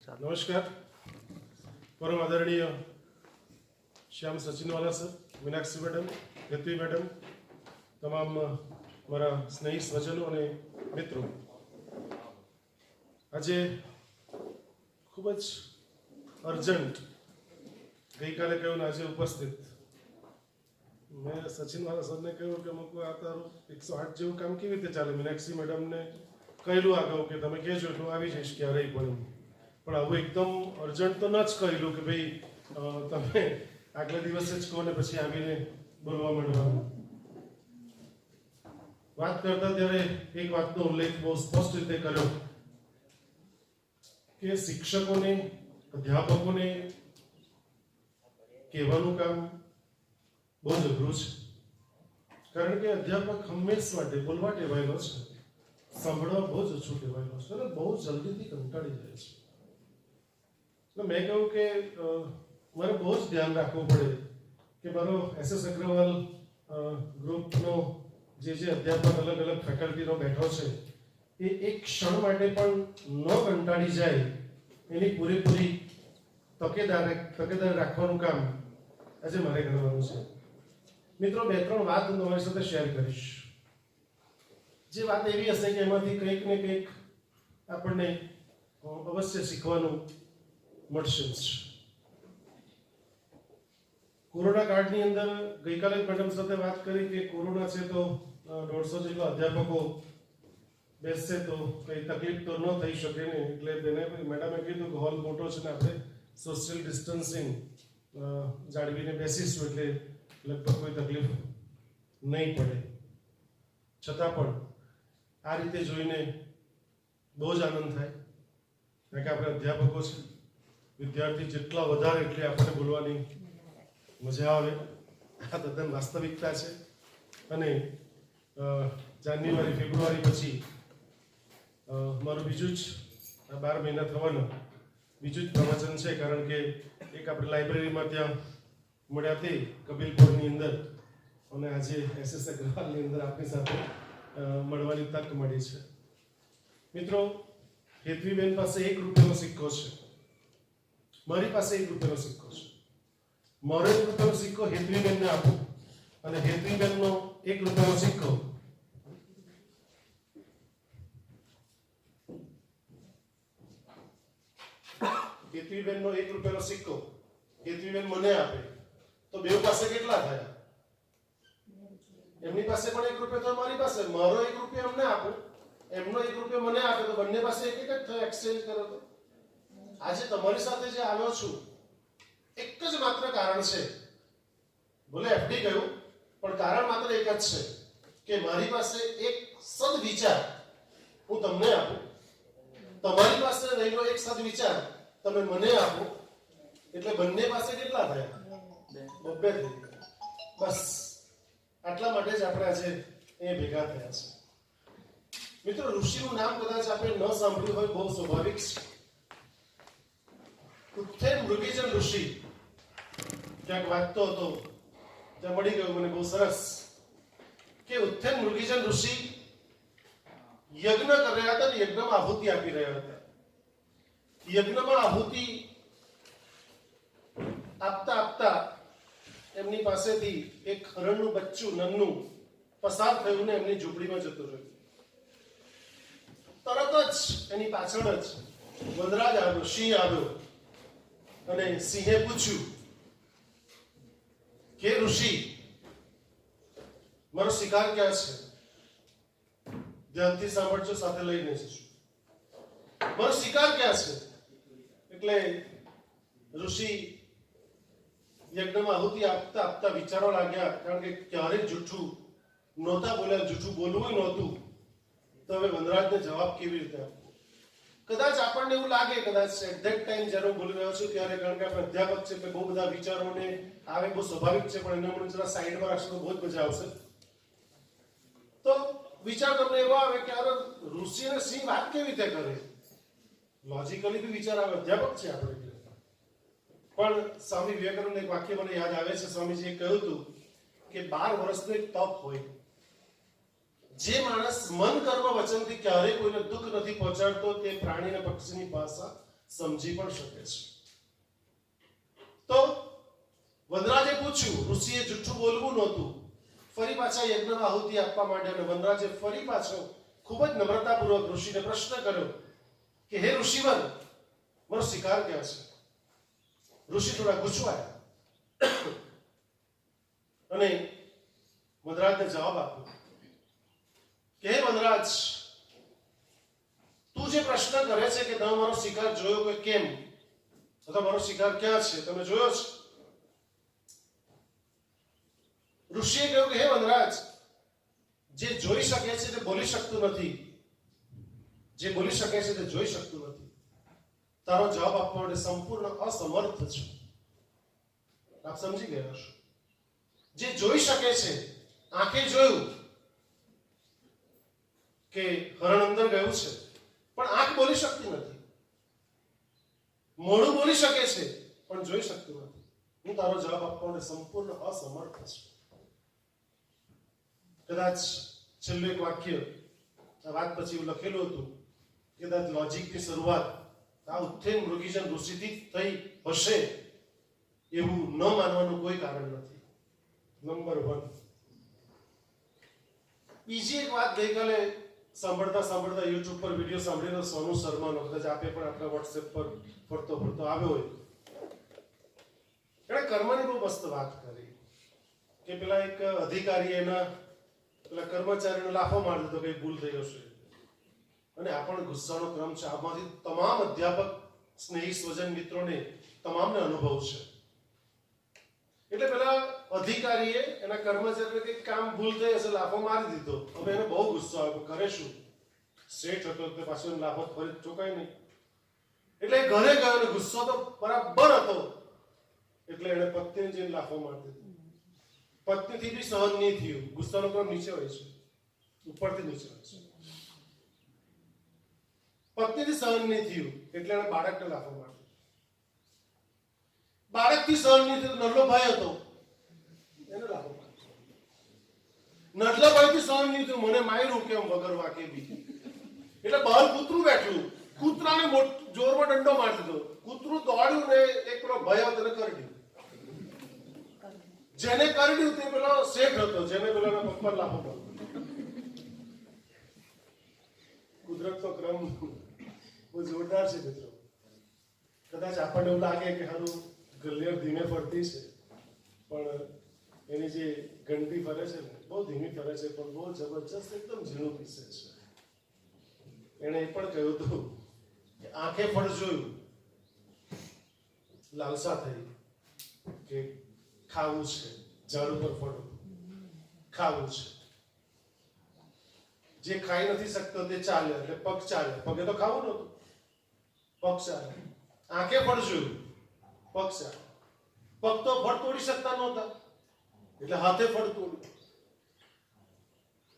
नमस्कार। परम आदरणीय Shyam Sachinwala sir, Meenakshi madam, Hetvi madam, તમામ મારા સ્નેહી સ્વજનો અને મિત્રો, આજે ખૂબ જ અર્જન્ટ ગઈકાલે કહ્યું ને આજે ઉપસ્થિત. મેં સચિનવાલા સરને કહ્યું કે મૂકું આ તારું 108 જેવું કામ કેવી રીતે ચાલે. મીનાક્ષી મેડમને કહેલું અગાઉ કે તમે કહેજો એટલું આવી જઈશ ક્યારેય પણ હવે એકદમ અર્જન્ટ તો ન જ કહેલું કે ભાઈ તમે આગલા દિવસે જ કહો ને પછી આવીને બોલવા માંડવાનું. વાત કરતા ત્યારે એક વાતનો ઉલ્લેખ બહુ સ્પષ્ટ રીતે કર્યો કે શિક્ષકોને, અધ્યાપકોને કહેવાનું કામ બહુ જ અઘરું છે. કારણ કે અધ્યાપક હંમેશ માટે બોલવા ટેવાયેલો છે, સાંભળવા બહુ જ ઓછું ટેવાયેલો છે અને બહુ જલ્દીથી કંટાળી જાય છે. મેં કહ્યું કે મારે બહુ જ ધ્યાન રાખવું પડે કે મારો SS અગ્રવાલ ગ્રુપનો જે અધ્યાપક અલગ અલગ ફેકલ્ટીનો બેઠો છે એ એક ક્ષણ માટે પણ ન કંટાળી જાય એની પૂરેપૂરી તકેદારી રાખવાનું કામ આજે મારે કરવાનું છે. મિત્રો, 2-3 વાત હું તમારી સાથે શેર કરીશ. જે વાત એવી હશે કે એમાંથી કંઈક ને કંઈક આપણને અવશ્ય શીખવાનું મળશે. કોરોના કાળની અંદર ગઈકાલે મેડમ સાથે વાત કરી કે કોરોના છે તો 150 જેટલા અધ્યાપકો બેસશે તો કઈ તકલીફ તો ન થઈ શકે ને. એટલે મેડમે કીધું કે હોલ મોટો છે ને આપણે સોશિયલ ડિસ્ટન્સિંગ જાળવીને બેસીશું એટલે લગભગ કોઈ તકલીફ નહીં પડે. છતાં પણ આ રીતે જોઈને બહુ જ આનંદ થાય કારણ કે આપણે અધ્યાપકો છે, વિદ્યાર્થી જેટલા વધારે એટલે આપણને બોલવાની મજા આવે. આ તદ્દન વાસ્તવિકતા છે. અને જાન્યુઆરી ફેબ્રુઆરી પછી મારું બીજું જ 12 મહિના થવાનું બીજું જ પ્રવચન છે. કારણ કે એક આપણે લાઇબ્રેરીમાં ત્યાં મળ્યા તે કબીલપુરની અંદર અને આજે SS અગ્રવાલની અંદર આપણી સાથે મળવાની તક મળી છે. મિત્રો, હેતવીબેન પાસે 1 રૂપિયાનો સિક્કો છે, મારી પાસે 1 રૂપિયાનો સિક્કો છે. મારો 1 રૂપિયાનો સિક્કો હેતવીબેનને આપું અને હેતવીબેનનો 1 રૂપિયાનો સિક્કો હેતવીબેનનો 1 રૂપિયાનો સિક્કો હેતવીબેન મને આપે તો બેવ પાસે કેટલા થયા? એમની પાસે પણ 1 રૂપિયો તો મારી પાસે, મારો 1 રૂપિયો એમને આપું, એમનો 1 રૂપિયો મને આપે તો બંને પાસે એક જ થયો. એક્સચેન્જ કરો તો આજે તમારી સાથે જે આવ્યો છું એક જ માત્ર કારણ છે. ભલે FD ગયું પણ કારણ માત્ર એક જ છે કે મારી પાસે એક સદવિચાર હું તમને આપું, તમારી પાસે રહેલો એક સદવિચાર તમે મને આપો એટલે બંને પાસે કેટલા થયા? 2 થઈ ગયા. બસ આટલા માટે જ આપણે આજે એ ભેગા થયા છે. મિત્રો, ઋષિનું નામ કદાચ આપણે ન સાંભળ્યું હોય, બહુ સ્વાભાવિક છે. ઉત્થેન મૃગીજન ઋષિ ક્યાંક વાંચતો હતો ત્યાં મળી ગયું મને બહુ સરસ કે ઉત્થેન મૃગીજન ઋષિ યજ્ઞ કરી રહ્યા હતા અને યજ્ઞમાં આહુતિ આપી રહ્યા હતા. યજ્ઞમાં આહુતિ આપતા આપતા એમની પાસેથી એક હરણનું બચ્ચું નન્નું પસાર થયું ને એમની ઝૂંપડીમાં જતું રહ્યું. તરત જ એની પાછળ જ વનરાજ આવ્યો, સિંહ આવ્યો અને સિંહે પૂછ્યું કે ઋષિ, મારો શિકાર ક્યાં છે? ધ્યાનથી સાંભળજો, સાથે લઈને જશું. મારો શિકાર ક્યાં છે? એટલે ઋષિ યજ્ઞમાં આહુતિ આપતા આપતા વિચારવા લાગ્યા. કારણ કે ક્યારેય જૂઠું નહોતા બોલ્યા, જૂઠું બોલવું નહોતું, તો હવે વનરાજને જવાબ કેવી રીતે આપવો? કદાચ આપણને એવું લાગે, કદાચ એટ ધેટ ટાઈમ જ્યારે હું બોલી રહ્યો છું ત્યારે, કારણ કે આપણે અધ્યાપક છે એટલે બહુ બધા વિચારોને આવે, બહુ સ્વાભાવિક છે, પણ એને મને જરા સાઈડમાં રાખશો તો બહુ જ મજા આવશે. તો વિચાર તમને એવો આવે કે અરે ઋષિ અને સિંહ વાત કેવી રીતે કરે? લોજિકલી બી વિચાર આવે, અધ્યાપક છે આપણે. પણ સ્વામી વિવેકાનંદ એક વાક્ય મને યાદ આવે છે. સ્વામીજીએ કહ્યું હતું કે 12 વર્ષનો એક તપ હોય. જે માણસ મન કર્મ વચનથી ક્યારેય કોઈને દુઃખ નથી પહોંચાડતો તે પ્રાણી અને પક્ષીની ભાષા સમજી પણ શકે છે. તો વનરાજે પૂછ્યું, ઋષિએ જૂઠું બોલવું નહોતું. ફરી પાછા યજ્ઞમાં આહુતિ આપવા માંડ્યા અને વનરાજે ફરી પાછો ખૂબ જ નમ્રતાપૂર્વક ઋષિને પ્રશ્ન કર્યો કે હે ઋષિવર, મારો શિકાર ક્યાં છે? ઋષિ થોડા ગુચવાયા અને વનરાજને જવાબ આપ્યો કે હે વનરાજ, તું જે પ્રશ્ન કરે છે કે તમે મારો શિકાર જોયો કે કેમ, અથવા મારો શિકાર ક્યાં છે, તમે જોયો છે? ઋષિએ કહ્યું કે હે વનરાજ, જે જોઈ શકે છે તે બોલી શકતું નથી, જે બોલી શકે છે તે જોઈ શકતું નથી. તારો જવાબ આપવા માટે સંપૂર્ણ અસમર્થ છું. આપ સમજી ગયા છો? જે જોઈ શકે છે, આંખે જોયું કે હરણ અંદર ગયું છે, પણ આંખ બોલી શકતી નથી. મોઢું બોલી શકે છે પણ જોઈ શકતું નથી. હું તારો જવાબ આપવા માટે સંપૂર્ણ અસમર્થ છું. કદાચ છેલ્લું એક વાક્ય આ વાત પછી એવું લખેલું હતું, કદાચ લોજિકની શરૂઆત આ ઉત્થેન મૃગીજન ઋષિથી થઈ હશે એવું ન માનવાનું કોઈ કારણ નથી. નંબર 1. બીજી એક વાત ગઈકાલે સાંભળતા યુટ્યુબ પર વિડીયો સાંભળીને સોનુ શર્માનો, કદાચ આપે પણ આપણા વોટ્સએપ પર ફરતો આવ્યો હોય, એણે કર્મની બહુ મસ્ત વાત કરી કે પેલા એક અધિકારી એના પેલા કર્મચારીને લાફો મારી દીધો કે ભૂલ થઈ હશે. અને આ પણ ગુસ્સાનો ક્રમ છે. આમાંથી તમામ અધ્યાપક, સ્નેહી, સ્વજન મિત્રોને તમામને અનુભવ છે. એટલે પેલા અધિકારીએ એના કર્મચારીને કંઈક કામ ભૂલ થઈ હશે, લાફો મારી દીધો. હવે એને બહુ ગુસ્સો આવ્યો. કરે શું? શેઠ હતો એટલે પાછો લાફો ફરી ચોકાય નહીં. એટલે ઘરે ગયો ને ગુસ્સો તો બરાબર હતો. એટલે એને પત્નીને જઈને લાફો મારી દીધો. પત્નીથી બી સહન નહીં થયું. ગુસ્સાનો ક્રમ નીચે હોય છે, ઉપરથી નીચે હોય છે. પત્નીથી સહન નહીં થયું એટલે એને બાળકને લાફો માર્યો. બાળકથી સહન નહીં થયું, નલ્લો ભાઈ હતો એને લાફો માર્યો. નલ્લા ભાઈથી સહન નહીં થયું, મને માર્યું કેમ વગર વાકે બી. એટલે બહાર કૂતરું બેઠું, કૂતરાને જોરમાં દંડો મારી દીધો. કૂતરું દોડ્યું ને એક પેલો ભાઈ હતો એને કરડ્યું. જેને કરડ્યું તે પેલો શેઠ હતો, જેને પેલા પપ્પા લાફો માર્યો. કુદરતનો ક્રમ બહુ જોરદાર છે મિત્રો. કદાચ આપણને એવું લાગે કે હારું ગલેર ધીમે ફરતી છે, પણ એની જે ઘંટી ફરે છે ને બહુ ધીમી ફરે છે, પણ બહુ જબરજસ્ત એકદમ ઝીણું પીસે છે. એણે એ પણ કહ્યું હતું કે આંખે ફળ જોયું, લાલસા થઈ કે ખાવું છે, ઝાડ ઉપર ફળ ખાવું છે. જે ખાઈ નથી શકતો તે ચાલે, એટલે પગ ચાલે. પગે તો ખાવું નહોતું, પગ ચાલે. આંખે ફળ જોયું, પગ ચાલે. પગ તો ફળ તોડી શકતા નહોતા એટલે હાથે ફળ તોડ્યું.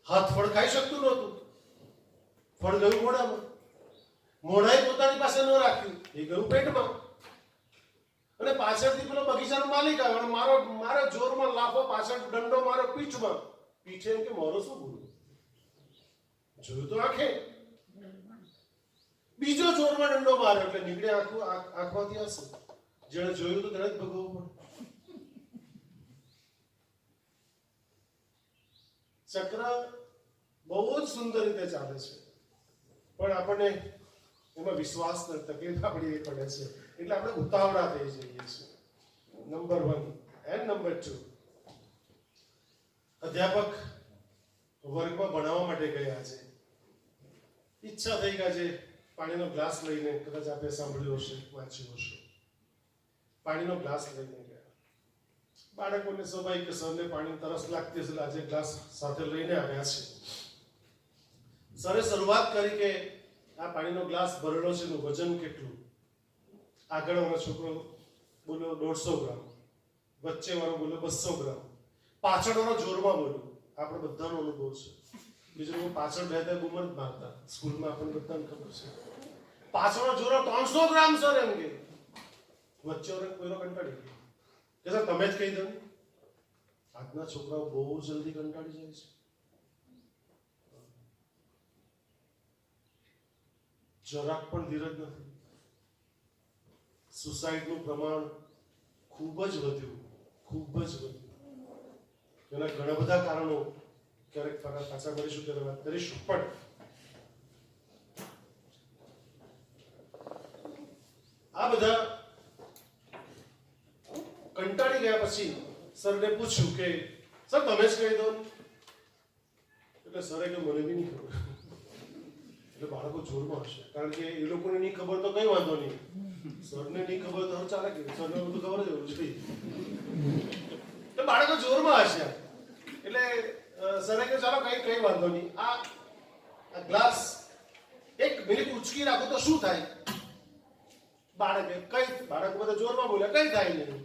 હાથ ફળ ખાઈ શકતું નહોતું, ફળ ગયું મોઢામાં. મોઢાએ પોતાની પાસે ન રાખ્યું, એ ગયું પેટમાં. અને પાછળથી પેલો બગીચાનો માલિક આવ્યો, મારા જોરમાં લાફો, પાછળ દંડો મારો પીઠમાં. પીઠે એમ કે મારો શું ભૂલ, જોયું તો આંખે. બીજો જોરમાં દંડો માર્યો એટલે નીકળે આંખમાંથી હશે. જેણે જોયું તો તેને જ ભોગવવું પડે. ચક્ર બહુ જ સુંદર રીતે ચાલે છે, પણ આપણને એમાં વિશ્વાસ તકલીફ આપણી પડે છે, એટલે આપણે ઉતાવળા થઈ જઈએ છીએ. નંબર 1 એન્ડ નંબર 2, અધ્યાપક વર્ગમાં ભણાવવા માટે ગયા છે. ઈચ્છા થઈ ગયા છે પાણીનો ગ્લાસ લઈને, કદાચ આપણે સાંભળ્યું હશે, વાંચ્યું હશે. પાણીનો ગ્લાસ લઈને ગયા. બાળકોને સ્વાભાવિક કે સરને પાણી તરસ લાગતી હશે, આજે ગ્લાસ સાથે લઈને આવ્યા છે. સરે શરૂઆત કરી કે આ પાણીનો ગ્લાસ ભરેલો છે, એનું વજન કેટલું? આગળ વાળો છોકરો બોલ્યો 150 ગ્રામ, વચ્ચે વાળો બોલ્યો 200 ગ્રામ, પાછળ વાળો જોરમાં બોલ્યો. આપણે બધાનો અનુભવ છે. બીજું પાછળ બેઠા બુમર જ મારતા, સ્કૂલમાં આપણને બધાને ખબર છે. પાછળનો જોરો 300 ગ્રામ સર એમ કે. વચ્ચે વાળો કોઈનો કંટાળી ગયો કે સર તમે જ કહી દો. આજના છોકરાઓ બહુ જલ્દી કંટાળી જાય છે. જરાક પણ ધીરજ નથી. સુસાઇડનું પ્રમાણ ખૂબ જ વધ્યું. એના ઘણા બધા કારણો ક્યારેક પાછા મળીશું ત્યારે વાત કરીશું. પણ આ બધા કંટાળી ગયા પછી સરને પૂછ્યું કે સર તમે જ કહી દો. એટલે સરે કે મને બી નહીં ખબર. એટલે બાળકો જોરમાં હશે, કારણ કે એ લોકોને નહીં ખબર તો કઈ વાંધો નહીં, સરને નહીં ખબર તો ચાલે કે સરને બધું ખબર જ હોવું જોઈએ. એટલે બાળકો જોરમાં હશે. એટલે સરે કે ચાલો કઈ વાંધો નહીં, આ ગ્લાસ 1 મિનિટ ઉચકી રાખો તો શું થાય? બાળકો બધા જોરમાં બોલ્યા કઈ થાય નહીં.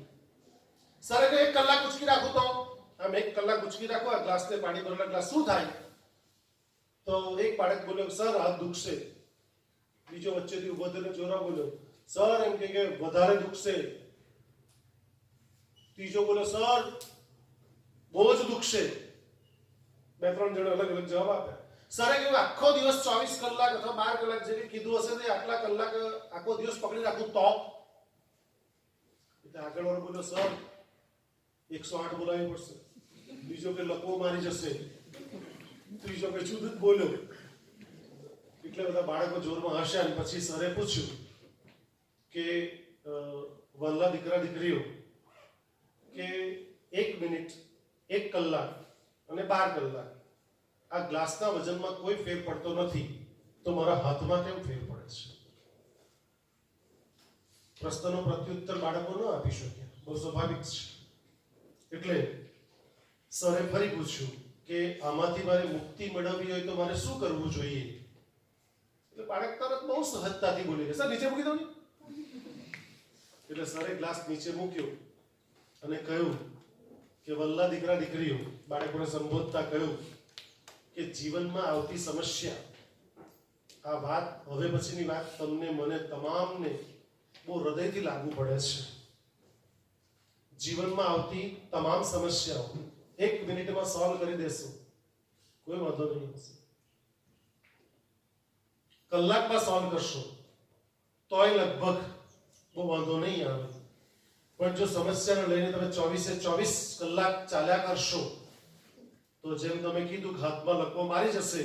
સરે કે 1 કલાક ઉચકી રાખો તો, આમ 1 કલાક ઉચકી રાખો આ ગ્લાસને પાણી ભરેલા ગ્લાસ શું થાય? તો એક બાળક બોલ્યો સર હાથ દુખશે. બીજો વચ્ચેથી ઉભો થઈને જોરમાં બોલ્યો સર એમ કે વધારે દુખશે. ત્રીજો બોલ્યો સર બહુ જ દુખશે. 2-3 જણ અલગ અલગ જવાબ આપ્યા. સરે કહ્યું આખો દિવસ 24 કલાક અથવા 12 કલાક જે કીધું હશે તે આટલા કલાક આખો દિવસ પકડી રાખું તો? એટલે આગળ વાળો બોલ્યો સર 108 બોલાવવી પડશે. બીજો કે લકવો મારી જશે. ત્રીજો કે જુદું જ બોલ્યો. એટલે બધા બાળકો જોરમાં હશે. અને પછી સરે પૂછ્યું કે વલ્લા દીકરા દીકરીઓ કે 1 મિનિટ 1 કલાક અને 12 કલાક આ ગ્લાસના વજનમાં કોઈ ફેર પડતો નથી, તો મારા હાથમાં કેમ ફેર પડે છે? પ્રશ્નનો પ્રત્યુત્તર બાળકો ન આપી શક્યા. બહુ સ્વાભાવિક છે. એટલે સરે ફરી પૂછ્યું કે આમાંથી મારે મુક્તિ મેળવવી હોય તો મારે શું કરવું જોઈએ? એટલે બાળક તરત બહુ સહજતાથી બોલી ગયા સર નીચે મૂકી દો ને. એટલે સરે ગ્લાસ નીચે મૂક્યો અને કહ્યું કે વલ્લા દીકરા દીકરીઓ, બાળકોને સંબોધતા કહ્યું કે જીવનમાં આવતી સમસ્યા, આ વાત હવે પછીની વાત તમને મને તમામને બહુ હૃદયથી લાગુ પડે છે. જીવનમાં આવતી તમામ સમસ્યાઓ 1 મિનિટમાં સોલ્વ કરી દેશો, કોઈ વાંધો નહીં હશે. કલાકમાં સોલ્વ કરશો તોય લગભગ બહુ વાંધો નહીં આવે. પણ જો સમસ્યાને લઈને તમે 24 કલાક ચાલ્યા કરશો તો જેમ તમે કીધું હાથમાં લકવો મારી જશે,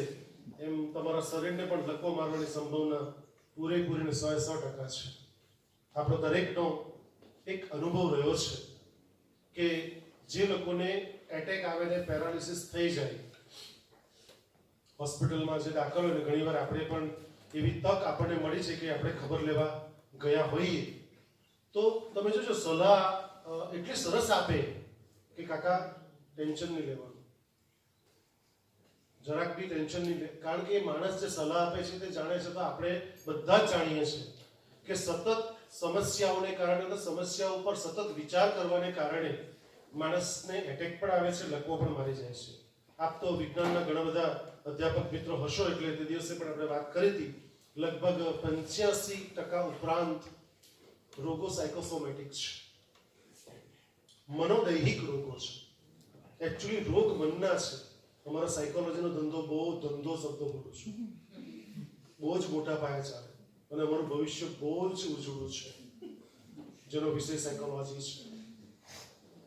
એમ તમારા શરીરને પણ લકવો મારવાની સંભાવના પૂરેપૂરી 100% છે. આપણો દરેકનો એક અનુભવ રહ્યો છે કે જે લોકોને એટેક આવે ને પેરાલિસિસ થઈ જાય, હોસ્પિટલમાં જે દાખલ હોય ને ઘણીવાર આપણે પણ એવી તક આપણને મળી છે કે આપણે ખબર લેવા ગયા હોઈએ તો તમે જોજો સલાહ એટલી સરસ આપે કે કાકા ટેન્શન નહીં લેવાનું, જરાક બી ટેન્શન નહીં લે. કારણ કે એ માણસ જે સલાહ આપે છે તે જાણે છે, તો આપણે બધા જ જાણીએ છીએ કે સતત સમસ્યાઓને કારણે, સમસ્યા ઉપર સતત વિચાર કરવાને કારણે માણસને એટેક પણ આવે છે, લકવો પણ મારી જાય છે. આપ તો વિજ્ઞાનના ઘણા બધા અધ્યાપક મિત્રો હશો એટલે તે દિવસે પણ આપણે વાત કરી હતી. લગભગ 85% ઉપરાંત રોગો સાયકોસોમેટિક છે, મનોદૈહિક રોગો છે. એકચ્યુઅલી રોગ મનના છે. અમારા સાયકોલોજીનો ધંધો ધંધો શબ્દો બોલું છું, બહુ જ મોટા પાયે ચાલે અને અમારું ભવિષ્ય બહુ જ ઉજળું છે, જેનો વિષય સાયકોલોજી છે.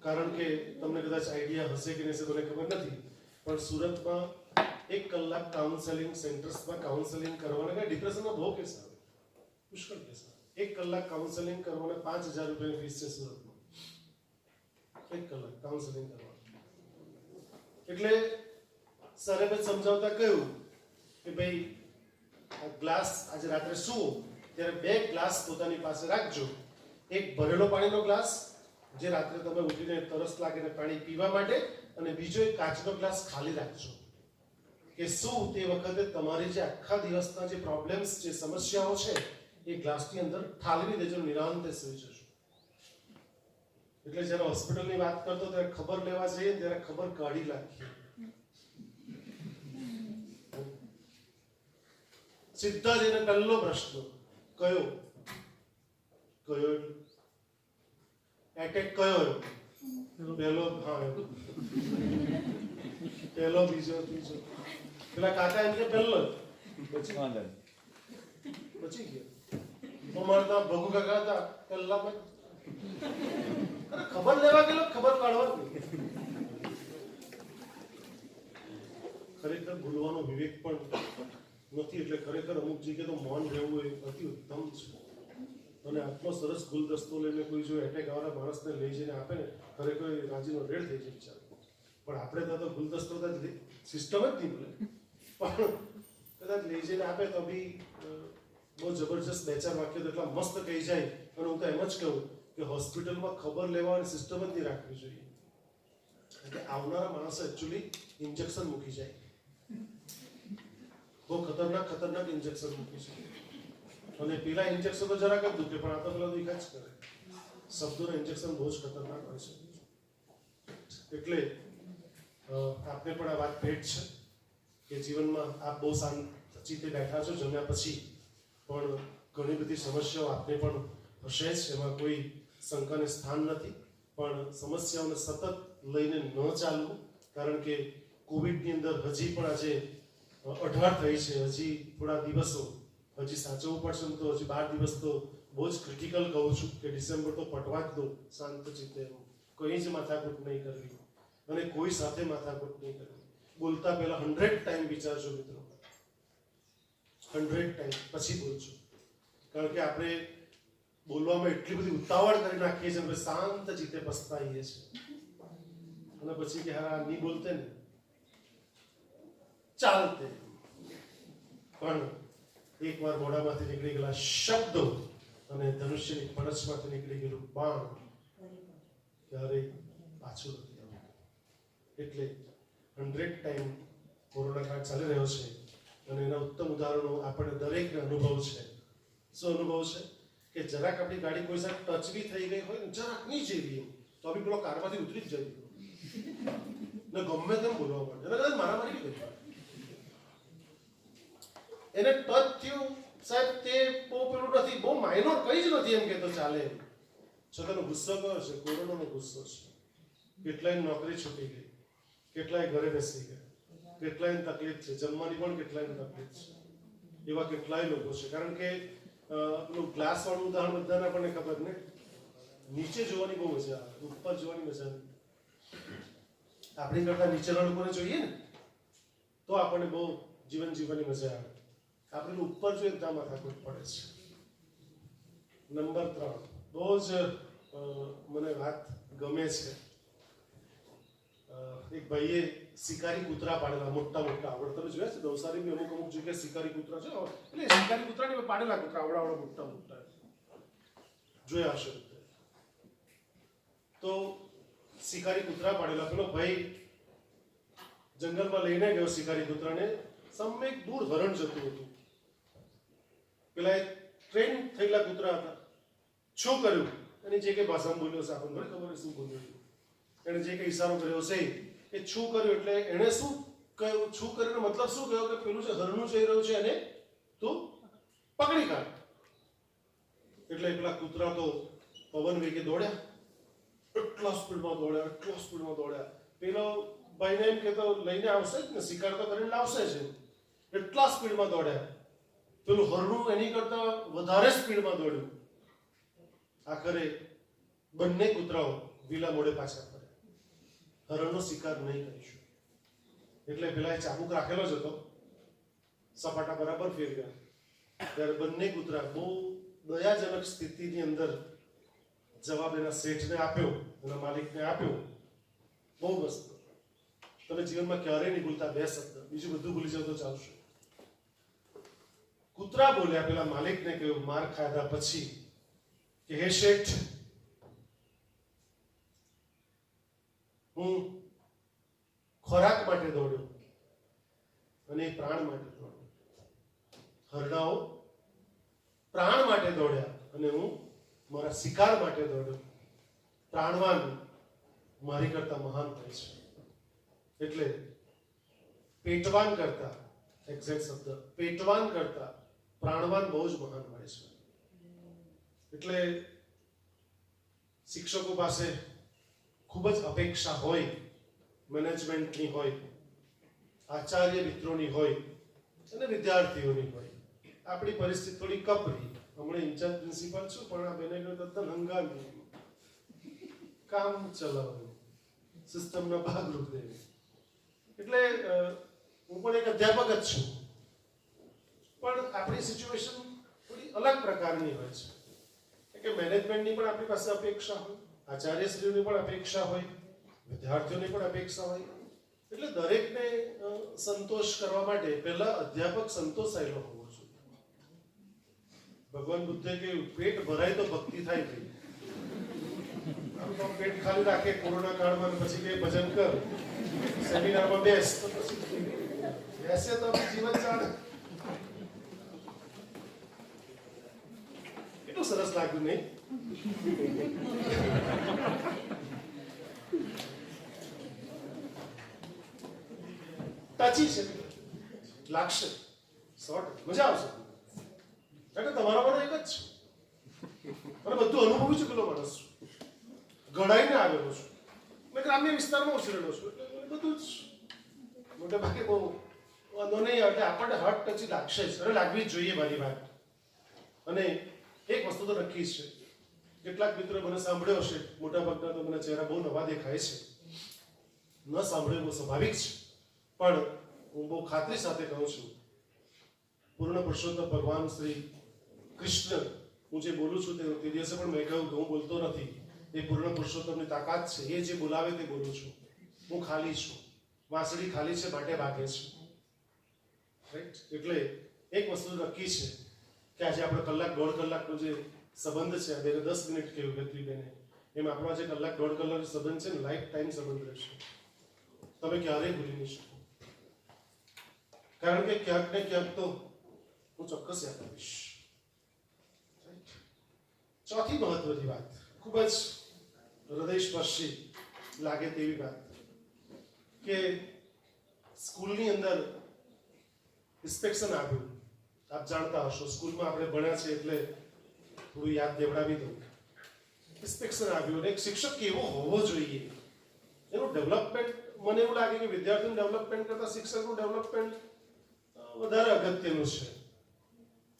કારણ કે તમને કદાચ આઈડિયા હશે કે નહીં મને ખબર નથી, પણ સુરતમાં 1 કલાક કાઉન્સેલિંગ સેન્ટર્સમાં કાઉન્સેલિંગ કરવાના કે ડિપ્રેશનના બહુ કેસ આવે, પુષ્કળ કેસ આવે. 1 કલાક કાઉન્સેલિંગ કરવાના 5000 રૂપિયાની ફીસ છે સુરતમાં. 1 કલાક કાઉન્સેલિંગ કરવાનું. એટલે સરે સમજાવતા કહ્યું કે ભાઈ આ ગ્લાસ આજે રાત્રે સુવો ત્યારે 2 ગ્લાસ પોતાની પાસે રાખજો. એક ભરેલો પાણીનો ગ્લાસ જે રાત્રે તમે ઉઠીને તરસ લાગે ને પાણી પીવા માટે, અને બીજો એક કાચનો ગ્લાસ ખાલી રાખજો કે શું તે વખતે તમારી જે આખા દિવસના જે પ્રોબ્લેમ્સ, જે સમસ્યાઓ છે એ ગ્લાસની અંદર ઠાલવી દેજો, નિરાંતે સુઈ જજો. એટલે જ્યારે હોસ્પિટલની વાત કરતો ત્યારે ખબર લેવા જઈએ ત્યારે ખબર કાઢી નાખીએ. સીધા જઈને પહેલો પ્રશ્ન કયો એટેક કયો? પહેલો, હા પહેલો, બીજો, ત્રીજો. પેલા કાકા એમ કે પહેલો બચી ગયા. અમારે ત્યાં ભગુ કાકા હતા કલાક અરે ખબર લેવા ગયેલો ખબર કાઢવાની ખરેખર ભૂલવાનો વિવેક પણ નથી એટલે ખરેખર અમુક જગ્યાએ તો મૌન રહેવું એ અતિ ઉત્તમ છે અને આટલો સરસ ગુલદસ્તો લઈને કોઈ જો એટેક આવવાના માણસને લઈ જઈને આપે ને ખરેખર રાજીનો રેડ થઈ જાય વિચાર પણ આપણે તો ગુલદસ્તો સિસ્ટમ જ નહીં બોલે પણ કદાચ લઈ જઈને આપે તો બી બહુ જબરજસ્ત બે ચાર વાક્ય તો એટલા મસ્ત કહી જાય અને હું તો એમ જ કહું કે હોસ્પિટલમાં ખબર લેવાની સિસ્ટમ જ નહીં રાખવી જોઈએ એટલે આવનારા માણસ એકચ્યુઅલી ઇન્જેક્શન મૂકી જાય બહુ ખતરનાક ઇન્જેક્શન મૂકી છે અને પેલા ઇન્જેક્શન તો જરાક જ દુખે પણ આ તો પેલા દુખા જ કરે શબ્દોના ઇન્જેક્શન બહુ જ ખતરનાક હોય છે એટલે આપને પણ આ વાત ભેટ છે કે જીવનમાં આપ બહુ શાંત ચિત્તે બેઠા છો જમ્યા પછી પણ ઘણી બધી સમસ્યાઓ આપને પણ હશે જ એમાં કોઈ શંકાને સ્થાન નથી પણ સમસ્યાઓને સતત લઈને ન ચાલવું કારણ કે કોવિડની અંદર હજી પણ આજે 18 થઈ છે હજી થોડા દિવસો હજી સાચવવું પડશે તો હજી 12 દિવસ તો બહુ જ ક્રિટિકલ કહું છું કે ડિસેમ્બર તો પટવા જ દો શાંત ચિત્તે કંઈ જ માથાકૂટ નહીં કરવી અને કોઈ સાથે માથાકૂટ નહીં કરવી બોલતા પહેલા 100 ટાઈમ વિચારજો મિત્રો 100 ટાઈમ પછી બોલજો કારણ કે આપણે બોલવામાં એટલી બધી ઉતાવળ કરી નાખીએ છીએ શાંત ચિત્તે પસ્તાઈએ છીએ અને પછી કે હા નહીં બોલતે ને ચાલતે પણ એકવાર મોઢામાંથી નીકળી ગયેલા શબ્દો અને ધનુષ્યની ફણસમાંથી નીકળી ગયેલું બાણ ત્યારે પાછું નથી આવતું એટલે 100 ટાઈમ કોરોના કાળ ચાલી રહ્યો છે અને એના ઉત્તમ ઉદાહરણો આપણે દરેકને અનુભવ છે શું અનુભવ છે કે જરાક આપણી ગાડી કોઈ સાથે ટચ બી થઈ ગઈ હોય ને જરાક નહીં જેવી તો બી પેલો કારમાંથી ઉતરી જ જાય ને ગમે તેમ બોલવા પડે એને કદાચ મારામારી બી કરી એને ટચ થયું સાહેબ તે બહુ પેલું નથી બહુ માઇનોર કઈ જ નથી એમ કે તો ચાલે છતાંનો ગુસ્સો કયો છે કોરોનાનો ગુસ્સો છે કેટલાય નોકરી છૂટી ગઈ કેટલાય ઘરે બેસી ગયા કેટલાય તકલીફ છે જમવાની પણ કેટલાય તકલીફ છે એવા કેટલાય લોકો છે કારણ કે પેલું ગ્લાસ વાળું ઉદાહરણ બધાને આપણને ખબર ને નીચે જોવાની બહુ મજા આવે ઉપર જોવાની મજા નથી આપણી કરતા નીચેના લોકોને જોઈએ ને તો આપણને બહુ જીવન જીવવાની મજા આવે આપણે ઉપર જોઈએ ત્યાં માથાકૂટ પડે છે નંબર 3 બહુ જ મને વાત ગમે છે એક ભાઈએ શિકારી કૂતરા પાડેલા મોટા આવડે તમે જોયા છે નવસારી અમુક જગ્યાએ શિકારી કૂતરા છે એટલે શિકારી કૂતરાને પાડેલા કૂતરા આવડા મોટા જોયા હશે તો શિકારી કૂતરા પાડેલા પેલો ભાઈ જંગલમાં લઈને ગયો શિકારી કૂતરાને સામે એક દૂર હરણ જતું હતું પેલા એક ટ્રેન થયેલા કૂતરા હતા શું કર્યું એની જે કઈ ભાષામાં બોલ્યો છે આપણને ખબર શું બોલ્યો એને જે કઈ ઈશારો કર્યો છે એ છું કર્યું એટલે એને શું કહ્યું છું કરીને મતલબ શું કહ્યું કે પેલું જે હરણું જઈ રહ્યું છે એને તું પકડી કાઢ એટલે પેલા કૂતરા તો પવન વેગે દોડ્યા એટલા સ્પીડમાં દોડ્યા પેલો ભાઈને એમ કે તો લઈને આવશે જ ને શિકાર તો કરીને લાવશે જ એટલા સ્પીડમાં દોડ્યા પેલું હરણું એની કરતા વધારે સ્પીડમાં દોડ્યું આખરે બંને કૂતરાઓ વિલા મોડે પાછા ફર્યા હરણનો શિકાર નહીં કરીશું એટલે પેલા ચાબુક રાખેલો જ હતો સપાટા બરાબર ફેર ગયા ત્યારે બંને કૂતરા બહુ દયાજનક સ્થિતિની અંદર જવાબ એના શેઠને આપ્યો એના માલિકને આપ્યો બહુ મસ્ત તમે જીવનમાં ક્યારેય નહીં ભૂલતા બે શબ્દ બીજું બધું ભૂલી જાવ તો ચાલશે કૂતરા બોલ્યા પેલા માલિકને કહ્યું માર ખાધા પછી કે હે શેઠ હું ખોરાક માટે દોડ્યો અને પ્રાણ માટે દોડ્યો હરણાઓ પ્રાણ માટે દોડ્યા અને હું મારા શિકાર માટે દોડ્યો પ્રાણવાન મારી કરતા મહાન થાય છે એટલે પેટવાન કરતા એક્ઝેક્ટ શબ્દ પેટવાન કરતા પ્રાણવાન બહુ જ મહાન હોય છે એટલે શિક્ષકો પાસે ખૂબ જ અપેક્ષા હોય મેનેજમેન્ટની હોય આચાર્ય મિત્રોની હોય અને વિદ્યાર્થીઓની હોય આપણી પરિસ્થિતિ થોડી કપરી હમણાં ઇન્ચાર્જ પ્રિન્સિપાલ છું, પણ આ બેને તદ્દન હંગામી કામ ચલાવવાનું સિસ્ટમના ભાગરૂપે. એટલે હું પણ એક અધ્યાપક જ છું, પણ આપણી સિચ્યુએશન થોડી અલગ પ્રકારની હોય છે કે મેનેજમેન્ટની પણ આપણી પાસે અપેક્ષા હોય, આચાર્યશ્રીઓની પણ અપેક્ષા હોય, વિદ્યાર્થીઓની પણ અપેક્ષા હોય. એટલે દરેકને સંતોષ કરવા માટે પહેલા અધ્યાપક સંતોષાયેલો હોવો જોઈએ. ભગવાન બુદ્ધે કહ્યું પેટ ભરાય તો ભક્તિ થાય. ભાઈ પેટ ખાલી રાખે કોરોના કાળમાં, પછી કે ભજન કર, સેમિનારમાં બેસ, તો પછી બેસે તો જીવન ચાલે. કેટલું સરસ લાગ્યું નહીં? ટચી છે, લાગશે, મજા આવશે. એટલે તમારા પણ એક જ છે, અને બધું અનુભવી ચૂકેલો માણસ છું, ઘડાઈને આવેલો છું, મેં ગ્રામ્ય વિસ્તારમાં ઉછરેલો છું, એટલે બધું જ મોટે ભાગે બહુ વાંધો નહીં. એટલે આપણને હાર્ટ ટચી લાગશે જ, અને લાગવી જ જોઈએ મારી વાત. અને એક વસ્તુ તો નક્કી છે, કેટલાક મિત્રો મને સાંભળ્યો હશે, મોટા ભાગના તો મને ચહેરા બહુ નવા દેખાય છે, ન સાંભળ્યો બહુ સ્વાભાવિક છે, પણ હું બહુ ખાતરી સાથે કહું છું, પૂર્ણ પુરુષોત્તમ ભગવાન શ્રી કૃષ્ણ, હું જે બોલું છું તે દિવસે પણ મેં કહ્યું કે હું બોલતો નથી, એ પૂર્ણ પુરુષોત્તમની તાકાત છે, એ જે બોલાવે તે બોલું છું. હું ખાલી છું, વાંસળી ખાલી છે માટે વાગે છે, રાઈટ? એટલે એક વસ્તુ નક્કી છે કે આજે આપણે કલાક દોઢ કલાકનો જે સંબંધ છે, બેને 10 મિનિટ કહ્યું ગત્રીબેને, એમ આપણો આજે કલાક દોઢ કલાકનો સંબંધ છે ને, લાઈફ ટાઈમ સંબંધ રહેશે. તમે ક્યારેય ભૂલી નહીં શકો, કારણ કે ક્યાંક ને ક્યાંક તો હું ચોક્કસ યાદ આવીશ. ચોથી મહત્વની વાત, ખૂબ જ હૃદયસ્પર્શી લાગે તેવી વાત, કે સ્કૂલની અંદર ઇન્સ્પેક્શન આવ્યું. આપ જાણતા હશો, સ્કૂલમાં આપણે ભણ્યા છે એટલે થોડું યાદ દેવડાવી દઉં. ઇન્સ્પેક્શન આવ્યું, અને એક શિક્ષક કેવો હોવો જોઈએ એનું ડેવલપમેન્ટ, મને એવું લાગે કે વિદ્યાર્થીનું ડેવલપમેન્ટ કરતાં શિક્ષકનું ડેવલપમેન્ટ વધારે અગત્યનું છે,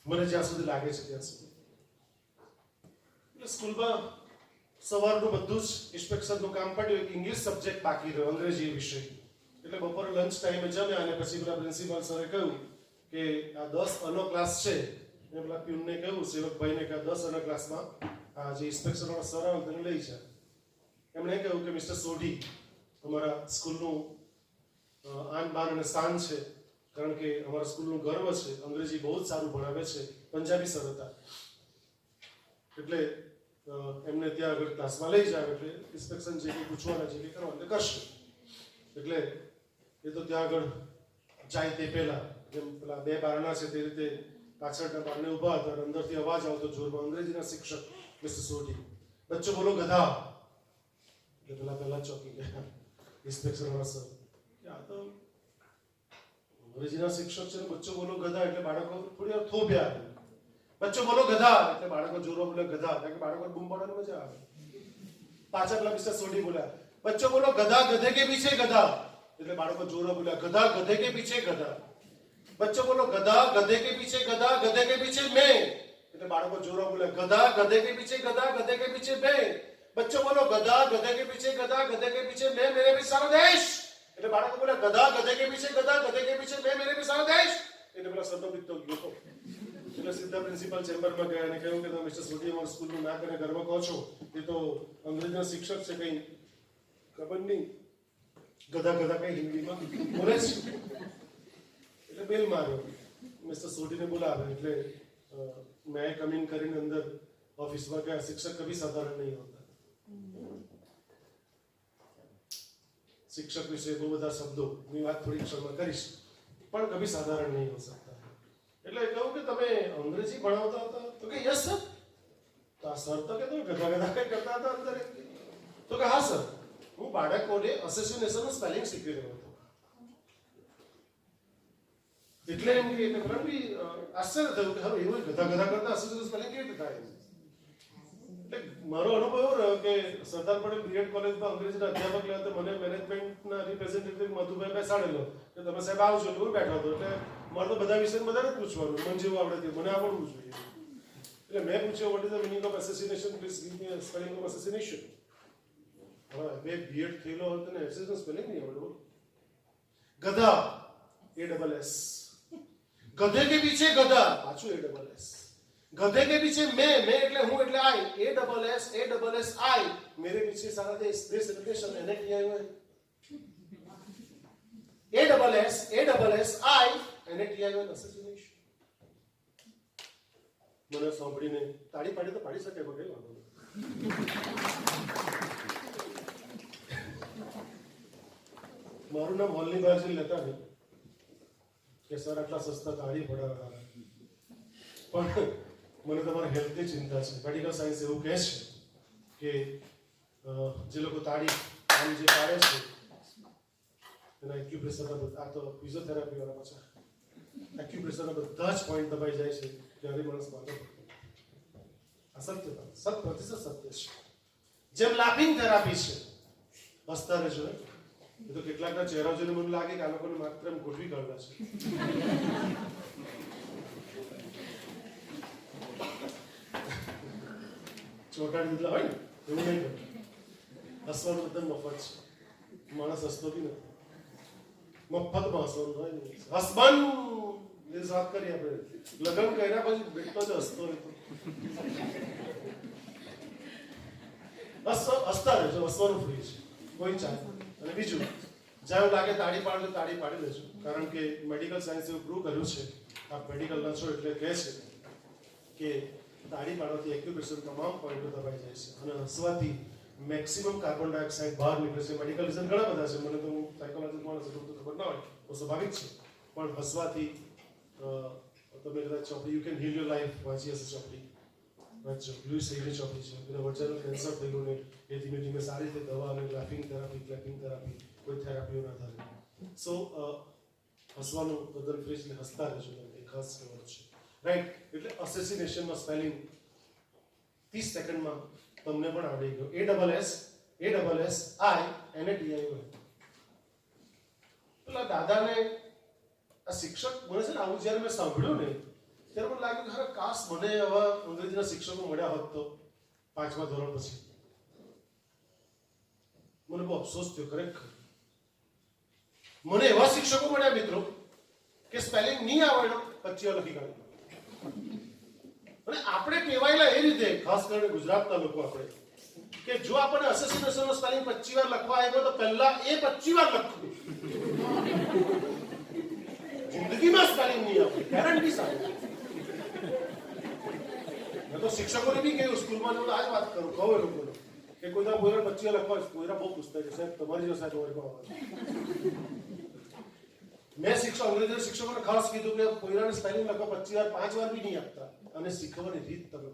મને જ્યાં સુધી લાગે છે ત્યાં સુધી. એટલે સ્કૂલમાં સવારનું બધું જ ઇન્સ્પેક્શનનું કામ પડ્યું, એક ઇંગ્લિશ સબ્જેક્ટ બાકી રહ્યો, અંગ્રેજી વિષય. એટલે બપોરે લંચ ટાઈમે જમ્યા, અને પછી પેલા પ્રિન્સિપાલ સરે કહ્યું કે આ 10 અનો ક્લાસ છે, મેં પેલા પ્યુનને કહ્યું, સેવકભાઈને, કે આ 10 અના ક્લાસમાં આ જે ઇન્સ્પેક્શનવાળા સર આવે તેને લઈ જાય. એમણે કહ્યું કે મિસ્ટર સોઢી, અમારા સ્કૂલનું આન બાન અને શાન છે, કારણ કે અમારા સ્કૂલનું ગર્વ છે, અંગ્રેજી બહુ જ સારું ભણાવે છે. પંજાબી સર હતા, એટલે એમને ત્યાં આગળ ક્લાસમાં લઈ જાય, એટલે ઇન્સ્પેક્શન જે કંઈ પૂછવાના છે એ કરવાના કરશે. એટલે એ તો ત્યાં આગળ જાય તે પહેલા, જેમ પેલા 2 બારણા છે તે રીતે પાછળના બારણે ઊભા હતા, અને અંદરથી અવાજ આવતો જોરમાં, અંગ્રેજીના શિક્ષક મિસ્ટર સોઢી, બચ્ચો બોલો ગધા. એટલે પેલા ચોકી ગયા ઇન્સ્પેક્શન વાળા સર, આ તો અંગ્રેજીના શિક્ષક છે, બચ્ચો બોલો ગધા, એટલે બાળકો થોડી વાર થોભ્યા. બચ્ચો બોલો ગધા, એટલે બાળકો જોરો બોલે ગધા, એટલે બાળકો બૂમ પાડવાની મજા આવે. પાછા પેલા મિસ્ટર સોઢી બોલ્યા, બચ્ચો બોલો ગધા, ગધે કે પીછે ગધા, એટલે બાળકો જોરો બોલ્યા, ગધા, ગધે કે પીછે ગધા. બચ્ચો બોલો ગધા, ગધે કે પીછે ગધા, ગધે કે પીછે મેં, એટલે બાળકો જોરો બોલ્યા, ગધા, ગધે કે પીછે ગધા, ગધે કે પીછે મેં. બચ્ચો બોલો ગધા, ગધે કે પીછે ગધા, ગધે કે પીછે મેં, મેરે भी सारा देश, એટલે બાળકો બોલે ગધા, ગધે કે પીછે ગધા, ગધે કે પીછે મેં, મેરે भी सारा देश. એટલે પેલા સરનો પીતો ગયો, એટલે સીધા પ્રિન્સિપલ ચેમ્બરમાં ગયા અને કહ્યું કે તમે મિસ્ટર સોઢી અમારા સ્કૂલનું નાક અને ગર્વ કહો છો, એ તો અંગ્રેજીના શિક્ષક છે, કંઈ ખબર નહીં ગધા ગધા કઈ હિન્દીમાં બોલે છે. એટલે બેલ માર્યો, મિસ્ટર સોઢીને બોલાવે, એટલે મેં કમિંગ કરીને અંદર ઓફિસમાં ગયા. શિક્ષક કભી સાધારણ નહીં હોતા, શિક્ષક વિશે બહુ બધા શબ્દોની વાત થોડી ક્ષણમાં કરીશ, પણ કભી સાધારણ નહીં હો શકતા. એટલે કહું કે તમે અંગ્રેજી ભણાવતા હતા? તો કે યસ સર. તો આ સર તો કે તમે ગધા ગધા કઈ કરતા હતા અંદર? તો કે હા સર, હું બાળકોને અસોસિએશનનું સ્પેલિંગ શીખવી રહ્યો હતો. એટલે એમ કે મને બી આશ્ચર્ય થયું કે હવે એવું ગધા ગધા કરતા અસોસિએશન સ્પેલિંગ કેવી રીતે થાય? એટલે મારો અનુભવ એવો રહ્યો કે સરદાર પટેલ બીએડ કોલેજમાં અંગ્રેજીના અધ્યાપક લેવા, તો મને મેનેજમેન્ટના રિપ્રેઝેન્ટેટિવ મધુભાઈ બેસાડેલો કે તમે સાહેબ આવજો, એટલે હું બેઠો હતો. એટલે મારે તો બધા વિશે બધાને પૂછવાનું, મને જેવું આવડે તે મને આવડવું જોઈએ. એટલે મેં પૂછ્યું what is the meaning of assassination, please give me a spelling of assassination. હવે બે બીએડ થયેલો હોય તો ને એસેસનું સ્પેલિંગ નહીં આવડે. ગધા ASS, गधे के पीछे गधा पाछू ASS, गधे के पीछे मैं એટલે હું એટલે I, ASS I, मेरे पीछे सारा देश सेलिब्रेशन એને किया हुआ है. ASS I એને किया हुआ है assassination. મને સાંભળીને તાળી પાડી તો પાડી શકે કોઈ વાંધો નહીં. મારું નામ હોલની બહાર જઈ લેતા નહીં કે સર આટલા સસ્તા તાળી પડાવતા, પણ મને તમારા હેલ્થની ચિંતા છે. મેડિકલ સાયન્સ એવું કહે છે કે જે લોકો તાળી આમ જે પાડે છે એના એક્યુપ્રેશરના બધા, આ તો ફિઝિયોથેરાપી વાળા પાછા એક્યુપ્રેશરના બધા જ પોઈન્ટ દબાઈ જાય છે ત્યારે માણસ માથો પડતો. આ સત્યતા 100% સત્ય છે. જેમ લાફિંગ થેરાપી છે, હસતા રહેજો. એ તો કેટલાકના ચહેરા જોઈને મને લાગે કે આ લોકોને માત્ર એમ ગોઠવી કાઢવા છે. ચોટાડી દીધા હોય ને એવું નહીં કરતું. હસવાનું એકદમ મફત છે. માણસ હસતો બી નથી. મફતમાં હસવાનું હોય ને. હસબન્ડ એ વાત કરી આપણે લગ્ન કર્યા પછી બેઠો જ હસતો હોય તો હસતા રહેજો. હસવાનું ફ્રી છે, કોઈ ચાલે. અને બીજું, જ્યાં લાગે તાળી પાડો તો તાળી પાડી લેજો, કારણ કે મેડિકલ સાયન્સ એવું પ્રૂવ કર્યું છે, આપ મેડિકલના છો એટલે કહે છે કે તાળી પાડવાથી એક્યુપ્રેશર તમામ પોઈન્ટો દબાઈ જાય છે અને હસવાથી મેક્સિમમ કાર્બન ડાયોક્સાઇડ બહાર નીકળે છે. મેડિકલ રીઝન ઘણા બધા છે, મને તો હું સાયકોલોજી માણસ એટલું તો ખબર ના હોય, તો સ્વાભાવિક છે. પણ હસવાથી તમે કદાચ ચોપડી you can heel your life વાંચી હશે, ચોપડી વાંચો. લુઈસ હેઈની ચોપડી છે. પેલા વચનનું કેન્સર થયેલું ને એ ધીમે ધીમે સારી રીતે દવા અને લાફિંગ થેરાપી, ક્લેપિંગ થેરાપી, કોઈ થેરાપીઓ ના થાય. સો હસવાનું તદ્દન ફ્રી, એટલે હસતા રહેજો. એ ખાસ કહેવાનું છે, રાઈટ? એટલે અસેસિનેશનનો સ્પેલિંગ 30 સેકન્ડમાં તમને પણ આવડી ગયો. ASS I એને DIO. પેલા દાદાને આ શિક્ષક મને છે ને આવું જ્યારે મેં સાંભળ્યું ને ત્યારે મને લાગ્યું કે ખરે કાશ મને આવા અંગ્રેજીના શિક્ષકો મળ્યા હોત તો 5મા ધોરણ પછી. મને બહુ અફસોસ થયો ખરેખર. મને એવા શિક્ષકો મળ્યા મિત્રો કે સ્પેલિંગ નહીં આવડ્યો 25 લખી કાઢ્યું. અને આપણે કહેવાયેલા એ રીતે, ખાસ કરીને ગુજરાતના લોકો આપણે, કે જો આપણને અસેસિનેશનનો સ્પેલિંગ 25 વાર લખવા આવ્યો તો પહેલા એ 25 વાર લખવું. જિંદગીમાં સ્પેલિંગ નહીં આવડે, ગેરંટી સાથે. મેં તો શિક્ષકોને બી કહ્યું, સ્કૂલમાં જો આ જ વાત કરું, કહું એ લોકોને કે કોઈના પોયરા 25 લખવા, પોયરા બહુ પૂછતા છે, સાહેબ તમારી જો સાહેબ વર્ગમાં આવે. મેં અંગ્રેજી શિક્ષકોને ખાસ કીધું કે પોયરાને સ્પેલિંગ લખવા 25 વાર 5 વાર બી નહીં આપતા, અને શીખવાની રીત તમે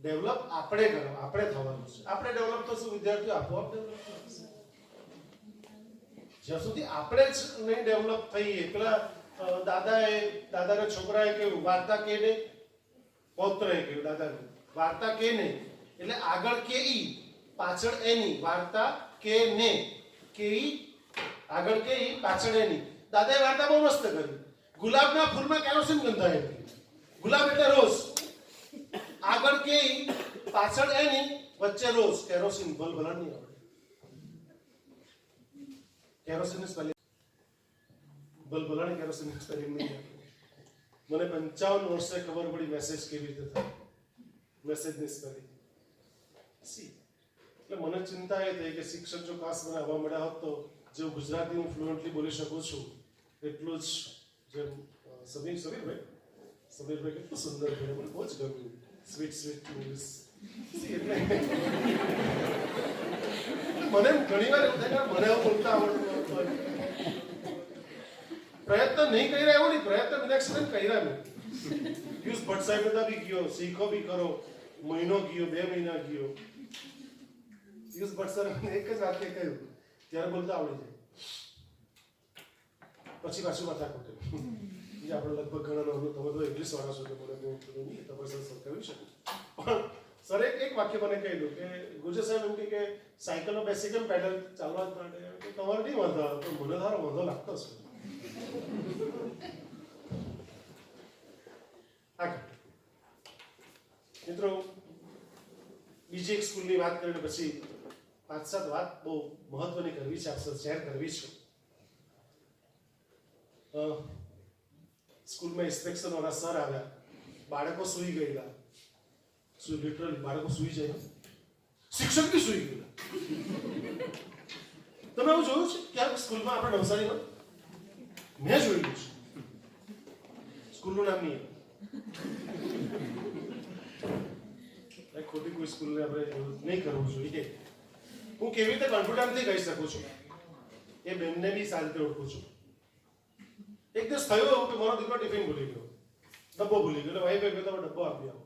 ડેવલપ આપણે કરો, આપણે થવાનું છે. આપણે ડેવલપ થશું, વિદ્યાર્થીઓ આપોઆપ ડેવલપ થશે. જ્યાં સુધી આપણે જ નહીં ડેવલપ થઈએ. પેલા દાદાના છોકરાએ કહ્યું વાર્તા કે ને, પૌત્રએ કહ્યું દાદાને વાર્તા કે ને, એટલે આગળ કે ઈ પાછળ એની. વાર્તા કે ને, કે ઈ આગળ કે ઈ પાછળ એની. દાદાએ વાર્તા બહુ મસ્ત કરી. ગુલાબના ફૂલમાં કેરોસીન ગંધાય. ગુલાબ એટલે રોઝ. આગળ કે ઈ પાછળ એની, વચ્ચે રોઝ. કેરોસીન ભલભલા નહીં આવડે. કેરોસીન સ્પેલિંગ ભલભલાની કેરોસીન સ્પેલિંગ નહીં આવડે. મને 55 વર્ષે ખબર પડી મેસેજ કેવી રીતે થાય, મેસેજની સ્પેલિંગ. એટલે મને ચિંતા એ થઈ કે શિક્ષક જો ખાસ મને આવવા મળ્યા હોત તો જેવું ગુજરાતી હું ફ્લુઅન્ટલી બોલી શકું છું એટલું જ જેમ સમીરભાઈ કેટલું સુંદર બોલે, મને બહુ જ ગમ્યું. Sweet English. એટલે મને ઘણી વાર એવું થાય કે મને એવું બોલતા આવડતું. પ્રયત્ન નહીં કર્યા એવું નહીં, પ્રયત્ન વિનાક્ષણ કર્યા નહીં. પિયુષ ભટ્ટ સાહેબ બધા બી ગયો, શીખો બી કરો, મહિનો ગયો, 2 મહિના ગયો. પિયુષ ભટ્ટ સર એક જ વાક્ય કહ્યું ત્યારે બોલતા આવડી જાય, પછી પાછું માથા ખોટે. આપણે લગભગ ઘણા તમે તો ઇંગ્લિશ વાળા છો, મને નહીં તમારે સર કહ્યું છે. પણ સર એક વાક્ય મને કહ્યું કે ગુજર સાહેબ એમ કે સાયકલમાં બેસી કેમ પેડલ ચાલવા માટે તમારે નહીં વાંધો આવે, પણ મને તારો વાંધો લાગતો છે. આ મિત્રો બીજી એક સ્કૂલની વાત કરીને પછી 5-7 વાત બહુ મહત્વની કરવી છે, આપશે શેર કરવી છે. સ્કૂલમાં ઇન્સ્પેક્શન વાળા સર આવ્યા, બાળકો સૂઈ ગયેલા, લિટરલી બાળકો સૂઈ જાય, શિક્ષક બી સૂઈ ગયેલા. તમે આવું જોયું છે ક્યાંક સ્કૂલમાં? આપણે નવસારીમાં મેં જોયેલું છે. સ્કૂલનું નામ નહીં, ખોટી કોઈ સ્કૂલને આપણે નહીં કરવું જોઈએ. હું કેવી રીતે કોન્ફિડન્ટથી કહી શકું છું, એ બેનને બી સારી રીતે ઓળખું છું. એક દિવસ થયો એવું કે મારો દીકરો ટિફિન ભૂલી ગયો, ડબ્બો ભૂલી ગયો. ભાઈ ભાઈ તમે ડબ્બો આપી આવો.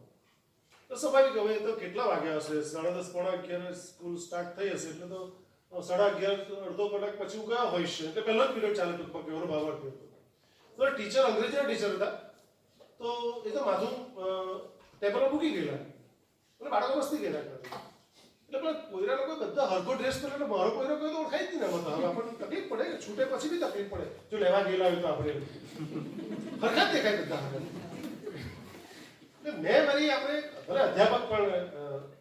તો સ્વાભાવિક હવે તો કેટલા વાગ્યા હશે, 10:30-11 સ્કૂલ સ્ટાર્ટ થઈ હશે, એટલે તો 11:30 અડધો કલાક પછી હું ગયા હોઈશ. એટલે પહેલો જ પીરિયડ ચાલે ટૂંકમાં કહેવાનો ભાવ હતો. તો ટીચર અંગ્રેજીના ટીચર હતા, તો એ તો માથું ટેબલ મૂકી ગયેલા એટલે બાળકો મસ્તી ગયેલા કરતા. એટલે પેલા કોઈરા લોકો બધા હરખો ડ્રેસ પહેરે, એટલે મારો કોઈરો કોઈ તો ઓળખાય જ નહીં. હવે આપણને તકલીફ પડે કે છૂટે પછી બી તકલીફ પડે જો લેવા ગયેલા હોય તો આપણે હરખા જ દેખાય બધા. એટલે મેં મારી આપણે ભલે અધ્યાપક પણ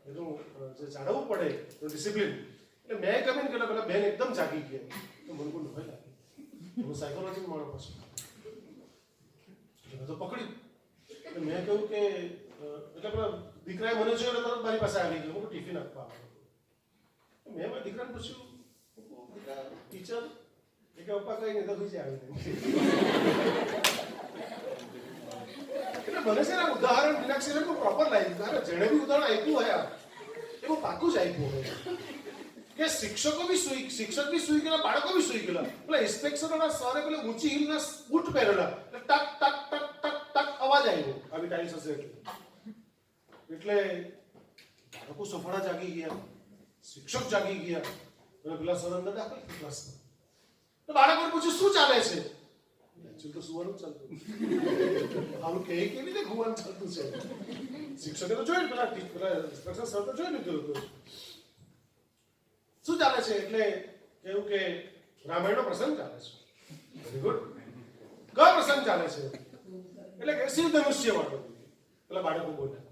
એનું જે જાળવવું પડે ડિસિપ્લિન, એટલે મેં કમીને કહેલા પેલા બેન એકદમ જાગી ગયા. તો મને કોઈ નવાઈ લાગી, હું સાયકોલોજી માણો પાછું તો પકડ્યું. એટલે મેં કહ્યું કે એટલે પેલા દીકરાએ મને જોયું એટલે તરત મારી પાસે આવી ગયો. હું ટિફિન આપવા આવ્યો. મેં મારા દીકરાને પૂછ્યું, દીકરા ટીચર? એ કે પપ્પા કઈ નહીં, તો બીજે આવી નહીં. એટલે મને છે ને ઉદાહરણ મીનાક્ષી પ્રોપર લાવી દીધું. જેણે બી ઉદાહરણ આપ્યું હોય એવું પાકું જ આપ્યું હોય કે શિક્ષક બી સુઈ ગયેલા, બાળકો બી સુઈ ગયેલા. પેલા ઇન્સ્પેક્ટર વાળા સરે પેલા ઊંચી હિલના બૂટ પહેરેલા, ટક ટક ટક ટક ટક અવાજ આવ્યો. આવી ટાઈલ્સ હશે એટલે બાળકો સફળા જાગી ગયા, શિક્ષક જાગી ગયા, અને પેલા સર અંદર દાખલ ક્લાસમાં. તો બાળકોને પૂછ્યું શું ચાલે છે? એકચ્યુઅલી તો સુવાનું ચાલતું. આવું કેવી રીતે ગુવાનું ચાલતું છે? શિક્ષકે તો જોયું, પેલા ઇન્સ્પેક્ટર સર તો જોઈ લીધું હતું. શું ચાલે છે? એટલે કેવું કે રામાયણનો પ્રસંગ ચાલે છે. Very good. કયો પ્રસંગ ચાલે છે? એટલે કે શિવ ધનુષ્ય વાળો. પેલા બાળકો બોલ્યા.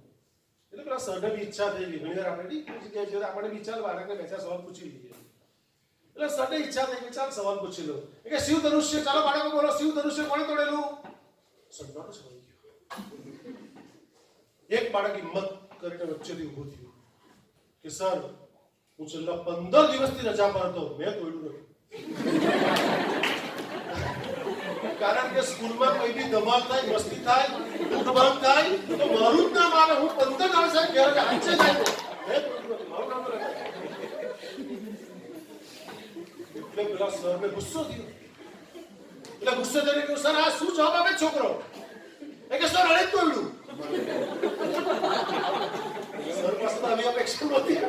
એટલે પેલા સરને બી ઈચ્છા થઈ ગઈ. ઘણી વાર આપણે જગ્યાએ આપણે બી ચાલ બાળકને 2-4 સવાલ પૂછી લઈએ. એટલે સરને ઈચ્છા થઈ કે ચાલ સવાલ પૂછી લો. કે શિવ ધનુષ્ય, ચાલો બાળકો બોલો, શિવ ધનુષ્ય કોણે તોડેલું? સરનો સવાલ ગયો. એક બાળક હિંમત કરીને વચ્ચેથી ઊભું થયું કે સર, હું છેલ્લા 15 દિવસથી રજા પર હતો, મેં તોડ્યું નથી. કારણ કે સ્કૂલમાં કોઈ બી ધમાલ થાય, મસ્તી થાય, લૂંટમાર થાય તો મારું જ નામ આવે. હું 15 દિવસ ઘેર હાચે જાય મેં તોડ્યું નથી, મારું નામ લખાય. એટલે પેલા સરને ગુસ્સો થયો. એટલે ગુસ્સો થઈને કહ્યું, સર આ શું જવાબ આપે છોકરો? એ કે સર અડે જ તોડ્યું. સર પાસે તો આવી અપેક્ષા નહોતી.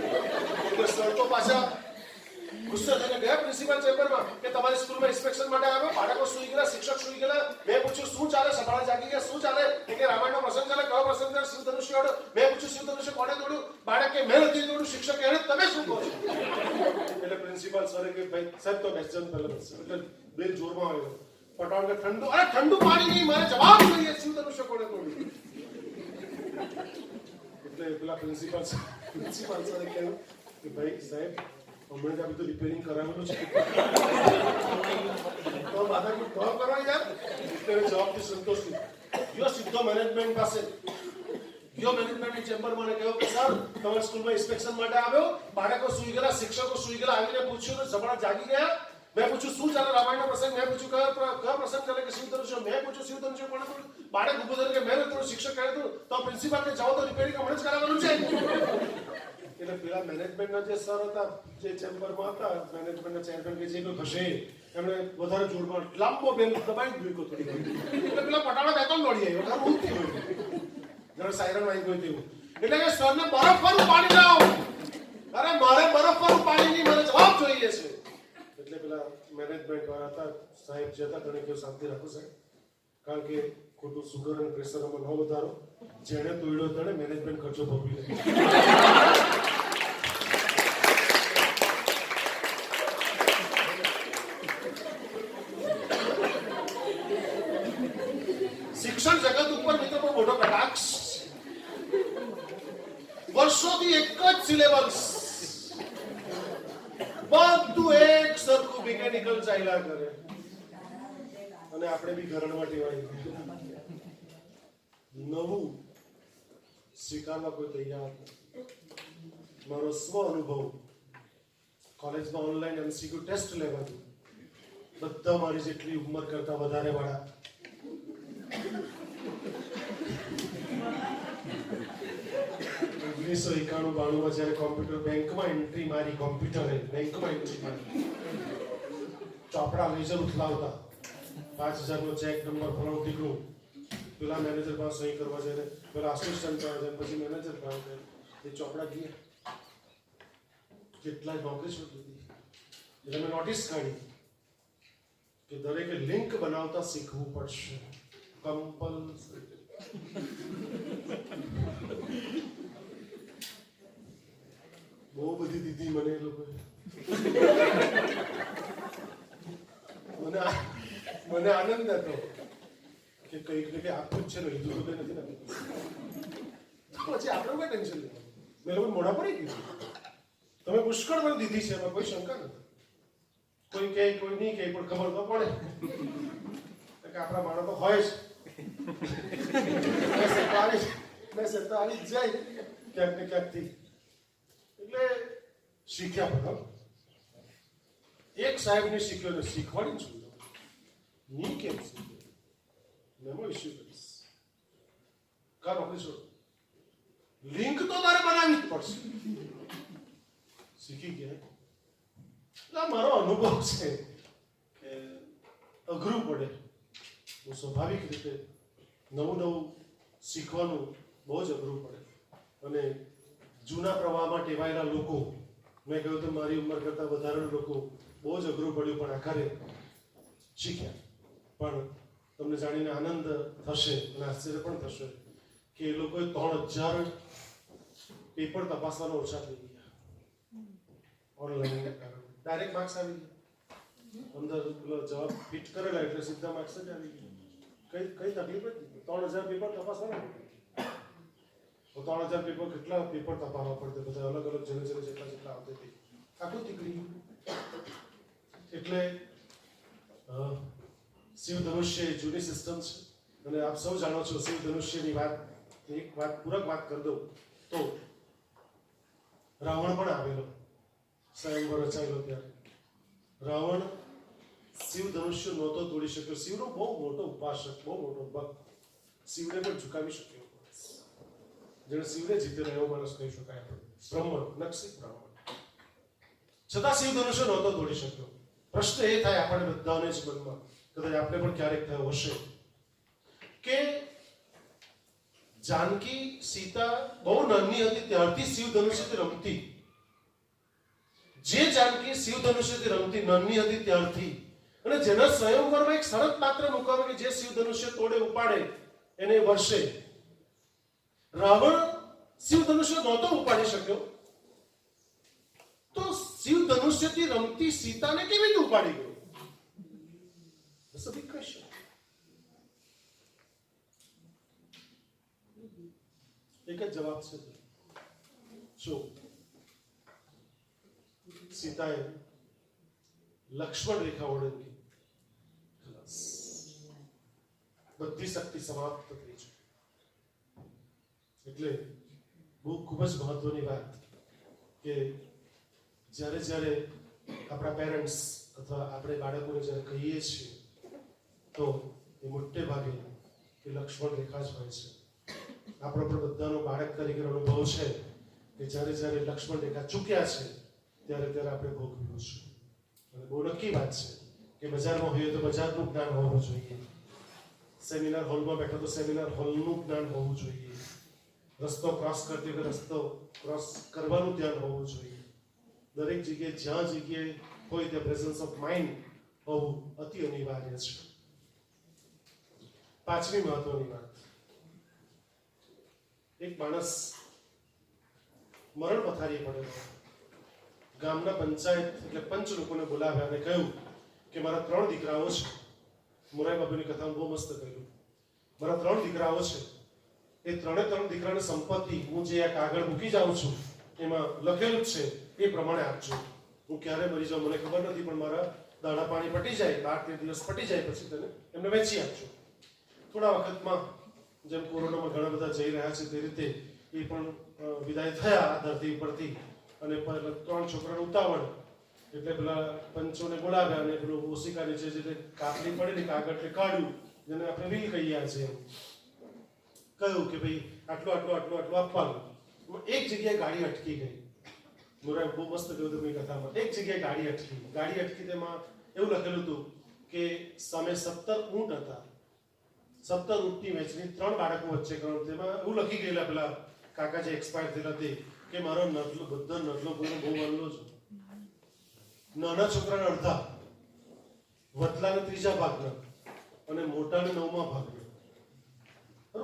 એટલે સર તો પાછા ગુસ્સો થઈને ગયા પ્રિન્સિપલ ચેમ્બરમાં કે તમારી સ્કૂલમાં ઇન્સ્પેક્શન માટે આવ્યો, બાળકો સુઈ ગયેલા, શિક્ષક સુઈ ગયેલા. મેં પૂછ્યું શું ચાલે? સફળા જાગી ગયા, શું ચાલે? કે રામાયણનો પ્રસંગ ચાલે. કયો પ્રસંગ ચાલે? શિવ ધનુષ્ય વાળો. મેં પૂછ્યું શિવ ધનુષ્ય કોણે તોડ્યું? બાળક કે મેં નથી તોડ્યું, શિક્ષક એને. તમે શું કહો છો? એટલે પ્રિન્સિપલ સરે કે ભાઈ સાહેબ તો બેસજો પહેલા બેસજો. એટલે બે જોરમાં આવ્યો પટાણ કે ઠંડુ, અરે ઠંડુ પાણી નહીં, મારે જવાબ જોઈએ, શિવ ધનુષ્ય કોણે તોડ્યું? એટલે પેલા પ્રિન્સિપલ સરે કહ્યું કે ભાઈ સાહેબ હમણાં જ આ બધું રિપેરિંગ કરાવેલું છે તો માથાકૂટ ભાવ કરવા યાર. એટલે જવાબથી સંતોષ નહીં. ગયો સીધો મેનેજમેન્ટ પાસે, ગયો મેનેજમેન્ટની ચેમ્બરમાં અને કહ્યું કે સર તમારી સ્કૂલમાં ઇન્સ્પેક્શન માટે આવ્યો, બાળકો સુઈ ગયેલા, શિક્ષકો સુઈ ગયેલા. આવીને પૂછ્યું તો સપડા જાગી ગયા. મેં પૂછ્યું શું ચાલે? રામાયણનો પ્રસંગ. મેં પૂછ્યું કયો પ્રસંગ ચાલે? કે શિવ ધનુષ્ય. મેં પૂછ્યું શિવ ધનુષ્ય કોણે તોડ્યું? બાળક ઉભું થયું કે મેં નતું, શિક્ષક કહે તો પ્રિન્સિપાલને જાઓ તો રિપેરિંગ હમણાં જ કરાવવાનું છે. એટલે પેલા મેનેજમેન્ટના જે સર હતા, જે ચેમ્બરમાં હતા, મેનેજમેન્ટના ચેરમેન કે જે કોઈ હશે, એમણે વધારે જોરમાં લાંબો બેલ દબાઈ મૂક્યો થોડી વાર. એટલે પેલા પટાણા 2-3 દોડી આવ્યો, વધારે ઊંઘતી હોય, જરા સાયરન વાગી ગયું તેવું. એટલે કે સરને બરફવાળું પાણી લાવો. અરે મારે બરફવાળું પાણી નહીં, મને જવાબ જોઈએ છે. એટલે પેલા મેનેજમેન્ટ વાળા હતા સાહેબ જે હતા તેને કહ્યું શાંતિ રાખો સાહેબ, કારણ કે ખોટું સુગર અને પ્રેશર આમાં ન વધારો. જેણે તોડ્યો તેને મેનેજમેન્ટ ખર્ચો ભોગવી લે. શિક્ષણ જગત ઉપર મિત્રો બહુ મોટો કટાક્ષ. વર્ષોથી એક જ સિલેબસ, બધું એક સરખું મિકેનિકલ ચાલ્યા કરે અને આપણે બી ઘરણમાં ટેવાઈ ગયા. નવું સ્વીકારવા કોઈ તૈયાર નથી. મારો સ્વ અનુભવ કોલેજમાં ઓનલાઈન MCQ ટેસ્ટ લેવાથી બધા મારી જેટલી ઉંમર કરતા વધારે વાળા 1991-92 જ્યારે કોમ્પ્યુટર બેંકમાં એન્ટ્રી મારી, કોમ્પ્યુટરે બેંકમાં એન્ટ્રી મારી, ચોપડા લેઝર ઉથલાવતા, 5000 નો ચેક નંબર ફલાણું ઠીકણું, પેલા મેનેજર પાસે સહી કરવા જાય, પેલા આસિસ્ટન્ટ પાસે જાય, પછી મેનેજર પાસે જાય, એ ચોપડા ગયા કેટલાય નોકરી છોડી દીધી. એટલે મેં નોટિસ કાઢી કે દરેકે લિંક બનાવતા શીખવું પડશે, કમ્પલસરી. બહુ બધી દીધી મને એ લોકોએ. મને આનંદ હતો કે કઈક ને કઈ આખું જ છે ને, લીધું તો કઈ નથી ને, પછી આપણે કઈ ટેન્શન નહીં. મેં લોકો મોઢા પડી ગયું, તમે પુષ્કળ મને દીધી છે, એમાં કોઈ શંકા નથી. કોઈ કે કોઈ નહીં કે, પણ ખબર તો પડે કે આપણા માણસ તો હોય જ. મેસેજ તો આવી જ જાય ક્યાંક ને ક્યાંકથી. એટલે શીખ્યા બધા. એક સાહેબને શીખ્યો ને શીખવાડી છું ની કેમ શીખ્યો, મેમો ઇસ્યુ કરીશ. કા નોકરી છોડ, લિંક તો તારે બનાવવી જ પડશે. શીખી ગયા. એટલે મારો અનુભવ છે કે અઘરું પડે, બહુ સ્વાભાવિક રીતે નવું શીખવાનું બહુ જ અઘરું પડે. અને જૂના પ્રવાહમાં ટેવાયેલા લોકો, મેં કહ્યું તો મારી ઉંમર કરતા વધારેના લોકો, બહુ જ અઘરું પડ્યું, પણ આખરે શીખ્યા. પણ તમને જાણીને આનંદ થશે અને આશ્ચર્ય પણ થશે કે એ લોકોએ 3000 પેપર તપાસવાનો ઓછા થઈ ગયા ઓનલાઈન કારણે. ડાયરેક્ટ માર્ક્સ આવી ગયા, અંદર જવાબ ફિટ કરેલા એટલે સીધા માર્ક્સ જ આવી ગયા. કઈ તકલીફ જ નહીં. 3000 પેપર તપાસવાના. 3000 પેપર, કેટલા પેપર તપાસવા પડते, બધા અલગ અલગ જેને જેટલા આવતે તે આખું નીકળી ગયું. એટલે શિવ ધનુષ્ય જૂની સિસ્ટમ છે અને આપ સૌ જાણો છો. શિવ ધનુષ્યની વાત, એક વાત પૂરક વાત કરી દઉં તો રાવણ પણ આવેલો, સ્વયંવર રચાયેલો ત્યારે. રાવણ શિવ ધનુષ્ય નહોતો તોડી શક્યો. શિવનો બહુ મોટો ઉપાસક, બહુ મોટો ભક્ત, શિવને પણ ઝુકાવી શક્યો. જેને શિવને જીતે એવો માણસ કહી શકાય આપણે. બ્રાહ્મણ, નક્ષિક બ્રાહ્મણ, છતાં શિવ ધનુષ્ય નહોતો તોડી શક્યો. પ્રશ્ન એ થાય આપણે બધાને જીવનમાં, કદાચ આપણે પણ ક્યારેક થયો હશે કે જાનકી સીતા બહુ નાની હતી ત્યારથી શિવ ધનુષ્યથી રમતી. જે જાનકી શિવ ધનુષ્યથી રમતી નાની હતી ત્યારથી, અને જેના સ્વયંવરમાં એક શરત માત્ર મુકાવે કે જે શિવ ધનુષ્ય તોડે ઉપાડે એને વર્ષે. રાવણ શિવ ધનુષ્ય નહોતો ઉપાડી શક્યો, તો શિવ ધનુષ્યથી રમતી સીતાને કેવી રીતે ઉપાડી ગયો? That's a big question. એક જ જવાબ છે. શું? સીતાએ લક્ષ્મણ રેખા ઓળંગી, બધી શક્તિ સમાપ્ત થઈ છે. એટલે બહુ ખૂબ જ મહત્વની વાત કે જ્યારે આપણા પેરેન્ટ્સ અથવા આપણે બાળકોને જ્યારે કહીએ છીએ તો એ મોટે ભાગે એ લક્ષ્મણ રેખા જ હોય છે. આપણો પણ બધાનો બાળક તરીકેનો અનુભવ છે કે જ્યારે લક્ષ્મણ રેખા ચૂક્યા છે ત્યારે આપણે ભોગવ્યું છે. અને બહુ નક્કી વાત છે કે બજારમાં હોઈએ તો બજારનું જ્ઞાન હોવું જોઈએ, સેમિનાર હોલમાં બેઠો તો સેમિનાર હોલનું જ્ઞાન હોવું જોઈએ, રસ્તો ક્રોસ કરતી વખતે રસ્તો ક્રોસ કરવાનું ધ્યાન હોવું જોઈએ. દરેક જગ્યાએ જ્યાં જગ્યાએ હોય ત્યાં પ્રેઝન્સ ઓફ માઇન્ડ હોવું અતિ અનિવાર્ય છે. પાંચમી મહત્વની વાત, એક માણસ મરણ પથારીએ પડેલો, ગામના પંચાયત એટલે પંચ લોકોને બોલાવ્યા અને કહ્યું કે મારા 3 દીકરાઓ છે. મોરારી બાપુની કથામાં બહુ મસ્ત કહ્યું, મારા 3 દીકરાઓ છે એ ત્રણ દીકરાની સંપત્તિ હું જે આ કાગળ મૂકી જાઉં છું એમાં લખેલું જ છે એ પ્રમાણે આપજો. હું ક્યારે મરી જાઉં મને ખબર નથી, પણ મારા દાણા પાણી પટી જાય, 12-13 દિવસ પટી જાય પછી તેને એમને વેચી આપજો. થોડા વખતમાં જેમ કોરોનામાં ઘણા બધા જઈ રહ્યા છે તે રીતે એ પણ વિદાય થયા આ ધરતી પરથી. અને 3 છોકરાનું ઉતાવળ એટલે પેલા પંચોને બોલાવ્યા અને પેલું ઓશિકા નીચે જે કાપલી પડેલી કાગળ તે કાઢ્યું, જેને આપણે વીલ કહીએ છીએ. કહ્યું કે ભાઈ આટલું આપવાનું. એક જગ્યાએ ગાડી અટકી ગઈ. મોરાએ બહુ મસ્ત કહ્યું હતું મેં કથામાં. એક જગ્યાએ ગાડી અટકી તેમાં એવું લખેલું હતું કે સામે 17 ઊંટ હતા, 17 ઊંટની વહેંચણી 3 બાળકો વચ્ચે ગણ. તેમાં એવું લખી ગયેલા પેલા કાકા જે એક્સપાયર થયેલા તે કે મારો નટલો બધા નટલો બહુ માનલો છું. નાના છોકરાને અડધા, વતલાને 3જા ભાગના અને મોટાને 9મા ભાગના.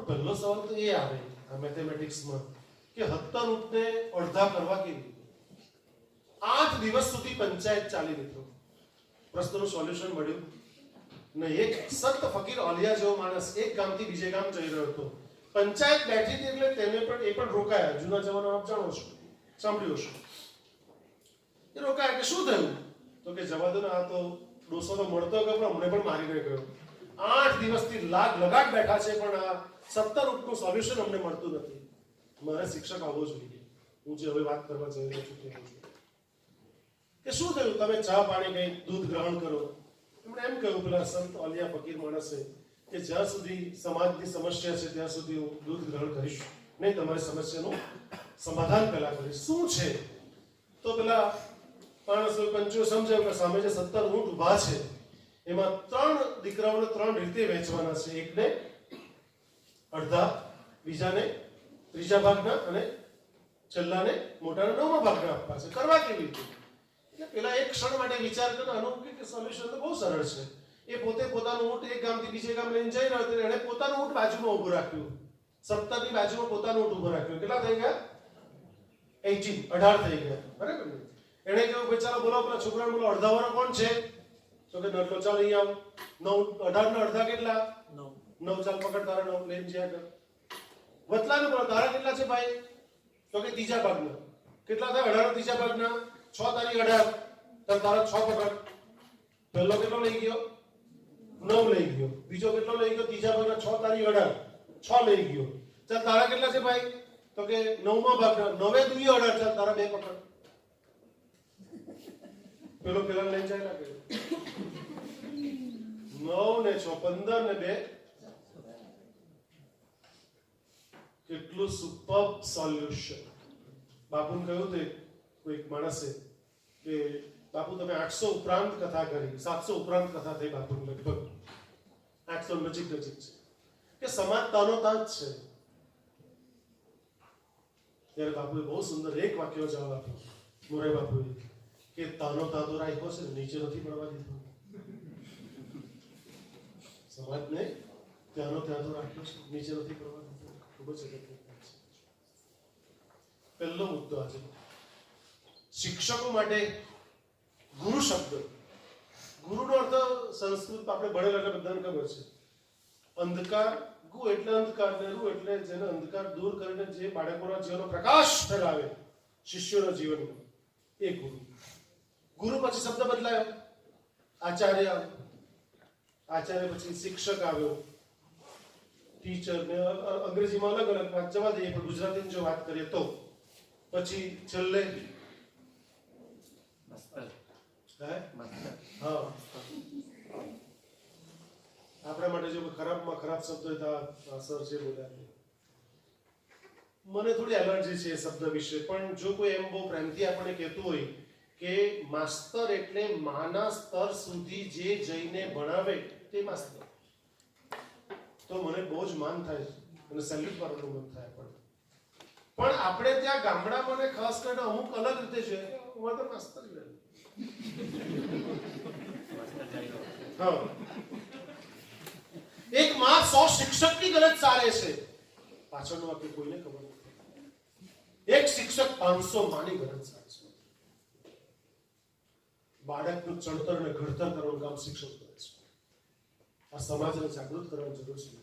પહેલો સવાલ તો એ આવે આ મેથેમેટિક્સમાં કે 17 ઊંટને અડધા કરવા કેવી રીતે? 8 દિવસ સુધી પંચાયત ચાલી મિત્રો. પ્રશ્નનું સોલ્યુશન મળ્યું નહીં. એક સંત ફકીર ઓલિયા જેવો માણસ એક ગામથી બીજે ગામ જઈ રહ્યો હતો. પંચાયત બેઠી હતી એટલે તેને પણ એ પણ રોકાયા. જૂના જમાનામાં આપ જાણો છો, સાંભળ્યું હશે. એ રોકાયા કે શું થયું? તો કે જવા દો ને, આ તો ડોસો તો મળતો ગયો પણ અમને પણ મારીને ગયો. 8 દિવસથી લગાટ બેઠા છે પણ આ 17 ઊંટનું સોલ્યુશન અમને મળતું નથી. મારે શિક્ષક આવવો જોઈએ. હું જે હવે વાત કરવા જઈ રહ્યો છું કે શું થયું? તમે ચા પાણી કઈ દૂધ ગ્રહણ કરો. એમણે એમ કહ્યું પેલા સંત ઓલિયા ફકીર માણસે કે જ્યાં સુધી સમાજની સમસ્યા છે ત્યાં સુધી હું દૂધ ગ્રહણ કરીશ નહીં, તમારી સમસ્યાનું સમાધાન પહેલા કરીશ. શું છે? તો પેલા માણસો પંચો સમજાવ્યું કે સામે જે 17 ઊંટ ઊભા છે એમાં 3 દીકરાઓને 3 રીતે વેચવાના છે. એકને અડધા, બીજાને 3જા ભાગના અને છેલ્લાને મોટાને 9મા ભાગના આપવા છે. કરવા કેવી રીતે? એટલે પેલા એક ક્ષણ માટે વિચાર કર્યો. આનું કે સોલ્યુશન તો બહુ સરળ છે. એ પોતે પોતાનું ઊંટ એક ગામથી બીજે ગામ લઈને જઈ રહ્યો હતો. એણે પોતાનું ઊંટ બાજુમાં ઊભું રાખ્યું. 17 ની બાજુમાં પોતાનું ઊંટ ઊભું રાખ્યું. કેટલા થઈ ગયા? 18 થઈ ગયા. બરાબર ને? એણે કહ્યું ભાઈ ચાલો બોલો પેલા છોકરાને બોલો, અડધા વાળો કોણ છે? તો કે નટલો. ચાલ અહીંયા આવ. 18 ના અડધા કેટલા? 9. ચાલ પકડ તારા 9 લઈને જ્યાં કર. વતલાને બોલો તારા કેટલા છે ભાઈ? તો કે 3જા ભાગના. કેટલા થાય? 18 3જા ભાગના 6 તારી 18. ચાલ તારા 6 પકડ. પહેલો કેટલો લઈ ગયો? 9 લઈ ગયો. બીજો કેટલો લઈ ગયો? 3જા ભાગના 6 તારી 18. 6 લઈ ગયો. ચાલ તારા કેટલા છે ભાઈ? તો કે 9મા ભાગના 9 દુઈ 18. ચાલ તારા 2 પકડ. પેલો પેલા લઈ જાય લાગે 9 ને 6 15 ને 2. કેટલું સુપર સોલ્યુશન. બાપુને કહ્યું તે કોઈ માણસે કે બાપુ તમે 800 ઉપરાંત કથા કરી, 700 ઉપરાંત કથા થઈ બાપુ લગભગ 800 નજીક છે કે સમાજ તાનો તાન જ છે. ત્યારે બાપુએ બહુ સુંદર એક વાક્યનો જવાબ આપ્યો. મોરે બાપુએ કે તાનો તાતો રાખ્યો છે, નીચે નથી પડવા દીધો. સમાજને ત્યાંનો ત્યાં તો રાખ્યો છે, નીચે નથી પડવા દીધો. ખૂબ જ અગત્યની વાત છે. પહેલો મુદ્દો આજે શિક્ષકો માટે ગુરુ શબ્દ. ગુરુનો અર્થ સંસ્કૃત આપણે ભણેલા એટલે બધાને ખબર છે. અંધકાર, ગુ એટલે અંધકાર ને રુ એટલે જેને અંધકાર દૂર કરીને જે બાળકોના જીવનનો પ્રકાશ ફેલાવે શિષ્યોના જીવનમાં, એ ગુરુ. ગુરુ પછી શબ્દ બદલાયો, આચાર્ય આવ્યો. આચાર્ય પછી શિક્ષક આવ્યો, ટીચર ને અંગ્રેજીમાં અલગ અલગ વાત જવા દઈએ પણ ગુજરાતીની જો વાત કરીએ તો પછી છેલ્લે આપણા માટે જો ખરાબમાં ખરાબ શબ્દ હોય તો સર છે બોલ્યા. મને થોડી એલર્જી છે એ શબ્દ વિશે, પણ જો કોઈ એમ બહુ પ્રેમથી આપણને કહેતું હોય કે માસ્તર એટલે માના સ્તર સુધી જે જઈને ભણાવે તે માસ્તર, તો મને બહુ જ માન થાય અને સેલ્યુટ કરવાનું મન થાય. પણ આપણે ત્યાં ગામડામાં ને ખાસ કરીને અમુક અલગ રીતે છે. હું તો માસ્તર એક માં 100 શિક્ષકની ગરજ સારે છે. પાછળનું વાક્ય કોઈને ખબર નથી. એક શિક્ષક 500 માની ગરજ સારે છે. બાળકનું ચણતર અને ઘડતર કરવાનું કામ શિક્ષક કરે છે. આ સમાજને જાગૃત કરવાની જરૂર છે.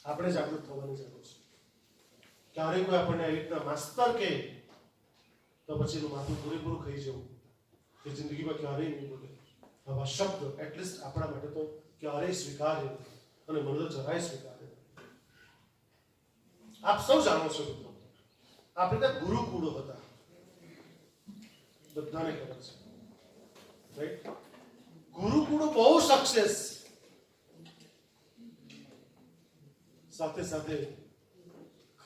આપણે જાગૃત થવાની જરૂર છે. ક્યારેય કોઈ આપણને આવી રીતના માસ્તર કે તો પછી એનું માથું પૂરેપૂરું ખાઈ જવું કે જિંદગીમાં ક્યારેય નહીં બોલે. આવા શબ્દ એટલીસ્ટ આપણા માટે તો ક્યારેય સ્વીકાર્ય અને મને તો જરાય સ્વીકાર્ય. આપ સૌ જાણો છો મિત્રો, આપણે ત્યાં ગુરુકુળો હતા, બધાને ખબર છે, રાઈટ? ગુરુકુળો બહુ સક્સેસ. સાથે સાથે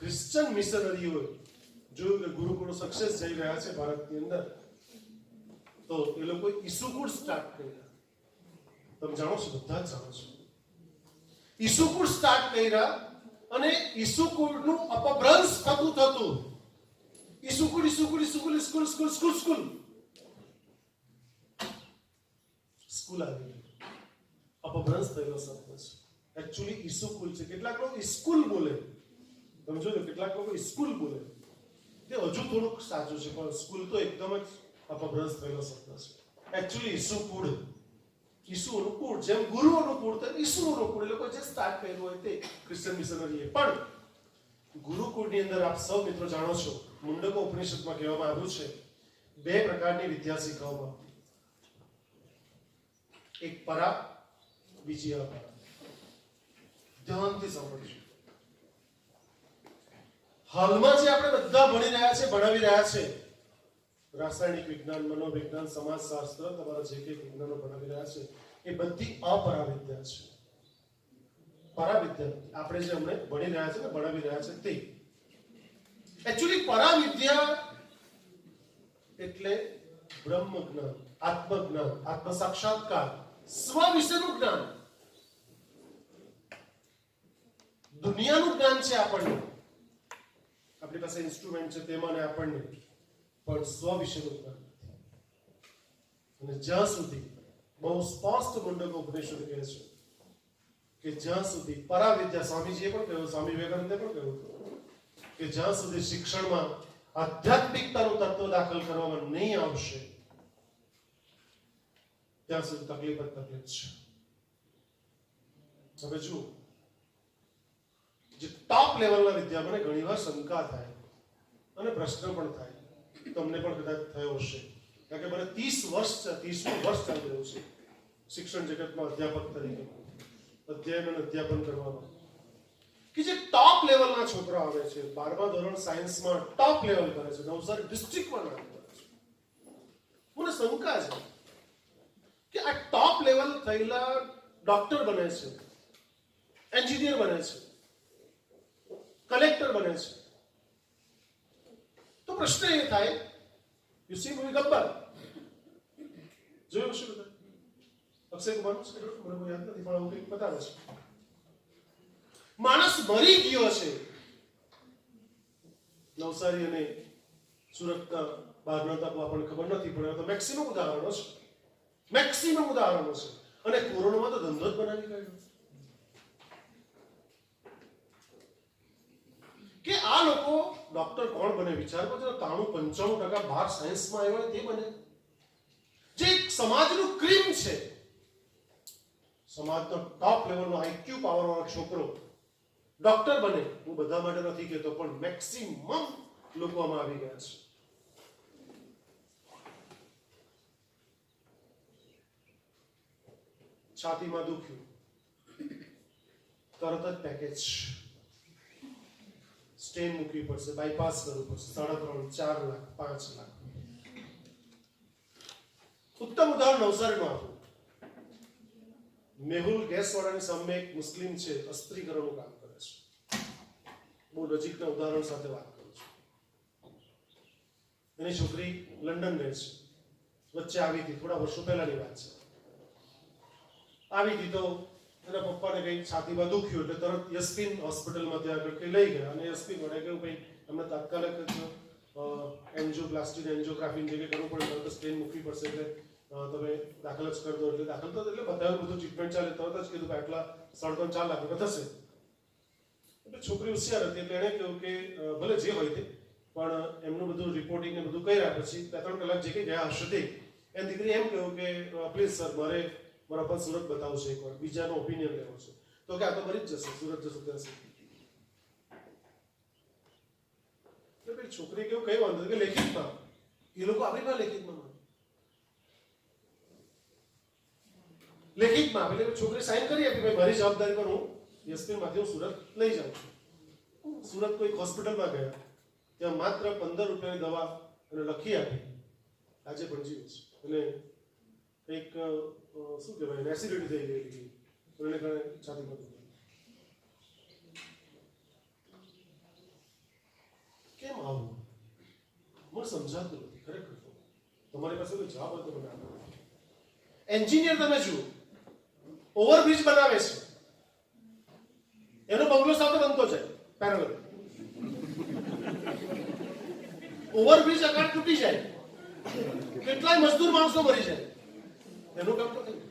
ક્રિશ્ચન મિશનરીઓ જોયું કે ગુરુકુળો સક્સેસ જઈ રહ્યા છે ભારતની અંદર, તો એ લોકો ઈસુકુળ સ્ટાર્ટ કર્યા. તમે જાણો છો, બધા જ જાણો છો. ઈસુકુળ સ્ટાર્ટ કર્યા અને ઈસુકુળનું અપભ્રંશ થતું થતું ઈસુકુળ ઈસુકુળ ઈસુકુળ school school school school school આવી ગઈ. અપભ્રંશ થયેલો શબ્દ છે. એકચ્યુઅલી ઈસુકુલ છે. કેટલાક લોકો સ્કૂલ બોલે, તમે જોજો, કેટલાક લોકો સ્કૂલ બોલે, તે હજુ થોડુંક સાચું છે, પણ સ્કૂલ તો એકદમ જ અપભ્રંશ થયેલો શબ્દ છે. એકચ્યુઅલી ઈસુકુળ, ઈસુનું કુળ, જેમ ગુરુઓનું કુળ તો ઈસુનું કુળ, એ લોકો જે સ્ટાર્ટ કર્યું હોય તે ક્રિશ્ચન મિશનરીએ. પણ ગુરુકુળની અંદર આપ સૌ મિત્રો જાણો છો, મુંડકો ઉપનિષદમાં કહેવામાં આવ્યું છે, બે પ્રકારની વિદ્યા શીખવવામાં આવતી. એક પરા, બીજી અપરા. ધ્યાનથી સાંભળજો. હાલમાં જે આપણે બધા ભણી રહ્યા છે, ભણાવી રહ્યા છે, રાસાયણિક વિજ્ઞાન, મનોવિજ્ઞાન, સમાજશાસ્ત્ર, તમારા જે કંઈ વિજ્ઞાનો ભણાવી રહ્યા છે, એ બધી અપરાવિદ્યા છે. પરાવિદ્યા આપણે જે હમણાં ભણી રહ્યા છે ને, ભણાવી રહ્યા છે તે. એકચ્યુઅલી પરાવિદ્યા એટલે બ્રહ્મ જ્ઞાન, આત્મજ્ઞાન, આત્મ સાક્ષાત્કાર, સ્વ વિશેનું જ્ઞાન. દુનિયાનું જ્ઞાન છે આપણને, આપણી પાસે ઇન્સ્ટ્રુમેન્ટ છે તેમાં ને આપણને, પણ સ્વ વિશેનું જ્ઞાન નથી. અને જ્યાં સુધી, બહુ સ્પષ્ટ મુંડકો ઉપનિષદ કહે છે કે જ્યાં સુધી પરાવિદ્યા, સ્વામીજીએ પણ કહ્યું, સ્વામી વિવેકાનંદે પણ કહ્યું કે જ્યાં સુધી શિક્ષણમાં આધ્યાત્મિકતાનું તત્વ દાખલ કરવામાં નહીં આવશે, ત્યાં સુધી તકલીફ જ તકલીફ છે. હવે જુઓ, જે ટોપ લેવલના વિદ્યા, મને ઘણીવાર શંકા થાય અને પ્રશ્ન પણ થાય, તમને પણ કદાચ થયો હશે, કારણ કે મને 30 વર્ષ છે, 30મું વર્ષ ચાલી રહ્યું છે શિક્ષણ જગતમાં અધ્યાપક તરીકે અધ્યયન અને અધ્યાપન કરવામાં, કે જે ટોપ લેવલના છોકરા આવે છે, 12મા ધોરણ સાયન્સમાં ટોપ લેવલ કરે છે, નવસારી ડિસ્ટ્રિક્ટમાં નામ કરે છે. મને શંકા છે કે આ ટોપ લેવલ થયેલા ડોક્ટર બને છે, એન્જિનિયર બને છે, કલેક્ટર બને છે, તો પ્રશ્ન એ થાય, યુ સી મૂવી ગબ્બર જોયું છે બધા? અક્ષય કુમારનું છે, મને કોઈ યાદ નથી, પણ આવું કંઈક બતાવે છે. માણસ મરી ગયો છે નવસારી અને સુરતના બહારના તત્વો આપણને ખબર નથી, પણ તો મેક્સિમમ ઉદાહરણો છે, મેક્સિમમ ઉદાહરણો છે. અને કોરોનામાં તો ધંધો જ બનાવી કાઢ્યો કે આ લોકો ડોક્ટર કોણ બને? વિચાર કરજો, 93-95% બહાર સાયન્સમાં આવ્યા તે બને. જે સમાજનું ક્રીમ છે, સમાજનો ટોપ લેવલનો આઈક્યુ પાવર વાળો છોકરો ડોક્ટર બને. હું બધા માટે નથી કહેતો, પણ મેક્સિમમ લોકો આમાં આવી ગયા છે. છાતીમાં દુખ્યું, તરત જ પેકેજ, સ્ટેન મૂકવી પડશે, બાયપાસ કરવું પડશે, 3.5, 4 લાખ, 5 લાખ. ઉત્તમ ઉદાહરણ નવસારીનું આપું. મેહુલ ગેસવાળાની સામે એક મુસ્લિમ છે, અસ્ત્રીકરણનું કામ કરે છે. બહુ નજીકના ઉદાહરણ સાથે વાત કરું છું. એની છોકરી લંડન રહે છે, વચ્ચે આવી હતી, થોડા વર્ષો પહેલાની વાત છે. આવી હતી તો એના પપ્પાને કંઈ છાતીમાં દુખ્યું એટલે તરત યસ્પિન હોસ્પિટલમાં ત્યાં આગળ કંઈ લઈ ગયા, અને યસ્પિન વડે કહ્યું ભાઈ અમને તાત્કાલિક એન્જિયોપ્લાસ્ટી, એન્જિયોગ્રાફી જે કંઈ કરવું પડે, તરત સ્ટેન મૂકવી પડશે, એટલે તમે દાખલ જ કરી દો. એટલે દાખલ તો એટલે બધાનું બધું ટ્રીટમેન્ટ ચાલે, તરત જ કીધું કે આટલા 3.5-4 લાખ રૂપિયા થશે. એટલે છોકરી હોશિયાર હતી, એટલે એણે કહ્યું કે ભલે જે હોય તે, પણ એમનું બધું રિપોર્ટિંગ ને બધું કર્યા પછી 2-3 કલાક જે કંઈ ગયા હશે તે, એની દીકરી એમ કહ્યું કે પ્લીઝ સર, મારા પર સુરત બતાવું છે એકવાર, બીજાનો ઓપિનિયન લેવો છે. તો કે આ તો મરી જ જશે, સુરત જશે ત્યાં સુધી. પેલી છોકરી કેવું કઈ વાંધો કે લેખિતમાં એ લોકો આપણી પાસે લેખિતમાં એટલે છોકરી સાઈન કરી આપી ભાઈ મારી જવાબદારી પર હું એસપી માંથી હું સુરત લઈ જાઉં છું. સુરત કોઈ હોસ્પિટલમાં ગયા, ત્યાં માત્ર 15 રૂપિયાની દવા એને લખી આપી, આજે પણ જીવે છે. અને એક શું કહેવાય એસિડિટી થઈ ગઈ એને કારણે છાતીમાં દુખે. કેમ આવું મને સમજાતું નથી ખરેખર. તમારી પાસે કોઈ જવાબ હોય તો મને આપો. એન્જિનિયર તમે જુઓ, ઓવરબ્રિજ બનાવે છે, એનો બંગલો સાથે બનતો છે પેરેલલ. ઓવરબ્રિજ અકાળ તૂટી જાય, કેટલાય મજદૂર માણસો મરી જાય, એનું કામ તો થયું.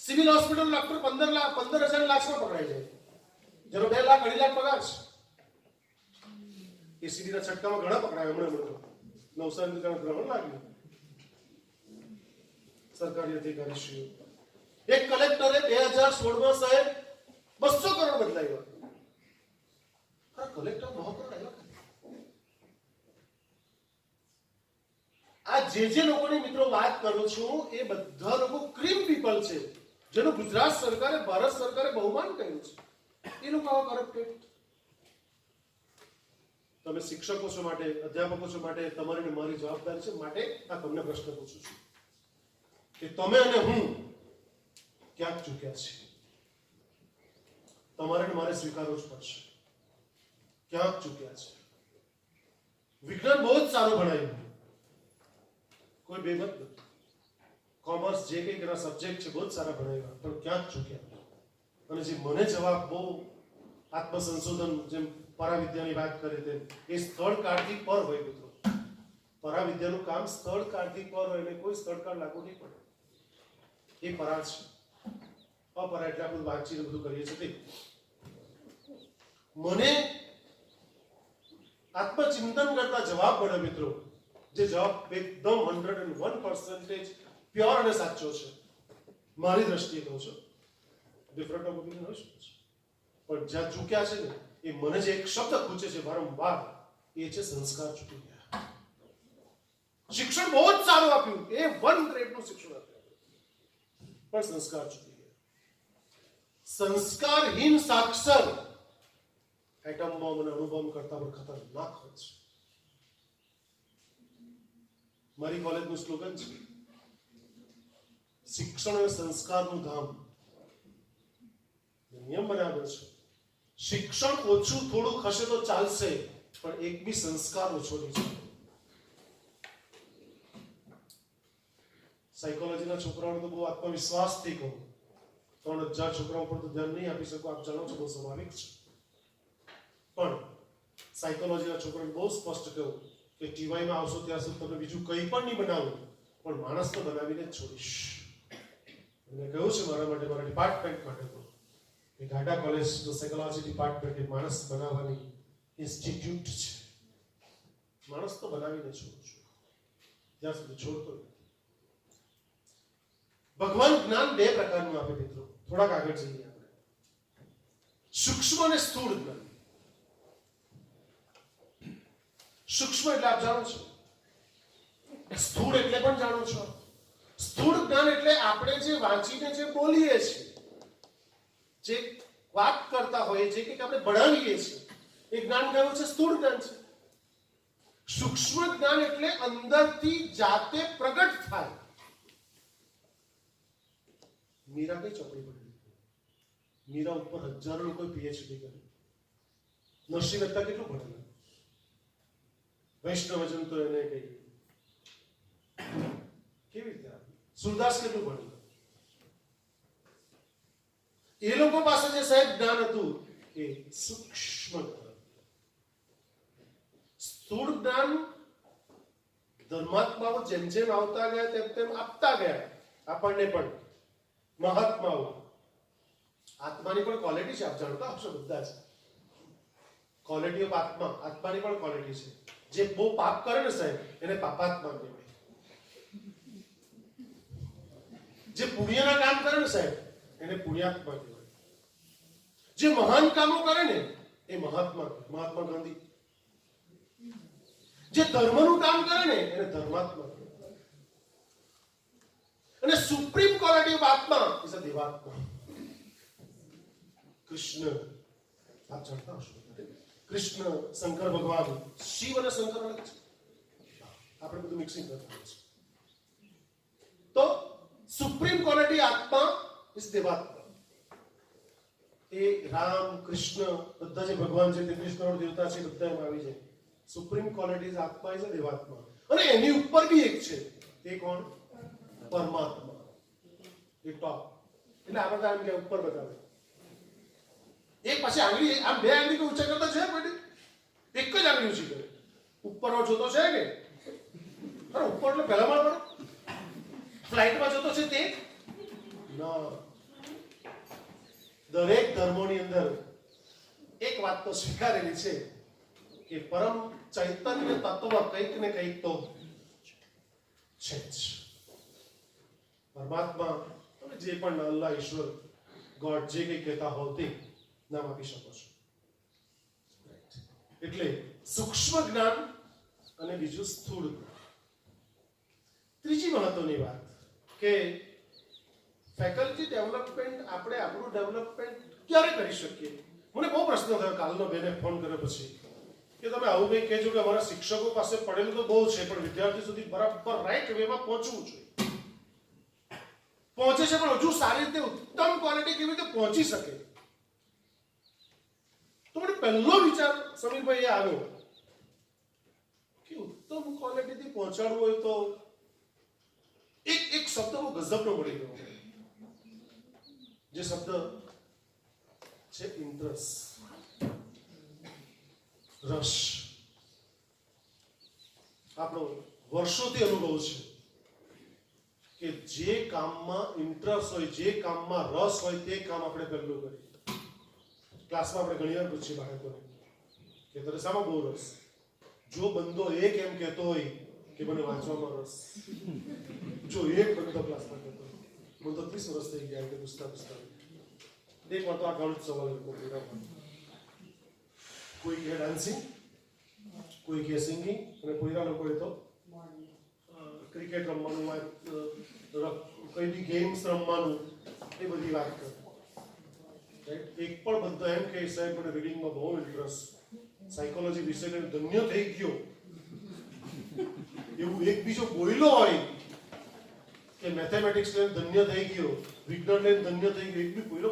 સિવિલ હોસ્પિટલ ડોક્ટર 15,000 લાખમાં પકડાઈ જાય, જેનો 2 લાખ 2.5 લાખ પગાર છે. એસીડી ના છટકામાં ઘણા પકડાય. હમણાં નવસારી ગ્રહણ લાગ્યું. સરકારી અધિકારીશ્રીઓ, એક કલેક્ટરે 2016માં સાહેબ 200 કરોડ બદલાવ્યા. કલેક્ટર 9 કરોડ આવ્યા. આ જે લોકોની મિત્રો વાત કરું છું એ બધા લોકો ક્રીમ પીપલ છે, જેનું ગુજરાત સરકારે, ભારત સરકારે બહુમાન કર્યું છે. એ લોકો આવા કરપ્ટેડ. તમે શિક્ષકો છો માટે, અધ્યાપકો છો માટે તમારી મારી જવાબદારી છે. માટે આ તમને પ્રશ્ન પૂછું છું કે તમે અને હું ક્યાંક ચૂક્યા છીએ. તમારે મારે સ્વીકારવું જ પડશે. ક્યાંક ચૂક્યા છે. વિજ્ઞાન બહુ જ સારું ભણાવ્યું, કોઈ બેમત નથી. કોમર્સ જે કંઈક એના સબ્જેક્ટ છે બહુ જ સારા ભણાવ્યા, પણ ક્યાંક ચૂક્યા. અને જે મને જવાબ બહુ આત્મસંશોધન, જેમ પરાવિદ્યાની વાત કરી તેમ, એ સ્થળ કાળથી પર હોય મિત્રો. પરાવિદ્યાનું કામ સ્થળ કાળથી પર હોય, એટલે કોઈ સ્થળ કાળ લાગુ નહીં પડે. એ પરા છે. અપરા એટલે આપણે વાતચીત બધું કરીએ છીએ. મને આત્મચિંતન કરતા જવાબ મળે મિત્રો, જે જવાબ એકદમ 101% પ્યોર અને સાચો છે. મારી દ્રષ્ટિએ કહું છું, ડિફરન્ટ ઓપિનિયન હોઈ શકે છે, પણ જ્યાં ચૂક્યા છે ને, એ મને જે એક શબ્દ પૂછે છે વારંવાર, એ છે સંસ્કાર ચૂકી ગયા. શિક્ષણ બહુ જ સારું આપ્યું, એ 1 ગ્રેડનું શિક્ષણ આપ્યું, પણ સંસ્કાર ચૂકી ગયા. સંસ્કારહીન સાક્ષર એટમ બોમ્બ અને અણુબોમ્બ કરતા પણ ખતરનાક હોય છે. મારી કોલેજનું સ્લોગન છે, શિક્ષણ એ સંસ્કારનું ધામ. નિયમ બનાવ્યો છે, શિક્ષણ ઓછું થોડું હશે તો ચાલશે, પણ એક બી સંસ્કાર ઓછો નહીં ચાલે. સાયકોલોજીના છોકરાઓને તો બહુ આત્મવિશ્વાસથી કહું, 3,000 છોકરાઓ પર તો ધ્યાન નહીં આપી શકો, આપ જાણો છો, બહુ સ્વાભાવિક છે. પણ સાયકોલોજીના છોકરાને બહુ સ્પષ્ટ કહું કે ટીવાયમાં આવશો ત્યાં સુધી તમે બીજું કંઈ પણ નહીં બનાવો, પણ માણસ તો બનાવીને જ છોડીશ. મેં કહ્યું છે મારા માટે, મારા ડિપાર્ટમેન્ટ માટે તો, કે ગાડા કોલેજ સાયકોલોજી ડિપાર્ટમેન્ટ એ માણસ બનાવવાની ઇન્સ્ટિટ્યૂટ છે. માણસ તો બનાવીને છોડું છું, જ્યાં સુધી છોડતો નથી. ભગવાન જ્ઞાન 2 પ્રકારનું આપે મિત્રો. થોડાક આગળ જઈએ આપણે. સૂક્ષ્મ અને સ્થૂળ જ્ઞાન. સૂક્ષ્મ એટલે આપ જાણો છો, સ્થૂળ એટલે પણ જાણો છો. સ્થૂળ જ્ઞાન એટલે આપણે જે વાંચીને જે બોલીએ છીએ, જે વાત કરતા હોઈએ, જે કંઈક આપણે ભણાવીએ છીએ, એ જ્ઞાન કયું છે? સ્થૂળ જ્ઞાન છે. સૂક્ષ્મ જ્ઞાન એટલે અંદરથી જાતે પ્રગટ થાય. મીરા કઈ ચોપડી પડી? મીરા ઉપર હજારો લોકો પીએચડી કરી. નરસિંહ મહેતા કેટલું ભણેલા? વૈષ્ણવજન તો એને કઈ કેવી રીતે? સુરદાસ કેટલું ભણેલા? એ લોકો પાસે જે સાહેબ જ્ઞાન હતું એ સૂક્ષ્મ જ્ઞાન. સ્થૂળ જ્ઞાન ધર્માત્માઓ જેમ જેમ આવતા ગયા તેમ તેમ આપતા ગયા આપણને પણ. મહાત્માઓ, આત્માની પણ ક્વોલિટી છે, આપ જાણતા હશો બધા જ. ક્વોલિટી ઓફ આત્મા, આત્માની પણ ક્વોલિટી છે. જે બહુ પાપ કરે ને સાહેબ, એને પાપાત્મા કહેવાય. જે પુણ્યના કામ કરે ને સાહેબ, એને પુણ્યાત્મા કહેવાય. જે મહાન કામો કરે ને એ મહાત્મા ગાંધી. જે ધર્મનું કામ કરે ને એને ધર્માત્મા. અને સુપ્રીમ ક્વોલિટી ઓફ આત્મા ઇઝ અ દેવાત્મા. કૃષ્ણ આપ જાણતા હશો, કૃષ્ણ, શંકર ભગવાન, શિવ અને શંકર અલગ છે. આપણે બધું મિક્સિંગ કરતા હોઈએ છીએ. તો સુપ્રીમ ક્વોલિટી આત્મા ઇઝ દેવાત્મા. એ રામ, કૃષ્ણ, બધા જે ભગવાન છે, 33 કરોડ દેવતા છે, બધા એમાં આવી જાય. સુપ્રીમ ક્વોલિટી ઇઝ આત્મા ઇઝ અ દેવાત્મા. અને એની ઉપર બી એક છે, તે કોણ? પરમાત્મા. એ ટોપ. એટલે આપણે આમ કે ઉપર બતાવે. એક પછી આંગળી, આમ બે આંગળી ઊંચા કરતા છે બેટી, એક જ આંગળી ઊંચી કરે. ઉપરનો જોતો છે કે અરે ઉપર એટલે પહેલા માળ પર ફ્લાઇટમાં જતો છે તે ના. દરેક ધર્મોની અંદર એક વાત તો સ્વીકારેલી છે કે પરમ ચૈતન્ય તત્વ કંઈક ને કંઈક તો છે જ. પરમાત્મા, તમે જે પણ અલ્લાહ, ઈશ્વર, ગોડ જે કંઈ કહેતા હોવ તે નામ આપી શકો છો. એટલે સૂક્ષ્મ જ્ઞાન અને બીજું સ્થૂળ જ્ઞાન. ત્રીજી મહત્વની વાત કે ફેકલ્ટી ડેવલપમેન્ટ, આપણે આપણું ડેવલપમેન્ટ ક્યારે કરી શકીએ? મને બહુ પ્રશ્ન થયો કાલનો બેને ફોન કર્યો પછી કે તમે આવું કંઈ કહેજો કે અમારા શિક્ષકો પાસે પડેલું તો બહુ છે, પણ વિદ્યાર્થી સુધી બરાબર રાઈટ વેમાં પહોંચવું જોઈએ. પહોંચે છે પણ હજુ સારી રીતે ઉત્તમ ક્વોલિટી કેવી રીતે પહોંચી શકે? તો મને પહેલો વિચાર સમીરભાઈ આવ્યો કે ઉત્તમ ક્વોલિટીથી પહોંચાડવું હોય તો એક શબ્દ બહુ ગજબનો મળી ગયો, જે શબ્દ છે ઇન્ટરેસ્ટ, રસ. આપણો વર્ષોથી અનુભવ છે કે જે કામમાં ઇન્ટરેસ્ટ હોય, જે કામમાં રસ હોય, તે કામ આપણે પહેલું કરીએ. ક્લાસમાં આપણે ઘણી વાર પૂછીએ બાળકોને કે તને શામાં બહુ રસ? જો બંદો એક એમ કહેતો હોય કે મને વાંચવામાં રસ, જો એક બંદો ક્લાસમાં કહેતો હોય, મને તો 30 વર્ષ થઈ ગયા કે પૂછતા એક વાર તો આ ઘણું જ સવાલ કોઈ કહે ડાન્સિંગ, કોઈ કહે સિંગિંગ, અને કોઈના લોકોએ તો ક્રિકેટ રમવાનું, કઈ બી ગેમ્સ રમવાનું, એ બધી વાત કરે. એક પણ બંધો એમ કહે સાહેબ મને રીડિંગમાં બહુ ઇન્ટરેસ્ટ, સાયકોલોજી વિષય ધન્ય થઈ ગયો, એવું એક બીજો બોયલો હોય કે મેથેમેટિક્સ લઈને ધન્ય થઈ ગયો, વિજ્ઞાન લઈને ધન્ય થઈ ગયો, એક બી બોયલો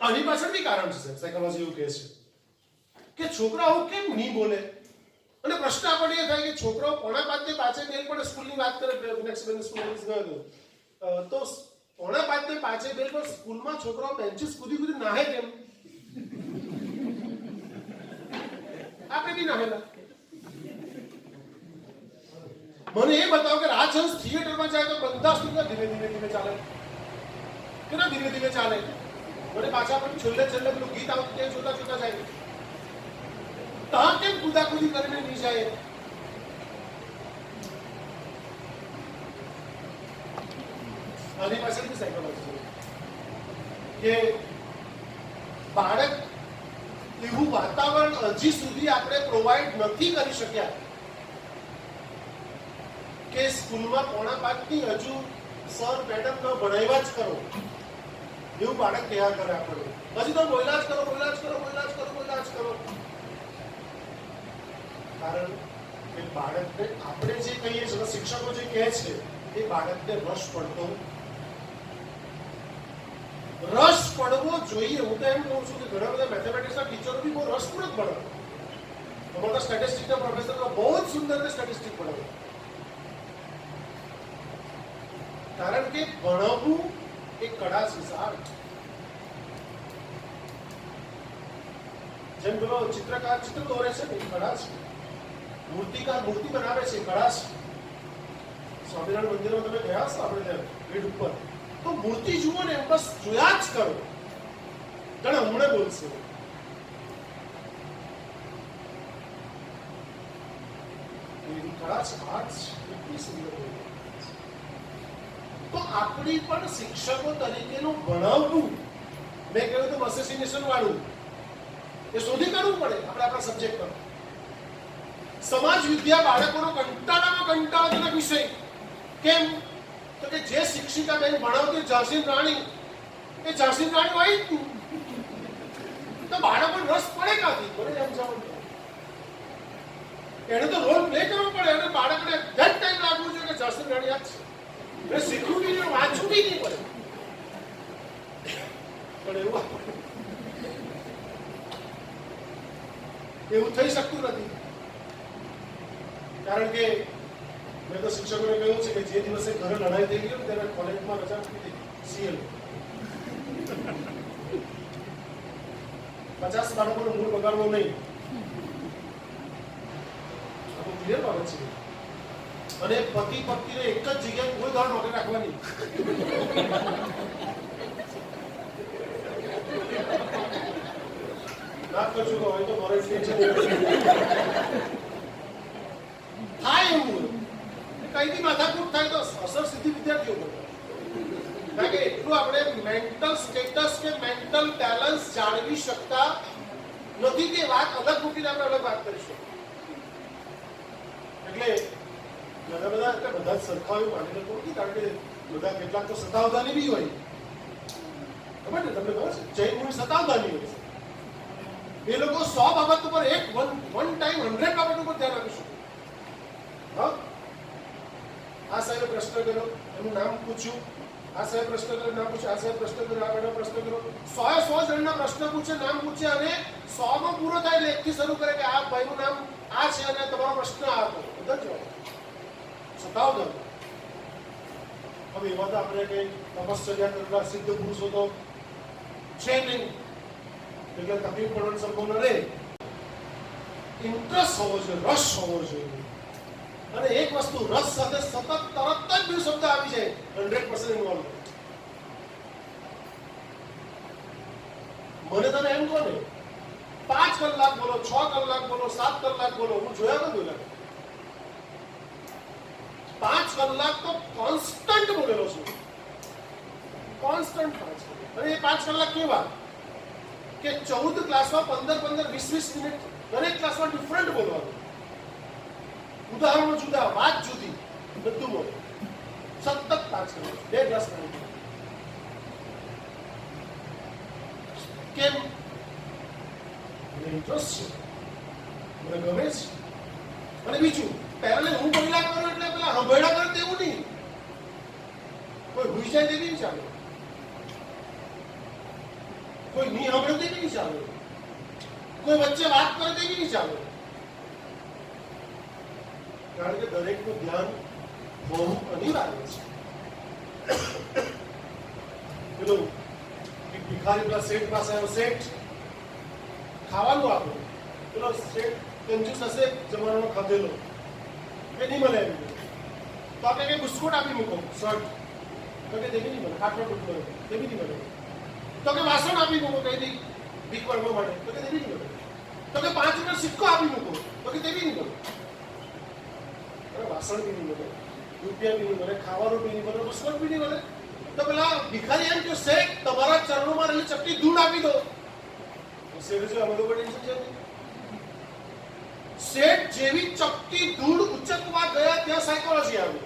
આની પાછળ બી કારણ છે. સાયકોલોજી એવું કહે છે કે છોકરાઓ કેમ નહીં બોલે, અને પ્રશ્ન આપણને એ થાય કે છોકરાઓ 4:45 પાછે બેલ પડે, સ્કૂલની વાત કરે, નેક્સ્ટ બેન સ્કૂલ ગયો તો 4:45 પાછે બેલ પર સ્કૂલમાં છોકરાઓ બેન્ચીસ કૂદી નાહે કેમ? આપણે બી નાહેલા. મને એ બતાવો કે રાજહંસ થિયેટરમાં જાય તો બંધાસ ધીમે ધીમે ચાલે કે ના ધીમે ધીમે ચાલે? મને પાછા પણ છેલ્લે પેલું ગીત આવતું તે જોતા જાય. ત્યાં કેમ કુદાકુદી કરીને નહીં જાય? આની પાછળની સાયકોલોજી કે બાળક એવું વાતાવરણ હજી સુધી આપણે પ્રોવાઈડ નથી કરી શક્યા કે સ્કૂલમાં 4:45 હજુ સર મેડમ ન ભણાવ્યા જ કરો એવું બાળક કહેવા કરે આપણે. હજી તો બોલ્યા જ કરો. કારણ કે બાળકને આપણે જે કહીએ છીએ, શિક્ષકો જે કહે છે, એ બાળકને રસ પડવો જોઈએ. હું તો એમ કહું છું કે ઘણા બધા મેથેમેટિક્સના ટીચરો બી બહુ રસપ્રદ ભણાવે. અમારા સ્ટેટિસ્ટિક્સના પ્રોફેસર બહુ જ સુંદર સ્ટેટિસ્ટિક્સ ભણાવે. કારણ કે ભણાવવું એક કળા છે સાહેબ. જેમ પેલો ચિત્રકાર ચિત્ર દોરે છે, એ કળા છે. મૂર્તિકાર મૂર્તિ બનાવે છે, કળા છે. સ્વામિનારાયણ મંદિરમાં તમે ગયા છો આપણે ત્યાં ગેટ ઉપર, તો મૂર્તિ જુઓ ને બસ જોયા જ કરો, જાણે હમણાં બોલશે. એવી કળા છે, આર્ટ છે, એટલી સુંદર. તો આપણી પણ શિક્ષકો તરીકેનું ભણાવવું મેં કહ્યું હતું અસેસિનેશન વાળું એ શોધી કાઢવું પડે આપણે આપણા સબ્જેક્ટ પર. સમાજ વિદ્યા બાળકોનો કંટાળાજનક વિષય. કેમ? તો કે જે શિક્ષિકા બેન ભણાવતી ઝાંસી રાણી, એ ઝાંસી રાણી હોય જ નહીં. તો બાળકોને રસ પડે ક્યાંથી? મને સમજાવવું. એને તો રોલ પ્લે કરવો પડે અને બાળકને ધન ટાઈમ લાગવું જોઈએ કે ઝાંસી રાણી આ છે. એ શીખવું બી નહીં, વાંચવું બી નહીં પડે. પણ એવું થઈ શકતું નથી. કારણ કે મેં તો શિક્ષકોને કહ્યું છે કે જે દિવસે ઘરે લડાઈ થઈ ગઈ ત્યારે કોલેજમાં રજા આપી દીધી. સીએલ 50 બાળકોનો મૂળ બગાડવો નહીં. આ તો ક્લિયર બાબત છે. અને પતિ પત્નીને એક જ જગ્યાએ કોઈ દાળ નોકરી રાખવાની. ના કરજો તો હોય તો મારે થાય એવું કઈથી માથાકૂટ થાય તો અસર સીધી વિદ્યાર્થીઓ પર. કારણ કે એટલું આપણે મેન્ટલ સ્ટેટસ કે મેન્ટલ બેલેન્સ જાળવી શકતા નથી કે વાત અલગ મૂકીને આપણે અલગ વાત કરીશું. એટલે બધા જ સરખાવી માની લોકો નથી. કારણ કે બધા કેટલાક તો સતાવધાની બી હોય. ખબર ને તમને ખબર છે જૈન મુનિ સતાવધાની હોય છે. એ લોકો 100 બાબત ઉપર વન ટાઈમ 100 બાબત ઉપર ધ્યાન આપીશું. હા, આ સાહેબે પ્રશ્ન કર્યો, એનું નામ પૂછ્યું. આ સાહેબ પ્રશ્ન કર્યો, નામ પૂછ્યું. આ સાહેબ પ્રશ્ન કર્યો, આ બેનો પ્રશ્ન કર્યો. 100 જણના પ્રશ્ન પૂછે, નામ પૂછે અને 100 માં પૂરો થાય એટલે એકથી શરૂ કરે કે આ ભાઈનું નામ આ છે અને તમારો પ્રશ્ન આ હતો. બધા જ જવાબ સતાવધાન. હવે એવા તો આપણે કઈ તપશ્ચર્યા કરવા સિદ્ધ પુરુષો તો છે નહીં. એટલે તકલીફ પડવાની સંભાવના રહે. ઇન્ટરેસ્ટ હોવો જોઈએ, રસ હોવો જોઈએ. અને એક વસ્તુ, રસ સાથે સતત તરત જ બે શબ્દ આવી જાય 100% ઇન્વોલ્વ. મને તમે એમ કહો ને 5 કલાક બોલો, 6 કલાક બોલો, 7 કલાક બોલો, હું જોયા નથી બોલ્યા. 5 કલાક તો કોન્સ્ટન્ટ બોલેલો છું. કોન્સ્ટન્ટ 5 કલાક. અને એ 5 કલાક કેવા કે 14 ક્લાસમાં 15-15, 20-20 મિનિટ દરેક ક્લાસમાં ડિફરન્ટ બોલવાનું. ઉદાહરણો જુદા, વાત જુદી, બધું બોલો. સતત 5 કલાક, 2 ક્લાસ કરી. કેમ? મને ઇન્ટરેસ્ટ છે, મને ગમે છે. અને બીજું, પહેલા હું બોલ્યા કરું એટલે પેલા હંભેડા કરે તેવું નહીં. કોઈ ભૂઈ જાય તેવી નહીં ચાલે. કોઈ ની હંભળે તેવી નહીં ચાલે. કોઈ વચ્ચે વાત કરે તેવી નહીં ચાલે. કારણ કે દરેકનું ધ્યાન હોવું અનિવાર્ય છે. પેલો એક ભિખારી પેલા શેઠ પાસે આવ્યો. શેઠ ખાવાનું આપો. પેલો શેઠ કંજૂસ હશે, જમાનાનો ખાધેલો, એ નહીં મળે એમ. તો આપણે કઈ બિસ્કુટ આપી મૂકો, શર્ટ તો કે દેવી નહીં મળે. ખાટલો ટૂંકો દેવી નહીં મળે. તો કે વાસણ આપી મૂકો કઈ દી ભીખ પડવા માટે, તો કે દેવી નહીં મળે. તો કે 5 રૂપિયા સિક્કો આપી મૂકો, તો કે દેવી નહીં મળે. વાસણ બી નહીં મળે, રૂપિયા બી નહીં મળે, ખાવાનું બી નહીં મળે, બિસ્કુટ બી નહીં મળે. તો પેલા ભિખારી એમ કે શેઠ તમારા ચરણોમાં રહેલી ચપટી ધૂળ આપી દો. શેઠ અમે લોકો ટેન્શન છે. શેઠ જેવી ચપટી ધૂળ ઉચકવા ગયા ત્યાં સાયકોલોજી આવી.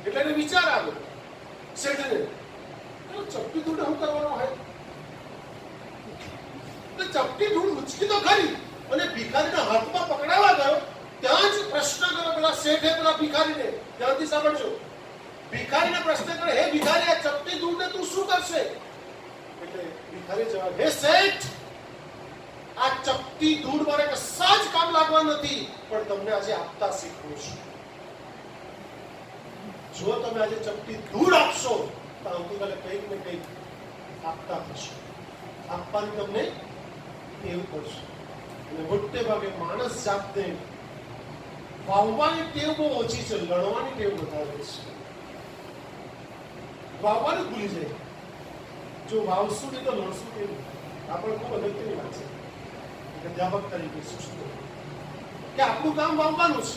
એટલે એને વિચાર આવ્યો શેઠને, ચપટી ધૂળ શું કરવાનો હોય? ચપટી ધૂળ ઉચકી તો ખરી. અને ભિખારીના હાથમાં પકડાવા ગયો ત્યાં જ પ્રશ્ન કર્યો પેલા શેઠે પેલા ભિખારીને. ધ્યાનથી સાંભળજો. ભિખારીને પ્રશ્ન કરે, હે ભિખારી, આ ચપટી ધૂળને તું શું કરશે? એટલે ભિખારી જવાબ, હે શેઠ, આ ચપટી ધૂળ મારે કશા જ કામ લાગવા નથી, પણ તમને આજે આપતા શીખવું છું. જો તમે આજે ચપટી ધૂળ આપશો તો આવતીકાલે કંઈક ને કંઈક આપતા થશે. આપવાની તમને ટેવ પડશે. અને મોટે ભાગે માણસ જાતને વાવવાની ટેવ બહુ ઓછી છે, લડવાની ટેવ વધારે છે. વાવવાનું ભૂલી જાય. જો વાવશું નહીં તો લડશું કેવું? આ પણ ખૂબ અગત્યની વાત છે. અધ્યાપક તરીકે શિક્ષક કે આપણું કામ વાવવાનું છે.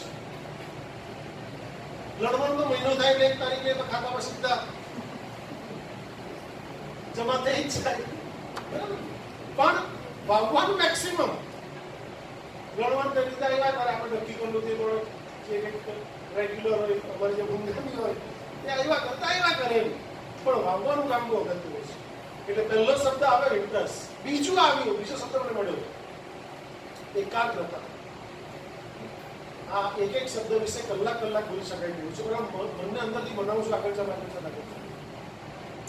લડવાનો તો મહિનો થાય એટલે 1 તારીખે તો ખાતામાં સીધા જમા થઈ જ જાય. પણ વાવવાનું મેક્સિમમ ગણવાનું તે રીતે આવ્યા ત્યારે આપણે નક્કી કરવું તે પણ જે રેગ્યુલર હોય અમારી જે ભૂમિકાની હોય તે આવ્યા કરે એમ પણ વાવવાનું કામ બહુ અગત્યનું છે. એટલે પહેલો શબ્દ આવે ઇન્ટરેસ્ટ, બીજો શબ્દ મને મળ્યો એકાગ્રતા. આ એક શબ્દ વિશે કલાક બોલી શકાય તેવું છે, પણ મનને અંદરથી બનાવું છું આગળ જવા.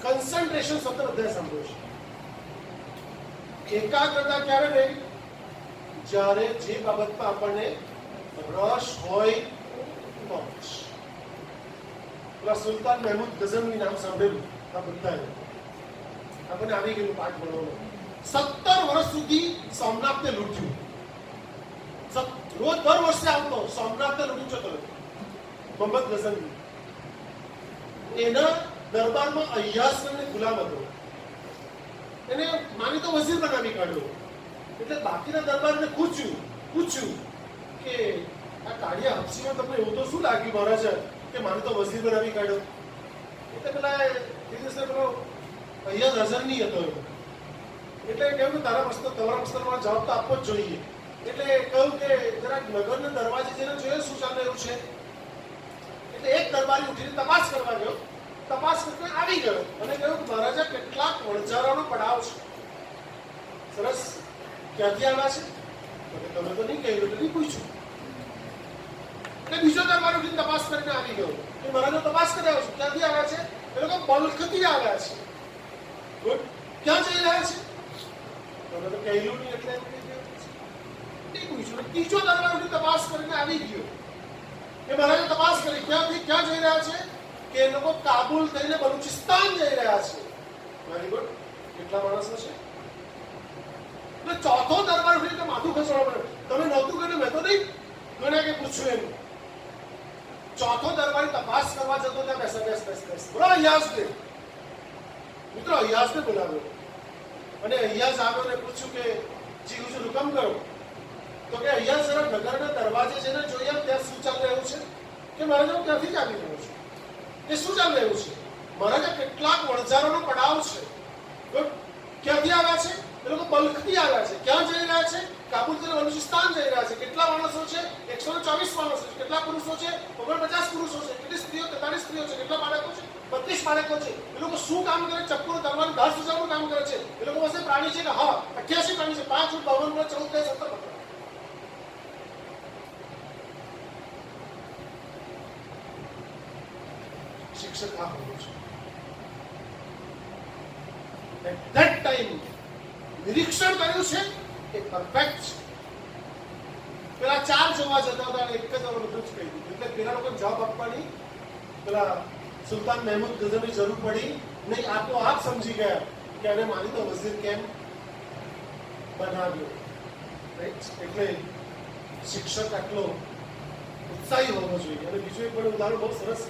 કન્સન્ટ્રેશન શબ્દ બધા સાંભળ્યો છે. એકાગ્રતા ક્યારે રહી? જ્યારે જે બાબતમાં આપણને રસ હોય તો. પેલા સુલતાન મહેમૂદ ગઝનવી નામ સાંભળેલું આ બધાએ? આપણને આવી ગયેલું પાઠ ભણવાનો. 17 વર્ષ સુધી સોમનાથને લૂંટ્યું. રોજ દર વર્ષે આવતો સોમનાથને લૂંટી જતો મોહમ્મદ ગઝનવી. એના દરબારમાં અય્યાઝને ગુલામ હતો. એને માની તો વઝીર બનાવી કાઢ્યો. એટલે બાકીના દરબારને પૂછ્યું કે આ કાળિયા હબસીમાં તમને એવું તો શું લાગ્યું મહારાજા કે માને તો વઝીર બનાવી કાઢ્યો? એટલે પેલા પેલો અય્યાઝ હાજર નહીં હતો. એટલે કહ્યું કે તમારા પ્રશ્નનો જવાબ તો આપવો જ જોઈએ. એટલે કહ્યું કે જરાક નગરના દરવાજે જઈને જોઈએ શું ચાલે એવું છે. એટલે એક દરબારી ઉઠીને તપાસ કરવા ગયો. તપાસ કરીને આવી ગયો અને કહ્યું મહારાજા કેટલાક વણઝારાનો પડાવ છે. સરસ, ક્યાંથી આવ્યા છે? તમે તો નહીં કહ્યું એટલે નહીં પૂછ્યું. એટલે બીજો દરબાર ઉઠીને તપાસ કરીને આવી ગયો કે મહારાજા તપાસ કરી આવ્યો છું. ક્યાંથી આવ્યા છે? એ લોકો બલ્ખથી આવ્યા છે. ગુડ, ક્યાં જઈ રહ્યા છે? તમે તો કહેલું નહીં એટલે ત્રીજો દરબાર તપાસ કરીને આવી ગયો કે મહારાજે તપાસ કરી ક્યાંથી ક્યાં જઈ રહ્યા છે કે એ લોકો કાબુલ થઈને બલુચિસ્તાન જઈ રહ્યા છે. વેરી ગુડ, કેટલા માણસો છે? એટલે ચોથો દરબાર ઉઠીને માથું ખસવાડવા પડે. તમે નહોતું કર્યું, મેં તો નહીં મને કે પૂછ્યું એમ. ચોથો દરબારી તપાસ કરવા જતો ત્યાં બેસ બોલો અય્યાઝને. મિત્રો અય્યાઝને બોલાવ્યો અને અય્યાઝ આવ્યો ને પૂછ્યું કે જી હુજુર હુકમ કરો. તો કે અહીંયા જરા નગરના દરવાજે જઈને જોઈએ ત્યાં શું ચાલી રહ્યું છે. કે મહારાજા હું ત્યાંથી જ આવી રહ્યો છું. કે શું ચાલી રહ્યું છે? મહારાજા કેટલાક વણઝારોનો પડાવ છે. ક્યાંથી આવ્યા છે? એ લોકો બલ્ખથી આવ્યા છે. ક્યાં જઈ રહ્યા છે? કાબુલ થી બલુચિસ્તાન જઈ રહ્યા છે. કેટલા માણસો છે? 124 માણસો છે. કેટલા પુરુષો છે? 49 પુરુષો છે. કેટલી સ્ત્રીઓ? 43 સ્ત્રીઓ છે. કેટલા બાળકો છે? 32 બાળકો છે. એ લોકો શું કામ કરે? ચપ્પુ તલવાર 10,000 કામ કરે છે. એ લોકો પાસે પ્રાણી છે કે હા 88 પ્રાણી છે. 5 ઊંટ 52 14 17 શિક્ષક આ હોવું છે. At that time નિરીક્ષણ કર્યું છે એ પરફેક્ટ છે. પેલા 4 જોવા જતા હતા એક જ બધું જ કહી દીધું. એટલે પેલા લોકોને જવાબ આપવાની પેલા સુલતાન મહેમૂદ ગઝનવી જરૂર પડી નહીં. આપોઆપ સમજી ગયા કે આને માની તો વઝીર કેમ બનાવ્યો. એટલે શિક્ષક આટલો ઉત્સાહી હોવો જોઈએ. અને બીજું એક પણ ઉદાહરણ બહુ સરસ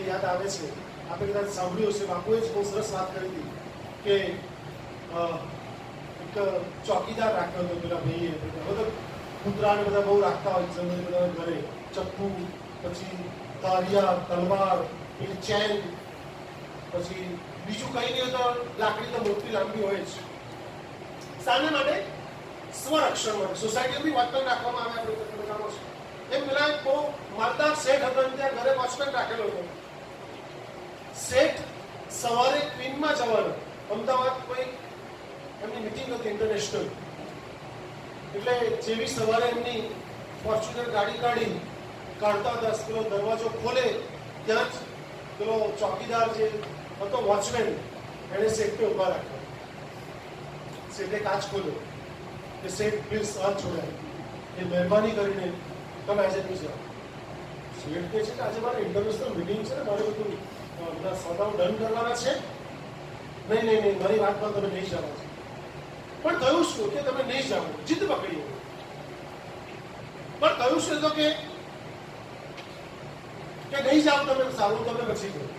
યાદ આવે છે. આપણે કદાચ સાંભળ્યું હશે. બાપુએ જ બહુ સરસ વાત કરી હતી કે એક ચોકીદાર રાખ્યો હતો પેલા ભાઈએ. બધા કૂતરાને બધા બહુ રાખતા હોય જનરલી બધા ઘરે. ચપ્પુ, પછી તારિયા, તલવાર, એક ચેન, પછી બીજું કઈ નહીં તો લાકડી તો મોટી લાંબી હોય જ. શાને માટે? સ્વરક્ષણ માટે. સોસાયટીમાં વોચમેન રાખવામાં આવે. આપણે જાણો છો એમ. પેલા એક બહુ માલદાર શેઠ હતો ત્યાં ઘરે વોચમેન રાખેલો હતો. શેઠ સવારે ક્વીનમાં જવાનું. અમદાવાદ કોઈ એમની મિટિંગ હતી ઇન્ટરનેશનલ. એટલે જેવી સવારે એમની ફોર્ચ્યુનર ગાડી કાઢતા હતા પેલો દરવાજો ખોલે ત્યાં જ પેલો ચોકીદાર જે હતો વોચમેન એને શેઠને ઉભા રાખ્યો. શેઠે કાચ ખોલ્યો કે શેઠ પ્લીઝ હાથ છોડાય એ મહેરબાની કરીને તમે આજે નહીં જાઓ. શેઠ કહે છે કે આજે મારે ઇન્ટરનેશનલ મિટિંગ છે ને મારે બધું સોદાઓ ડન કરવાના છે. નહીં મારી વાત પર તમે નહીં જાઓ. પણ કહ્યું શું કે તમે નહીં જાઓ. જીદ પકડી. પણ કહ્યું શું તો કે નહીં જાઓ તમે સારું તમે પછી ગયો.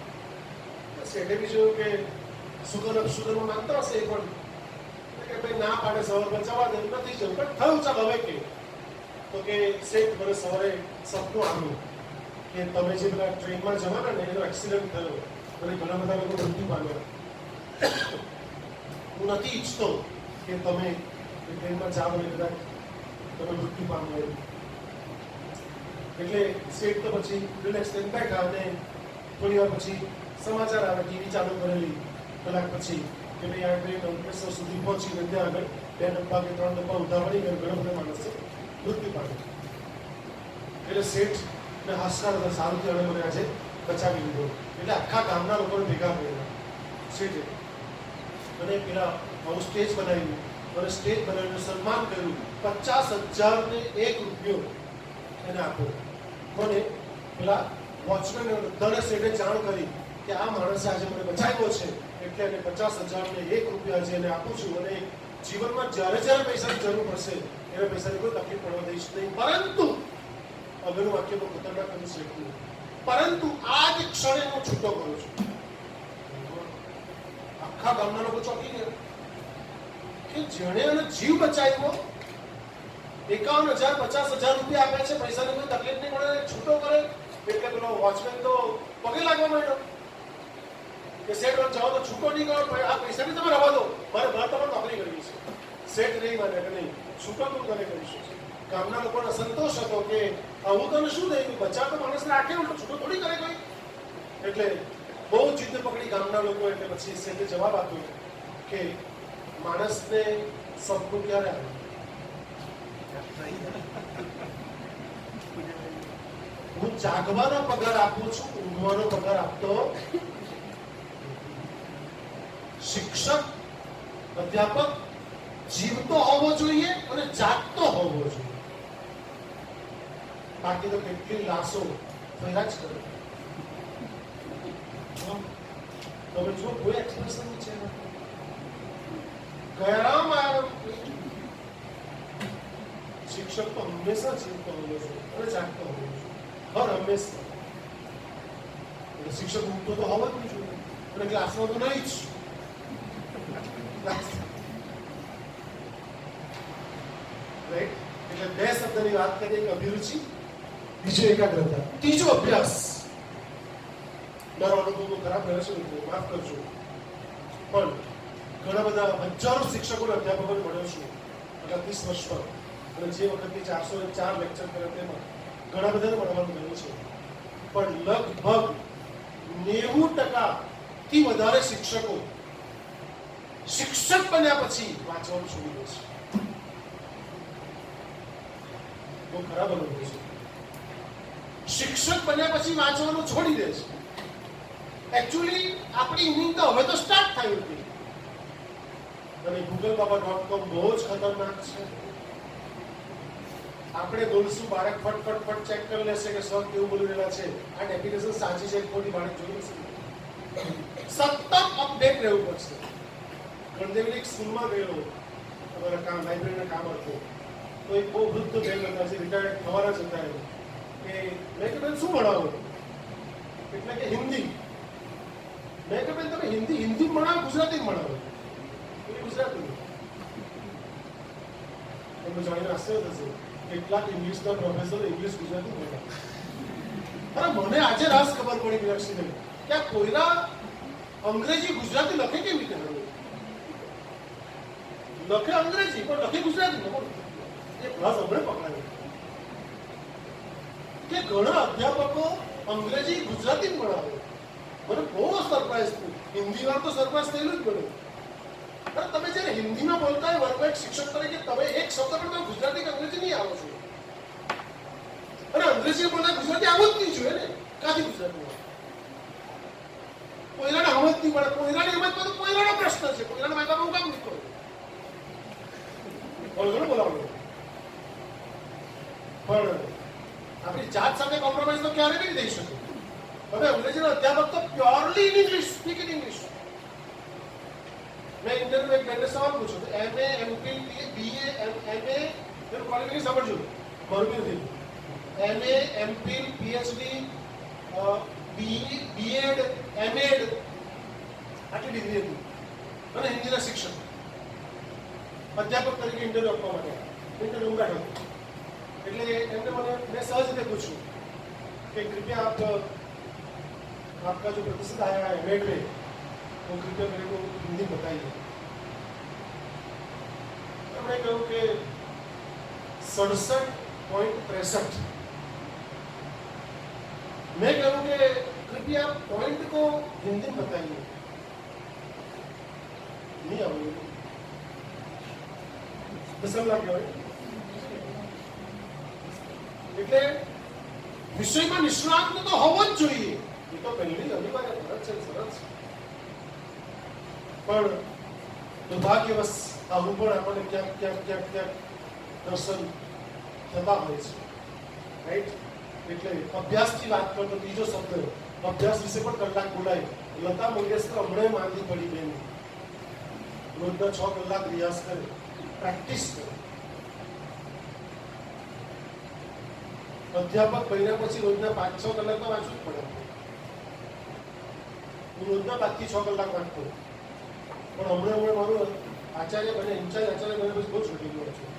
શેઠે બી જોયું કે સુગરમાં માનતા હશે એ પણ કે ભાઈ ના પાડે સવાર પર જવા દે નથી જવું. પણ થયું ચાલ હવે કે તો કે શેઠ મને સવારે સપનું આવ્યું કે તમે જે પેલા ટ્રેનમાં જવાના ને એનો એક્સિડન્ટ થયો અને ઘણા બધા લોકો મૃત્યુ પામ્યા. હું નથી ઈચ્છતો કે તમે ટ્રેનમાં જાઓ અને કદાચ તમે મૃત્યુ પામો, એટલે સેટ તો પછી રિલેક્સ થઈને બેઠા અને થોડી વાર પછી સમાચાર આવે, ટીવી ચાલુ કરેલી, કલાક પછી કે ભાઈ આ ટ્રેન અંકલેશ્વર સુધી પહોંચી ને ત્યાં આગળ 2 ડબ્બા કે 3 ડબ્બા ઊંધા પડી ગયા, ઘણા બધા માણસે મૃત્યુ પામ્યા. એટલે શેઠ ને હાશકાર હતા, સારું થયું મને આજે બચાવી લીધો. એટલે આખા ગામના લોકોને ભેગા કર્યા શેઠે, અને પેલા આવું સ્ટેજ બનાવ્યું, અને સ્ટેજ બનાવીને સન્માન કર્યું. 50,001 એને આપો. મને પેલા વોચમેન બધાને શેઠે જાણ કરી કે આ માણસે આજે મને બચાવ્યો છે, એટલે એને 50,001 આજે એને આપું છું, અને જીવનમાં જ્યારે જ્યારે પૈસાની જરૂર પડશે એને પૈસાની કોઈ તકલીફ પડવા દઈશ નહીં. પરંતુ આગળનું વાક્ય તો ખતરનાક અને શેઠનું, પરંતુ આ જ ક્ષણે હું છૂટો કરું છું. આખા ગામના લોકો ચોંકી ગયા કે જેણે એને જીવ બચાવ્યો, 51,000 50,000 રૂપિયા આપ્યા છે, પૈસાની કોઈ તકલીફ નહીં પડે, છૂટો કરે. એટલે પેલો વોચમેન તો પગે લાગવા માંડ્યો કે શેઠ જાઓ તો છૂટો નહીં કરો, આ પૈસાની તમે રવા દો, મારે તમારે નોકરી કરવી છે. શેઠ નહીં માને કે નહીં, છૂટો તું તને કરીશું. ગામના લોકોને સંતોષ હતો કે આવું તને શું થયું, બચાવ તો માણસને રાખે, ઉલટો છૂટો થોડી કરે કોઈ. એટલે બહુ જીદ પકડી ગામના લોકો. એટલે પછી શેઠે જવાબ આપ્યો કે માણસને સપનું ક્યારે આવે? હું જાગવાનો પગાર આપું છું, ઊંઘવાનો પગાર આપતો. શિક્ષક, અધ્યાપક જીવતો હોવો જોઈએ અને જાગતો હોવો જોઈએ. બાકી તો કેટલી લાશો ફર્યા જ કરે. તમે જો કોઈ એક્સપ્રેશન છે કયામાં શિક્ષક તો હંમેશા જીવતો હોવો જોઈએ અને જાગતો હોવો જોઈએ, હર હંમેશા. શિક્ષક ઊંઘતો તો હોવો જ નહીં જોઈએ, અને ક્લાસમાં તો નહીં જ. એટલે 2 શબ્દની વાત કરીએ, એક અભિરુચિ, બીજો એકાગ્રતા, ત્રીજો અભ્યાસ. મારો અનુભવ તો ખરાબ રહ્યો છે, માફ કરજો, પણ ઘણા બધા હજારો શિક્ષકોને અધ્યાપકોને મળ્યો છું આગળ 30 વર્ષમાં, અને જે વખતની 404 લેક્ચર કર્યા તેમાં ઘણા બધાને મળવાનું થયું છે. પણ લગભગ 90% થી વધારે શિક્ષકો શિક્ષક બન્યા પછી વાંચવાનું છોડી દે છે. બહુ ખરાબ અનુભવ છે. શિક્ષક બન્યા પછી વાંચવાનું છોડી દે છે. એકચ્યુઅલી આપણી ઇનિંગ તો હવે તો સ્ટાર્ટ થઈ હતી, અને googlebaba.com બહુ જ ખતરનાક છે. આપણે બોલશું, બાળક ફટ ચેક કરી લેશે કે સર કેવું બોલી રહ્યા છે, આ ડેફિનેશન સાચી છે ખોટી, બાળક જોઈ લેશે. સતત અપડેટ રહેવું પડશે. ગણદેવની એક સ્કૂલમાં ગયેલો, અમારા કામ લાઇબ્રેરીના કામ હતું, તો એક બહુ વૃદ્ધ બેન હતા જે રિટાયર્ડ થવાના જ હતા. કે મેં કે બેન શું ભણાવો? એટલે કે હિન્દી. મેં કે બેન તમે હિન્દી ભણાવો ગુજરાતી ભણાવો? ગુજરાતી. એમને જાણીને આશ્ચર્ય થશે કેટલાક ઇંગ્લિશના પ્રોફેસર ઇંગ્લિશ ગુજરાતી ભણાવે. અરે મને આજે રાસ ખબર પડી મીનાક્ષીને કે આ કોઈના અંગ્રેજી ગુજરાતી લખે કેવી રીતે? લખે અંગ્રેજી પણ લખે ગુજરાતી. એ ક્લાસ હમણાં પકડાયો કે ઘણા અધ્યાપકો અંગ્રેજી ગુજરાતી ભણાવે. મને બહુ સરપ્રાઈઝ થયું. હિન્દી વાર તો સરપ્રાઈઝ થયેલું જ મને. અરે તમે જયારે હિન્દીમાં બોલતા હોય વર્ગમાં એક શિક્ષક તરીકે તમે એક શબ્દ પણ તમે ગુજરાતી કે અંગ્રેજી નહીં આવો છો, અને અંગ્રેજી બોલતા ગુજરાતી આવું જ નહીં જોઈએ ને. કાથી ગુજરાતી કોયરાને સમજ નહીં પડે? કોયરાની સમજ પડે? કોયરાનો પ્રશ્ન છે. કોયરાના માતા હું કામ નહીં કરું? બોલો બોલાવો. પણ આપણી જાત સાથે કોમ્પ્રોમાઇઝ તો ક્યારે બી થઈ શકે. હવે અંગ્રેજીનો અધ્યાપક તો purely in English, speak in English. મેં ઇન્ટરવ્યુ એક બેનને સવાલ પૂછ્યો તો MA, MPhil, BA, MA એનું ક્વોલિફિકેશન સમજજો. મારું બી નથી. MA, MPhil, PhD, BEd, MEd આટલી ડિગ્રી હતી, અને હિન્દીના શિક્ષક અધ્યાપક તરીકે ઇન્ટરવ્યુ આપવા માટે ઇન્ટરવ્યુ બેઠો. એટલે એમને મેં સહજ રીતે પૂછ્યું कि कृपया आप आपका जो प्रतिशत आया है एमएड में वो कृपया मेरे को हिंदी बताइए. हमने कहूँ कि 67.63। मैं कहूँ कि कृपया पॉइंट को हिंदी में बताइए। नहीं आवेगी દશમલવ કહેવાય એટલે વિષયમાં નિષ્ણાત તો હોવો જ જોઈએ। એ તો પહેલી અનિવાર્ય ફરજ છે, સરસ। પણ દુર્ભાગ્યવશ આવું પણ આપણને ક્યાંક દર્શન થતા હોય છે, રાઈટ। એટલે અભ્યાસની વાત કરતો ત્રીજો શબ્દ અભ્યાસ વિશે પણ કલાક બોલાય। લતા મંગેશકર હમણાં માંદી પડી બેન, રોજના 6 કલાક રિયાઝ કરે, પ્રેક્ટિસ કરે। અધ્યાપક બન્યા પછી રોજના 5-6 કલાક તો વાંચવું જ પડે। હું રોજના 5 થી 6 કલાક વાંચતો, પણ હમણાં મારું આચાર્ય બને, ઇન્ચાર્જ આચાર્ય બને પછી બહુ છૂટી ગયો છું।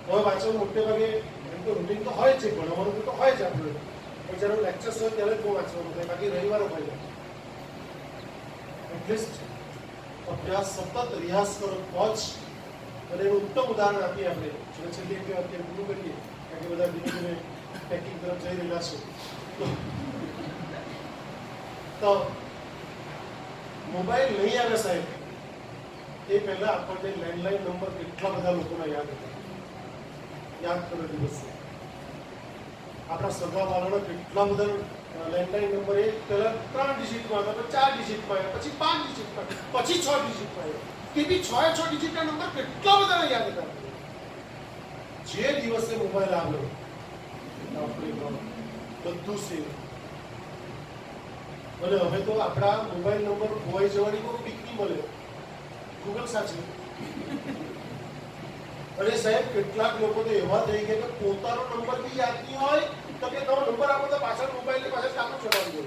હવે વાંચવાનું મોટે ભાગે એમ તો રૂટીન તો હોય છે, ભણવાનું તો હોય જ આપણે, પણ જ્યારે લેક્ચર્સ હોય ત્યારે જ બહુ વાંચવાનું થાય, બાકી રવિવારો હોય। એટલીસ્ટ અભ્યાસ સતત રિયાઝ કરો તો જ। અને એનું ઉત્તમ ઉદાહરણ આપીએ આપણે છેલ્લી એક અત્યારે પૂરું કરીએ, કારણ કે બધા ધીમે ધીમે પેકિંગ તરફ જઈ રહેલા છે। તો મોબાઈલ નહીં આવે સાહેબ, એ પહેલા આપણને લેન્ડલાઇન નંબર કેટલા બધા લોકોના યાદ હતા। યાદ કરો દિવસે આપણા સગાવાળાના કેટલા બધા લેન્ડલાઇન નંબર એ પહેલા 3 ડિજિટમાં હતા, 4 ડિજિટમાં આવ્યા, પછી 5 ડિજિટમાં, પછી 6 ડિજિટમાં આવ્યા। તે બી 6 ડિજિટના નંબર કેટલા બધા યાદ હતા। જે દિવસે મોબાઈલ આવ્યો બધું સેવ। અને હવે તો આપણા મોબાઈલ નંબર ખોવાઈ જવાની કોઈ બીક નહીં મળે, ગૂગલ સાચવે। અને સાહેબ કેટલાક લોકો તો એવા થઈ ગયા કે પોતાનો નંબર બી યાદ નહીં હોય તો કે તમારો નંબર આપો તો પાછળ મોબાઈલની પાછળ ટાંકું ચડાવી દો।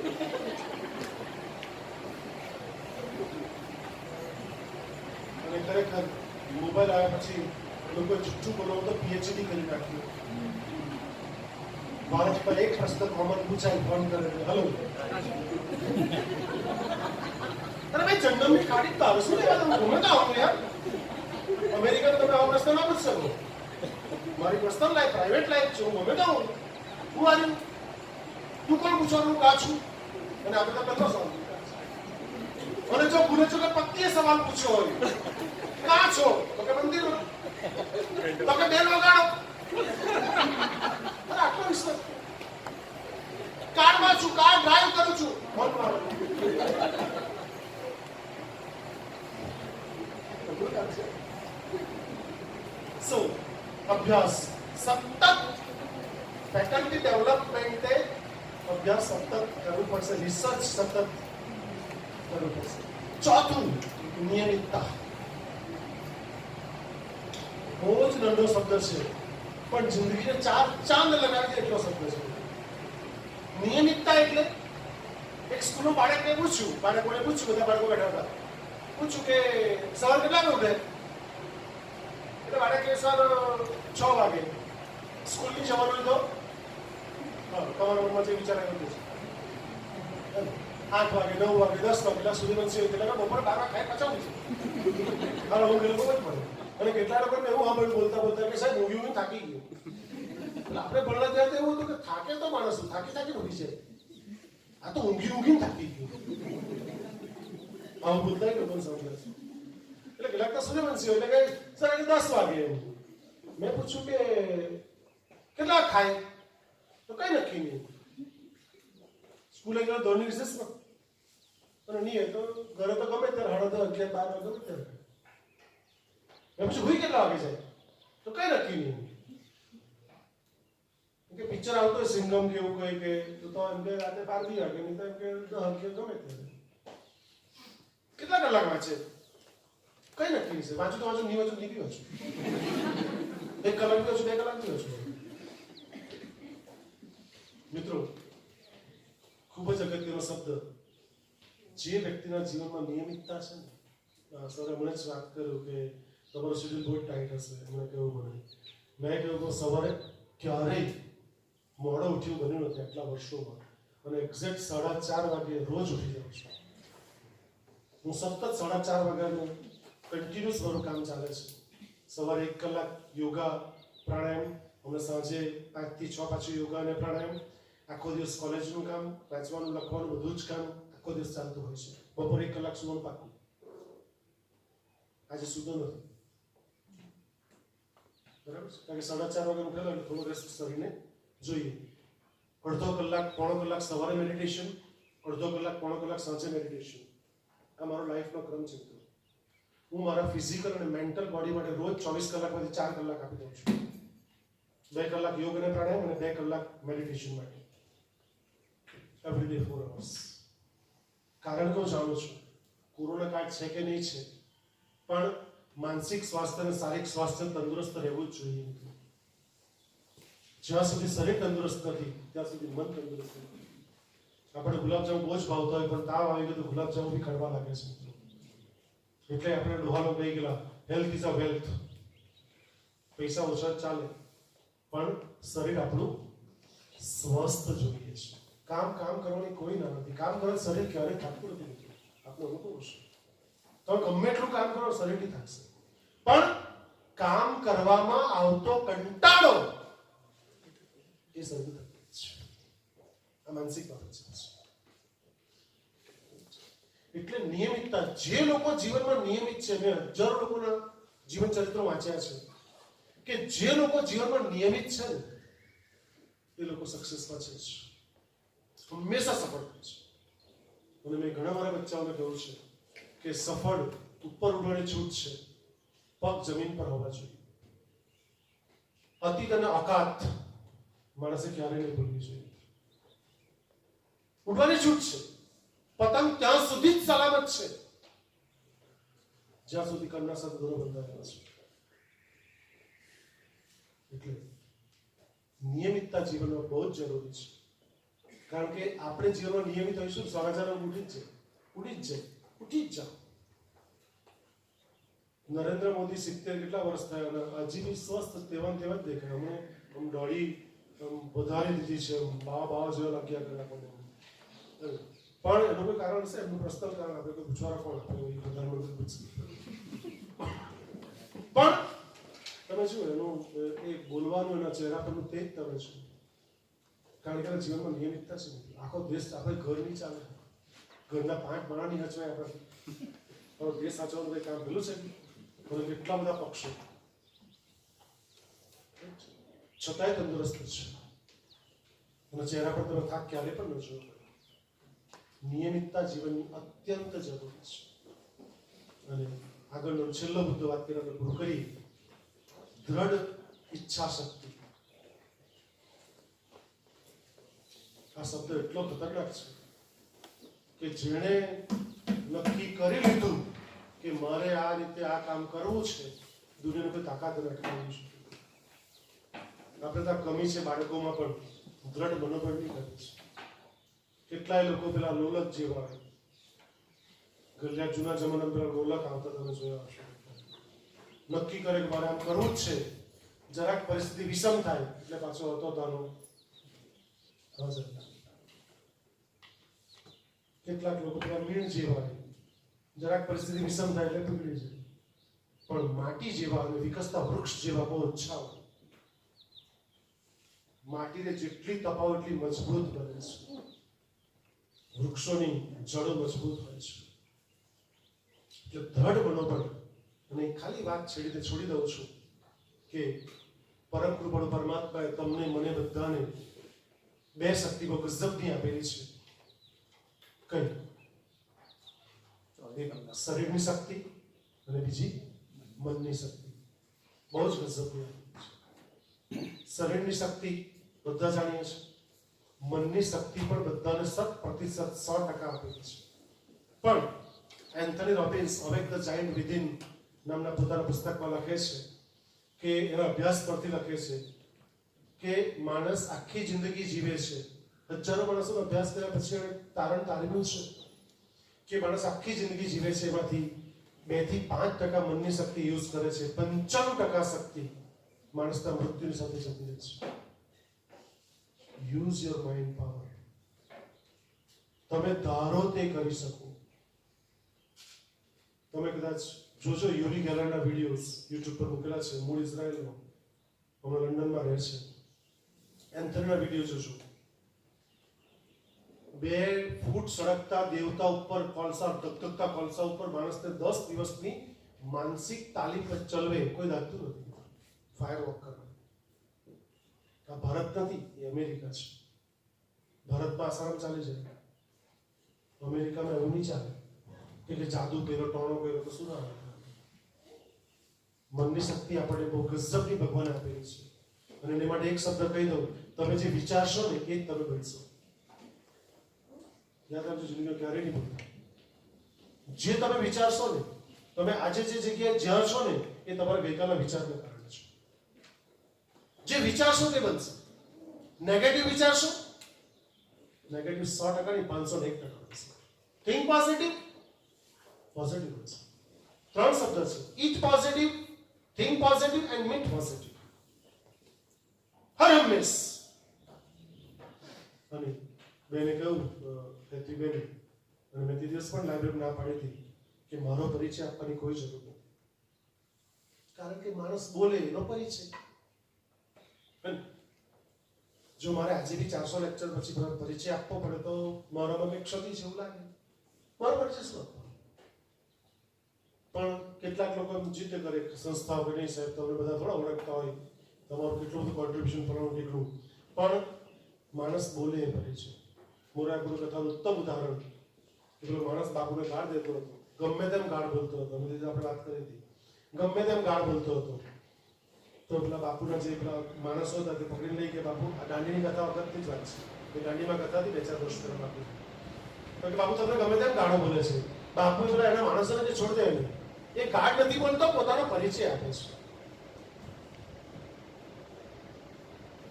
અને ખરેખર મોબાઈલ આવ્યા પછી લોકો જુઠ્ઠું બોલવાનું તો પીએચડી કરી નાખ્યું। મારા પર એક પ્રશ્ન કોમન પૂછાય, ફોન કરે, હેલો અરે ભાઈ જંગલની ખાડી તારે શું લેવા, તમે ગમે તો આવો યાર। અમેરિકા તમે આવો પ્રશ્ન ના પૂછી શકો, મારી પર્સનલ લાઈફ, પ્રાઇવેટ લાઈફ છે, હું ગમે તો આવું। હું આવ્યું, તું કોણ પૂછવાનું, હું કા છું? અને આપણે તો પહેલો સવાલ પૂછ્યો, અને જો ભૂલે છો કે પત્નીએ સવાલ પૂછ્યો હોય, કા છો તો કે મંદિરમાં, તો કે બેલ વગાડો, અરે આટલો વિશ્વાસ। કારમાં છું, કાર ડ્રાઈવ કરું છું, ફોન મારો। સો અભ્યાસ સતત, ફેકલ્ટી ડેવલપમેન્ટે અભ્યાસ સતત કરવું પડશે, રિસર્ચ સતત કરવું પડશે। ચોથું નિયમિતતા। બહુ જ નાનો શબ્દ છે, પણ જિંદગીને 4 ચાંદ લગાવી દે એટલો શબ્દ છે। નિયમિતતા એટલે એક સ્કૂલનું બાળકને પૂછ્યું, બાળકોને પૂછ્યું, બધા બાળકો બેઠા હતા, પૂછ્યું કે સવાર કેટલા ઉઠે? એટલે બાળક કે સર 6 વાગે। સ્કૂલની જવાનું તો તમારા મનમાં જે વિચાર આવ્યો છે 8 વાગે, 9 વાગે, 10 વાગે, એટલા સુધી બનશે, એટલે બપોર 12 ખાઈ પાછા ઉઠી છે। હાલ હું લોકો જ પડે। અને કેટલા લોકો એવું સાંભળ્યું બોલતા બોલતા કે સાહેબ ઊંઘી થાકી ગયો। એટલે આપણે ભણવા ત્યારે એવું હતું કે થાકે તો માણસ થાકી ઉઠી છે, આ તો ઊંઘી થાકી ગયો। આવું બોલતા લોકો સમજે છે। એટલે કેટલાક તો સૂર્યવંશી એટલે કે સર 10 વાગે। મેં પૂછ્યું કે કેટલા ખાય, તો કઈ નક્કી નહીં। સ્કૂલે ગયો ધોરની રિસેસમાં, અને નહીં તો ઘરે તો ગમે ત્યારે 10:30, 11, 12 વાગે ગમે ત્યારે। મેં પૂછ્યું હુઈ કેટલા વાગે જાય, તો કઈ નક્કી નહીં। કે પિક્ચર આવતો હોય સિંગમ કે એવું કઈ કે તો એમ કે રાતે 12 વાગે, નહીં તો એમ કે 10 વાગે ગમે ત્યારે। કેટલા કલાક વાંચે, કઈ નક્કી છે, વાંચું તો વાંચું, નહીં વાંચું નીકળી વાંચું, 1 કલાક વાંચું, 2 કલાક નહીં વાંચું। મિત્રો ખૂબ જ અગત્યનો શબ્દ, જે વ્યક્તિના જીવનમાં નિયમિતતા છે ને, સર હમણાં જ વાત કર્યું કે તમારો શેડ્યુલ બહુ ટાઈટ હશે, એમને કેવું મને, મેં કહ્યું કે સવારે ક્યારેય મોડો ઉઠ્યું બન્યું નથી આટલા વર્ષોમાં, અને એક્ઝેક્ટ 4:30 વાગે રોજ ઉઠી જાઉં છું। હું સતત 4:30 વાગ્યાનું કન્ટિન્યુઅસ મારું કામ ચાલે છે। સવારે 1 કલાક યોગા પ્રાણાયામ, હમણાં સાંજે 5 થી 6 પાછું યોગા અને પ્રાણાયામ. આખો દિવસ કોલેજનું કામ, વાંચવાનું લખવાનું બધું જ કામ આખો દિવસ ચાલતું હોય છે. બપોરે 1 કલાક સુવાનું પાકું. આજે સુતો નથી, બરાબર છે? કારણ કે 4:30 વાગે ઉઠેલો એટલે થોડું રેસ્ટ શરીરને જોઈએ. અડધો કલાક પોણો કલાક સવારે મેડિટેશન, અડધો કલાક પોણો કલાક સાંજે મેડિટેશન. આ મારો લાઈફનો ક્રમ છે. હું મારા ફિઝિકલ અને મેન્ટલ બોડી માટે રોજ 24 કલાકમાંથી 4 કલાક આપી દઉં છું. 2 કલાક યોગ અને પ્રાણાયામ અને 2 કલાક મેડિટેશન માટે. Every day 4 hours. કારણ કે હું જાણું છું કોરોના કાળ છે કે નહીં છે, પણ માનસિક સ્વાસ્થ્ય અને શારીરિક સ્વાસ્થ્ય તંદુરસ્ત રહેવું જ જોઈએ. જ્યાં સુધી શરીર તંદુરસ્ત નથી ત્યાં સુધી મન તંદુરસ્ત નથી. આપણે ગુલાબજાંબુ બહુ જ ભાવતા હોય, પણ તાવ આવી ગયો તો ગુલાબજાંબુ બી કડવા લાગે છે. એટલે આપણે ડોહાલો કહી ગયેલા, હેલ્થ ઇઝ અ વેલ્થ. પૈસા ઓછા ચાલે, પણ શરીર આપણું સ્વસ્થ જોઈએ છે. કામ કરવાની કોઈ ના નથી. કામ કરવાનું શરીર ક્યારેય થાકતું નથી. આપણે અનુભવ હશે, તમે ગમે એટલું કામ કરો શરીર નહીં થાકશે, પણ કામ કરવામાં આવતો કંટાળો એ શરીર થતું છે. આ માનસિક બાબત છે. એટલે નિયમિતતા, જે લોકો જીવનમાં નિયમિત છે, મેં હજારો લોકોના જીવન ચરિત્રો વાંચ્યા છે કે જે લોકો જીવનમાં નિયમિત છે ને એ લોકો સક્સેસમાં છે, હંમેશા સફળ થાય છે. અને મેં ઘણા મારા બચ્ચાઓને કહ્યું છે કે સફળ ઉપર ઉડવાની છૂટ છે, પગ જમીન પર હોવા જોઈએ. અતીત અને અકાત માણસે ક્યારેય નહીં ભૂલવી જોઈએ. ઉડવાની છૂટ છે, પતંગ ત્યાં સુધી જ સલામત છે જ્યાં સુધી કરના સાથે દોરો બંધાયેલા છે. એટલે નિયમિતતા જીવનમાં બહુ જ જરૂરી છે. કારણ કે આપણે જીવનમાં નિયમિત હોઈશું, સમાચાર ઉઠી જ જાઓ. નરેન્દ્ર મોદી 70 કેટલા વર્ષ થયા, હજી બી સ્વસ્થ તેવા જ દેખાય. અમે દોડી વધારી દીધી છે, બાવા જેવા લાગ્યા કરે આપણને. પણ એનું કોઈ કારણ છે, એમનું પર્સનલ કારણ આપણે કોઈ પૂછવાના કોણ આપણે પ્રધાનમંત્રી પૂછશે. પણ તમે શું એનું એ બોલવાનું એના ચહેરા પરનું તે જ તમે છો. કારણ કે જીવનમાં નિયમિતતા છે. આખો દેશ આપણે ઘર નહીં ચાલે, ઘરના 5 માણાની હચવાય આપણે. દેશ સાચવવાનું કંઈ કામ પેલું છે. કેટલા બધા પક્ષો છતાંય તંદુરસ્ત છે અને ચહેરા પર તમે થાક ક્યારે પણ ન જોયો. નિયમિતતા જીવનની અત્યંત જરૂરી છે. અને આગળનો છેલ્લો મુદ્દો વાત કરીને પૂરું કરી. દ્રઢ ઈચ્છા શક્તિ. આ શબ્દ એટલો ખતરનાક છે કે જેણે નક્કી કરી લીધું કે મારે આ રીતે આ કામ કરવું છે, દુનિયાની કોઈ તાકાત ન અટકાવી શકે. આપણે ત્યાં કમી છે બાળકોમાં પણ દ્રઢ મનોબળની કમી છે. કેટલાય લોકો પેલા લોલક જેવા ગલ્યા જૂના જમાનામાં પેલા લોલક આવતા તમે જોયા હશે. નક્કી કરે કે મારે આમ કરવું જ છે, જરાક પરિસ્થિતિ વિષમ થાય એટલે પાછો હતો તાનો હાજર. કેટલાક લોકો પેલા મીણ જેવા જરાક પરિસ્થિતિ વિષમ થાય એટલે પીગળી જાય. પણ માટી જેવા અને વિકસતા વૃક્ષ જેવા બહુ ઓછા હોય. માટીને જેટલી તપાવો એટલી મજબૂત બને છે. વૃક્ષોની જડો મજબૂત હોય છે. એટલે દ્રઢ મનોબળ. અને ખાલી વાત છોડી દઉં છું કે પરમ કૃપાળુ પરમાત્માએ તમને મને બધાને 2 શક્તિ બહુ ગજબની આપેલી છે. કઈ? એક શરીરની શક્તિ અને બીજી મનની શક્તિ. બહુ જ ગજબની. શરીરની શક્તિ બધા જાણીએ છીએ, મનની શક્તિ પણ બધાને 100% આપેલી છે. પણ Anthony Robbins awake the giant within નામના પોતાના પુસ્તકમાં લખે છે કે એના અભ્યાસ પરથી લખે છે કે માણસ આખી જિંદગી જીવે છે. હજારો માણસોનો અભ્યાસ કર્યા પછી એને તારણ તારેલું છે કે માણસ આખી જિંદગી જીવે છે, એમાંથી 2 થી 5% મનની શક્તિ યુઝ કરે છે. 95% શક્તિ માણસના મૃત્યુની સાથે જતી રહે છે. Use your mind power. તમે ધારો તે કરી શકો. તમે કદાચ જોજો યુરી ગેલરના વિડીયોઝ યુટ્યુબ પર મૂકેલા છે, મૂળ ઇઝરાયલનો, હમણાં લંડનમાં રહે છે. એન્થનીના વિડીયો જોજો. 2 ફૂટ સળગતા દેવતા ઉપર કોલસા, ધગધગતા કોલસા ઉપર માણસને 10 દિવસની માનસિક તાલીમ ચલવે કોઈ દાખતું નથી. ફાયર વોક કરવા. આ ભારત નથી, એ અમેરિકા છે. ભારતમાં આસારામ ચાલે છે, અમેરિકામાં એવું નહીં ચાલે કે જાદુ કર્યો, ટોણો કર્યો તો શું ના આવે. મનની શક્તિ આપણને બહુ ગજબની ભગવાને આપેલી છે. અને એને માટે એક શબ્દ કહી દઉં, તમે જે વિચારશો ને એ જ તમે બનશો. યાદ રાખજો, જિંદગીમાં ક્યારેય નહીં ભૂલતા. જે તમે વિચારશો ને, તમે આજે જે જગ્યાએ જ્યાં છો ને, એ તમારા ગઈકાલના વિચારના કારણે છે. જે વિચારશો તે બનશે. નેગેટિવ વિચારશો, નેગેટિવ 100% નહીં, 501% બનશે. થિંક પોઝિટિવ, પોઝિટિવ બનશે. 3 શબ્દ છે: eat positive, think positive and meet positive. હર હંમેશ. અને બેને કહ્યું, હેતી બેને, અને મેં તે દિવસ પણ લાઇબ્રેરી ના પાડી હતી કે મારો પરિચય આપવાની કોઈ જરૂર નથી, કારણ કે માણસ બોલે એનો પરિચય. જો મારે આજે બી 400 લેક્ચર પછી પરિચય આપવો પડે તો મારામાં કંઈક ક્ષતિ છે એવું લાગે. મારો પરિચય શું આપવાનો? પણ કેટલાક લોકો જીતે કરે સંસ્થાઓ કે નહીં સાહેબ, તમને બધા થોડા ઓળખતા હોય, તમારું કેટલું બધું કોન્ટ્રીબ્યુશન કરવાનું કેટલું, પણ માણસ બોલે એ પરિચય. મોરા ગુરુ કથાનું ઉત્તમ ઉદાહરણ, પેલો માણસ બાપુને ગાળ દેતો હતો, ગમે તેમ ગાળ બોલતો હતો. આપણે વાત કરી હતી, ગમે તેમ ગાળ બોલતો હતો. તો પેલા બાપુના જે પેલા માણસો હતા તે પકડી લઈ કે બાપુ આ દાંડીની કથા વખતની જ વાત છે, એ દાંડીમાં કથાથી 2-4 વર્ષ પહેલા બાપુ તો કે બાપુ તમને ગમે તેમ ગાળો બોલે છે. બાપુ પેલા એના માણસોને જે છોડ દે ને, એ ગાળ નથી બોલતો, પોતાનો પરિચય આપે છે.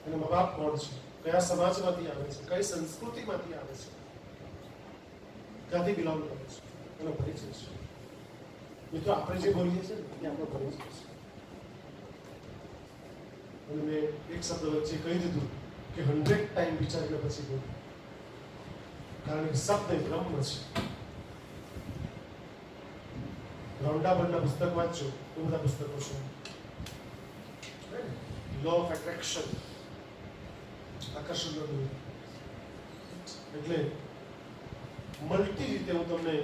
અને મા બાપ કોણ છે, કયા સમાજમાંથી આવે છે, કઈ સંસ્કૃતિમાંથી આવે છે, ક્યાંથી બિલોંગ કરે છે, એનો પરિચય છે. મિત્રો, આપણે જે બોલીએ છીએ ને એ આપણો પરિચય છે. અને મેં એક શબ્દ વચ્ચે કહી દીધું કે 100 ટાઈમ વિચારીને પછી બોલું, કારણ કે શબ્દ એ બ્રહ્મ છે. રોન્ડાબર્ગના પુસ્તક વાંચજો, એ બધા પુસ્તકો છે. લો ઓફ એટ્રેક્શન, આકર્ષણનો નિયમ. એટલે મલ્ટી રીતે હું તમને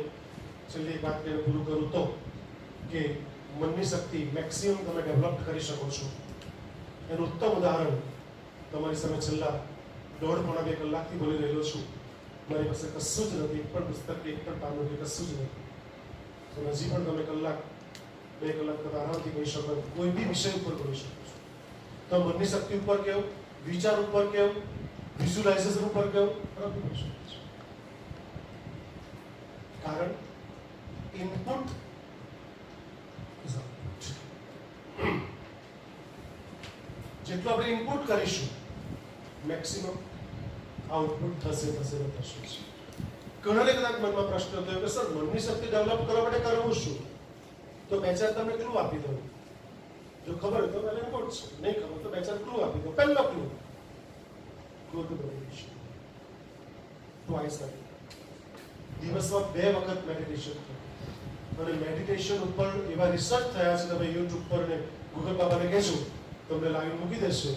છેલ્લી એક વાત કરીને પૂરું કરું તો, કે મનની શક્તિ મેક્સિમમ તમે ડેવલપ કરી શકો છો. એનું ઉત્તમ ઉદાહરણ તમારી સામે છેલ્લા 1.5-2 કલાકથી બોલી રહ્યો છું. મારી પાસે કશું જ નથી, એક પણ પુસ્તક, એક પણ પાનું કે કશું જ નથી. તો હજી પણ તમે 1-2 કલાક તમે આરામથી કહી શકો, કોઈ બી વિષય ઉપર બોલી શકો છો. તો મનની શક્તિ ઉપર કેવું, વિચાર ઉપર કેવું, વિઝ્યુલાઇઝેશન ઉપર કેવું, આરામથી બોલી શકો છો. કારણ ઇનપુટ ઇઝ આઉટપુટ. જેટલું આપણે ઇનપુટ કરીશું મેક્સિમમ આઉટપુટ થશે. ઘણાને કદાચ મનમાં પ્રશ્ન થયો કે સર, મનની શક્તિ ડેવલપ કરવા માટે કરવું શું? તો 2-4 તમને ક્લુ આપી દઉં. જો ખબર હોય તો પહેલા ઇનપુટ છે, નહીં ખબર તો 2-4 ક્લુ આપી દઉં. પહેલો clue, go to meditation twice a day. દિવસમાં 2 વખત મેડિટેશન કરો. અને મેડિટેશન ઉપર એવા રિસર્ચ થયા છે, તમે યુટ્યુબ પર ને ગૂગલ બાબાને કહેશો, તમને લાઈન મૂકી દેશે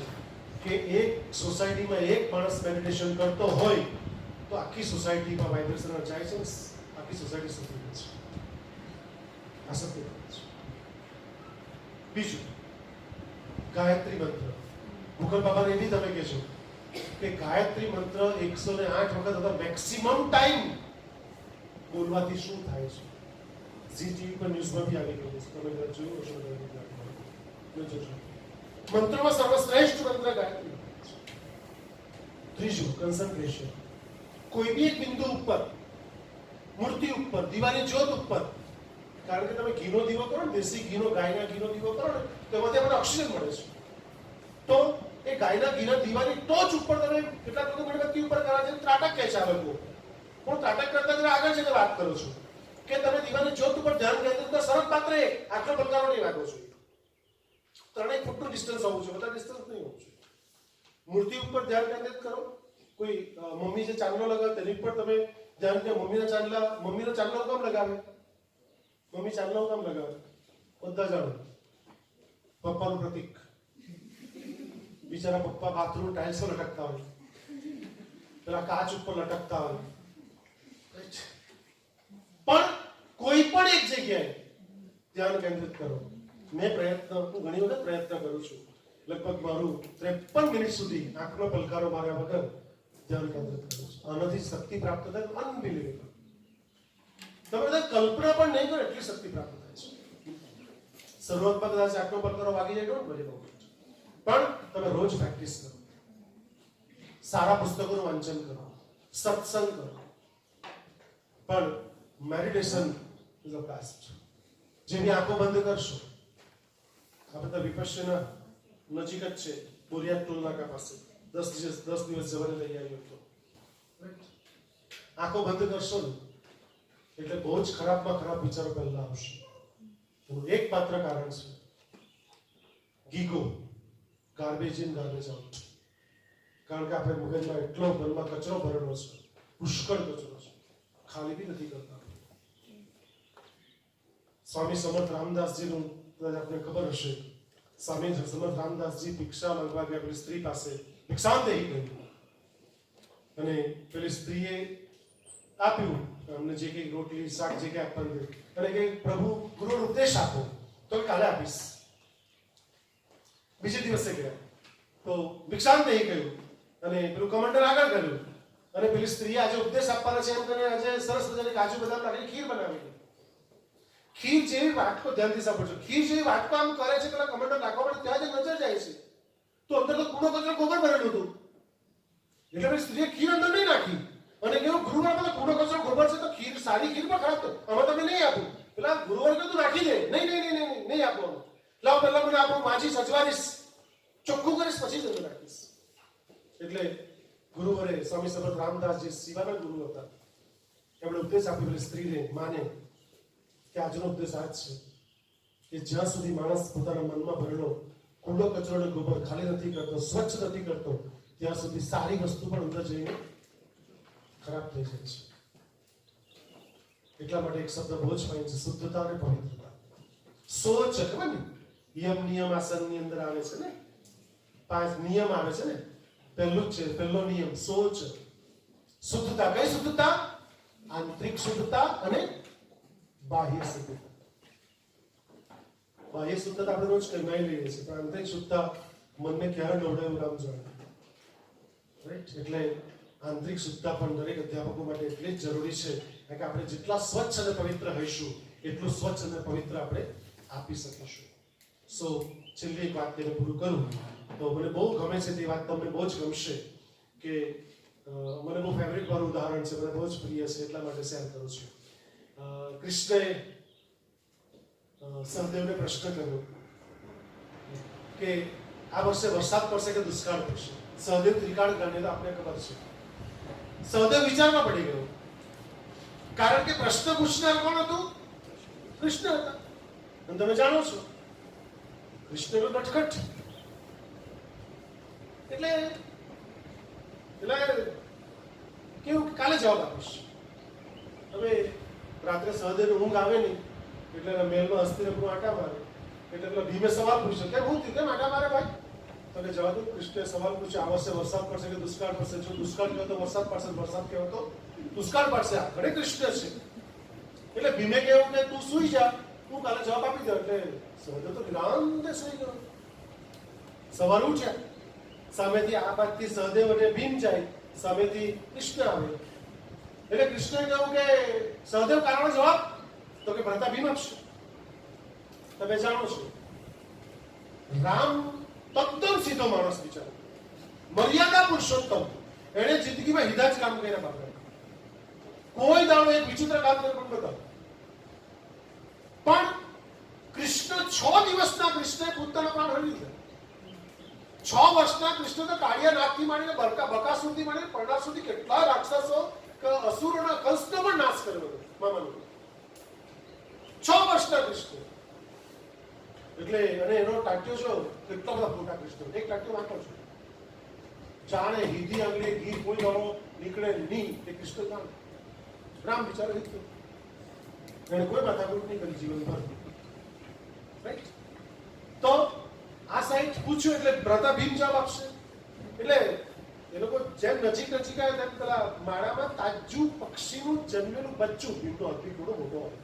કે એક સોસાયટીમાં એક માણસ મેડિટેશન કરતો હોય તો આખી સોસાયટીમાં વાઇબ્રેશન જાય છે, આખી સોસાયટી સુધરી છે. આ સત્ય છે. બીજું, ગાયત્રી મંત્ર. ગૂગલ બાબાને એવી તમે કહેશો કે ગાયત્રી મંત્ર 108 વખત અથવા મેક્સિમમ ટાઈમ બોલવાથી શું થાય છે. ઝી ટીવી પર ન્યૂઝમાં બી આવી ગયું છે, તમે જોયું હશો. મંત્રમાં સર્વશ્રેષ્ઠ મંત્ર ગાયત્રી. ત્રીજું, કન્સન્ટ્રેશન. કોઈ બી એક બિંદુ ઉપર, મૂર્તિ ઉપર, દીવાની જ્યોત ઉપર, કારણ કે તમે ઘીનો દીવો કરો ને, દેશી ઘીનો, ગાયના ઘીનો દીવો કરો ને, તો એમાંથી આપણને ઓક્સિજન મળે છે. તો એ ગાયના ઘીના દીવાની ટોચ ઉપર તમે, કેટલાક લોકો મીણબત્તી ઉપર કરવા છે, ત્રાટક કહે છે આ લોકો. હું ત્રાટક કરતા જરા આગળ જઈને વાત કરું છું કે તમે દીવાની જ્યોત ઉપર ધ્યાન કેન્દ્રિત કરો. સરળ માત્ર આટલો બંગાળો નહીં વાગો છો. 3 ફૂટનું ડિસ્ટન્સ હોવું જોઈએ, બધા ડિસ્ટન્સ નહીં હોવું જોઈએ. મૂર્તિ ઉપર ધ્યાન કેન્દ્રિત કરો. કોઈ મમ્મી જે ચાંદલો લગાવે તેની ઉપર તમે ધ્યાન દો. મમ્મીનો ચાંદલો કામ લગાવે? મમ્મી ચાંદલો કામ લગાવે? બધા જાણો પપ્પાનું પ્રતીક. બિચારા પપ્પા બાથરૂમ ટાઇલ્સ પર લટકતા હોય, પેલા કાચ ઉપર લટકતા હોય. પણ કોઈ પણ એક જગ્યાએ ધ્યાન કેન્દ્રિત કરો. હું ઘણી વખત પ્રયત્ન કરું છું. લગભગ મારું 53 મિનિટ સુધી આંખનો પલકારો માર્યા વગર ધ્યાન કેન્દ્રિત કરું છું. આનાથી શક્તિ પ્રાપ્ત થાય, અનબિલીવેબલ. તમે બધા કલ્પના પણ નહીં કરો એટલી શક્તિ પ્રાપ્ત થાય છે. શરૂઆતમાં કદાચ આંખનો પલકારો વાગી જાય, ડોન્ટ વરી અબાઉટ ઇટ. પણ તમે રોજ પ્રેક્ટિસ કરો, સારા પુસ્તકોનું વાંચન કરો, સત્સંગ કરો. પણ મેડિટેશન ઇઝ અ બેસ્ટ. જેની આંખો બંધ કરશો, આપણે તો વિપશ્યના નજીક જ છે, બોરિયાદ ટોલ નાકા પાસે 10 દિવસ જવાની તૈયારી હતો. આંખો બંધ કરશો ને એટલે બહુ જ ખરાબમાં ખરાબ વિચારો પહેલા આવશે. એનું એક માત્ર કારણ છે Gigo, garbage in garbage out. કારણ કે આપણે મગજમાં એટલો મનમાં કચરો ભરેલો છે, પુષ્કળ કચરો છે, ખાલી બી નથી કરતા. સ્વામી સમર્થ રામદાસજીનું આપને ખબર હશે. સ્વામી સમર્થ રામદાસજી ભિક્ષા માંગવા ગયા પેલી સ્ત્રી પાસે, ભિક્ષાંત એ ગયું અને પેલી સ્ત્રીએ આપ્યું અમને જે કંઈ રોટલી શાક જે કંઈ આપવાનું, અને કે પ્રભુ ગુરુ ઉપદેશ આપો, તો કાલે આપીશ. બીજે દિવસે ગયા તો ભિક્ષાંત એ ગયું અને પેલું કમંડલ આગળ કર્યું અને પેલી સ્ત્રીએ આજે ઉપદેશ આપવાના છે એમ કરીને આજે સરસ મજાની કાજુ બદામ નાખીને ખીર બનાવી. ખીર જેવી વાટકો, ધ્યાનથી સાંભળજો, ખીર જેવી વાટકો આમ કરે છે, પેલા કમંડલ નાખવા પડે ત્યાં જ નજર જાય છે તો અંદર તો કૂણો કચરો ગોબર ભરેલું હતું. એટલે પેલી સ્ત્રીએ ખીર અંદર નહીં નાખી અને કેવું ગુરુવાર પેલા કૂણો કચરો ગોબર છે તો ખીર, સારી ખીર પણ ખરાબ, તો આમાં તમે નહીં આપું. પેલા ગુરુવાર કે તું નાખી દે. નહીં આપવાનું. લાવ પેલા મને આપું, માજી સજવારીશ, ચોખ્ખું કરીશ, પછી જ અંદર નાખીશ. એટલે ગુરુવરે સ્વામી સમર્થ રામદાસજી શિવાના ગુરુ હતા. એમણે ઉપદેશ આપ્યો પેલી સ્ત્રીને, માને, કે આજનો ઉપદેશ આ જ છે કે જ્યાં સુધી માણસ પોતાના મનમાં ભરેલો કૂડો કચરો અને ગોબર ખાલી નથી કરતો, સ્વચ્છ નથી કરતો, ત્યાં સુધી સારી વસ્તુ પણ અંદર જઈને ખરાબ થઈ જાય છે. એટલા માટે એક શબ્દ બહુ જ ફાઇન છે, શુદ્ધતા અને પવિત્રતા. સોચ, ખબર ને નિયમ આસનની અંદર આવે છે ને, 5 નિયમ આવે છે ને. પહેલું છે, પહેલો નિયમ સોચ, શુદ્ધતા. કઈ શુદ્ધતા? આંતરિક શુદ્ધતા અને બાહ્ય શુદ્ધતા. બાહ્ય શુદ્ધતા આપણે રોજ કરનાઈ લઈએ છીએ, પણ આંતરિક શુદ્ધતા મનને ક્યારે નવડાવ્યું રામ જાણે. રાઈટ? એટલે આંતરિક શુદ્ધતા પણ દરેક અધ્યાપકો માટે એટલી જ જરૂરી છે, કારણ કે આપણે જેટલા સ્વચ્છ અને પવિત્ર હઈશું એટલું સ્વચ્છ અને પવિત્ર આપણે આપી શકીશું. સો છેલ્લી એક વાત તેને પૂરું કરું તો મને બહુ ગમે છે, તે વાત તમને બહુ જ ગમશે કે મને બહુ ફેવરિટ મારું ઉદાહરણ છે, મને બહુ જ પ્રિય છે, એટલા માટે શેર કરું છું. કૃષ્ણએ સહદેવને પ્રશ્ન કર્યો કે આ વર્ષે વરસાદ પડશે કે દુષ્કાળ પડશે. સહદેવ ત્રિકાળ જ્ઞાની તો આપણે ખબર છે. સહદેવ વિચારમાં પડી ગયો, કારણ કે પ્રશ્ન પૂછનાર કોણ હતું? કૃષ્ણ હતા. અને તમે જાણો છો કૃષ્ણનો નટખટ. એટલે કેવું, કાલે જવાબ આપીશ. હવે રાત્રે સહદેવને ઊંઘ આવે નહીં એટલે મહેલમાં હસ્તિનાપુર આટા મારે. એટલે પેલા ભીમે સવાલ પૂછ્યો, કેમ હું કેમ આટા મારે ભાઈ? તો કે જવાબ કૃષ્ણે સવાલ પૂછ્યો, આ વર્ષે વરસાદ પડશે કે દુષ્કાળ પડશે? જો દુષ્કાળ કહેવો તો વરસાદ પડશે, વરસાદ કહેવો તો દુષ્કાળ પડશે. આ ઘરે કૃષ્ણ છે. એટલે ભીમે કેવું કે તું સુઈ જા, હું કાલે જવાબ આપી દઉં. એટલે સહદેવ તો જ્ઞાન સુઈ ગયો. સવારે ઉઠ્યા, સામેથી આ બાજુથી સહદેવ અને ભીમ જાય, સામેથી કૃષ્ણ આવે. એટલે કૃષ્ણએ કહ્યું કે સહદેવ કારણો જવાબ, તો કે ભરતા ભીમ આપશે. તમે જાણો છો રામ તદ્દન સીધો માણસ બિચારો, મર્યાદા પુરુષોત્તમ. એને જિંદગીમાં હિદા જ કામ કર્યા બાપરે. કોઈ દાડો એક વિચિત્ર કામ કર્યું પણ બતાવો. પણ કૃષ્ણ 6 દિવસના કૃષ્ણએ પોતાના પ્રાણ હરી લીધા. 6 વર્ષના કૃષ્ણ તો કાળિયા નાગથી માંડીને બકાસુરથી માંડીને પરણાર સુધી કેટલા રાક્ષસો અસુરોના કંસનો પણ નાશ કર્યો હતો મામાનો. 6 વર્ષના કૃષ્ણ. એટલે અને એનો ટાટ્યો છો કેટલા બધા ફોટા કૃષ્ણ. એક ટાટ્યો વાંચો છો, જાણે હીધી આંગળી ઘી કોઈ દાડો નીકળે નહીં એ કૃષ્ણ જાણે. રામ બિચારો હિત, એને કોઈ માથાકૂટ નહીં કરી જીવનભર. રાઈટ? તો આ સાઈડ પૂછ્યું એટલે ભ્રાતા ભીમ જવાબ આપશે. એટલે એ લોકો જેમ નજીક નજીક આવે તેમ પેલા માળામાં તાજુ પક્ષીનું જન્મેલું બચ્ચું ભીમનો અતિ ઘણો મોટો હોય.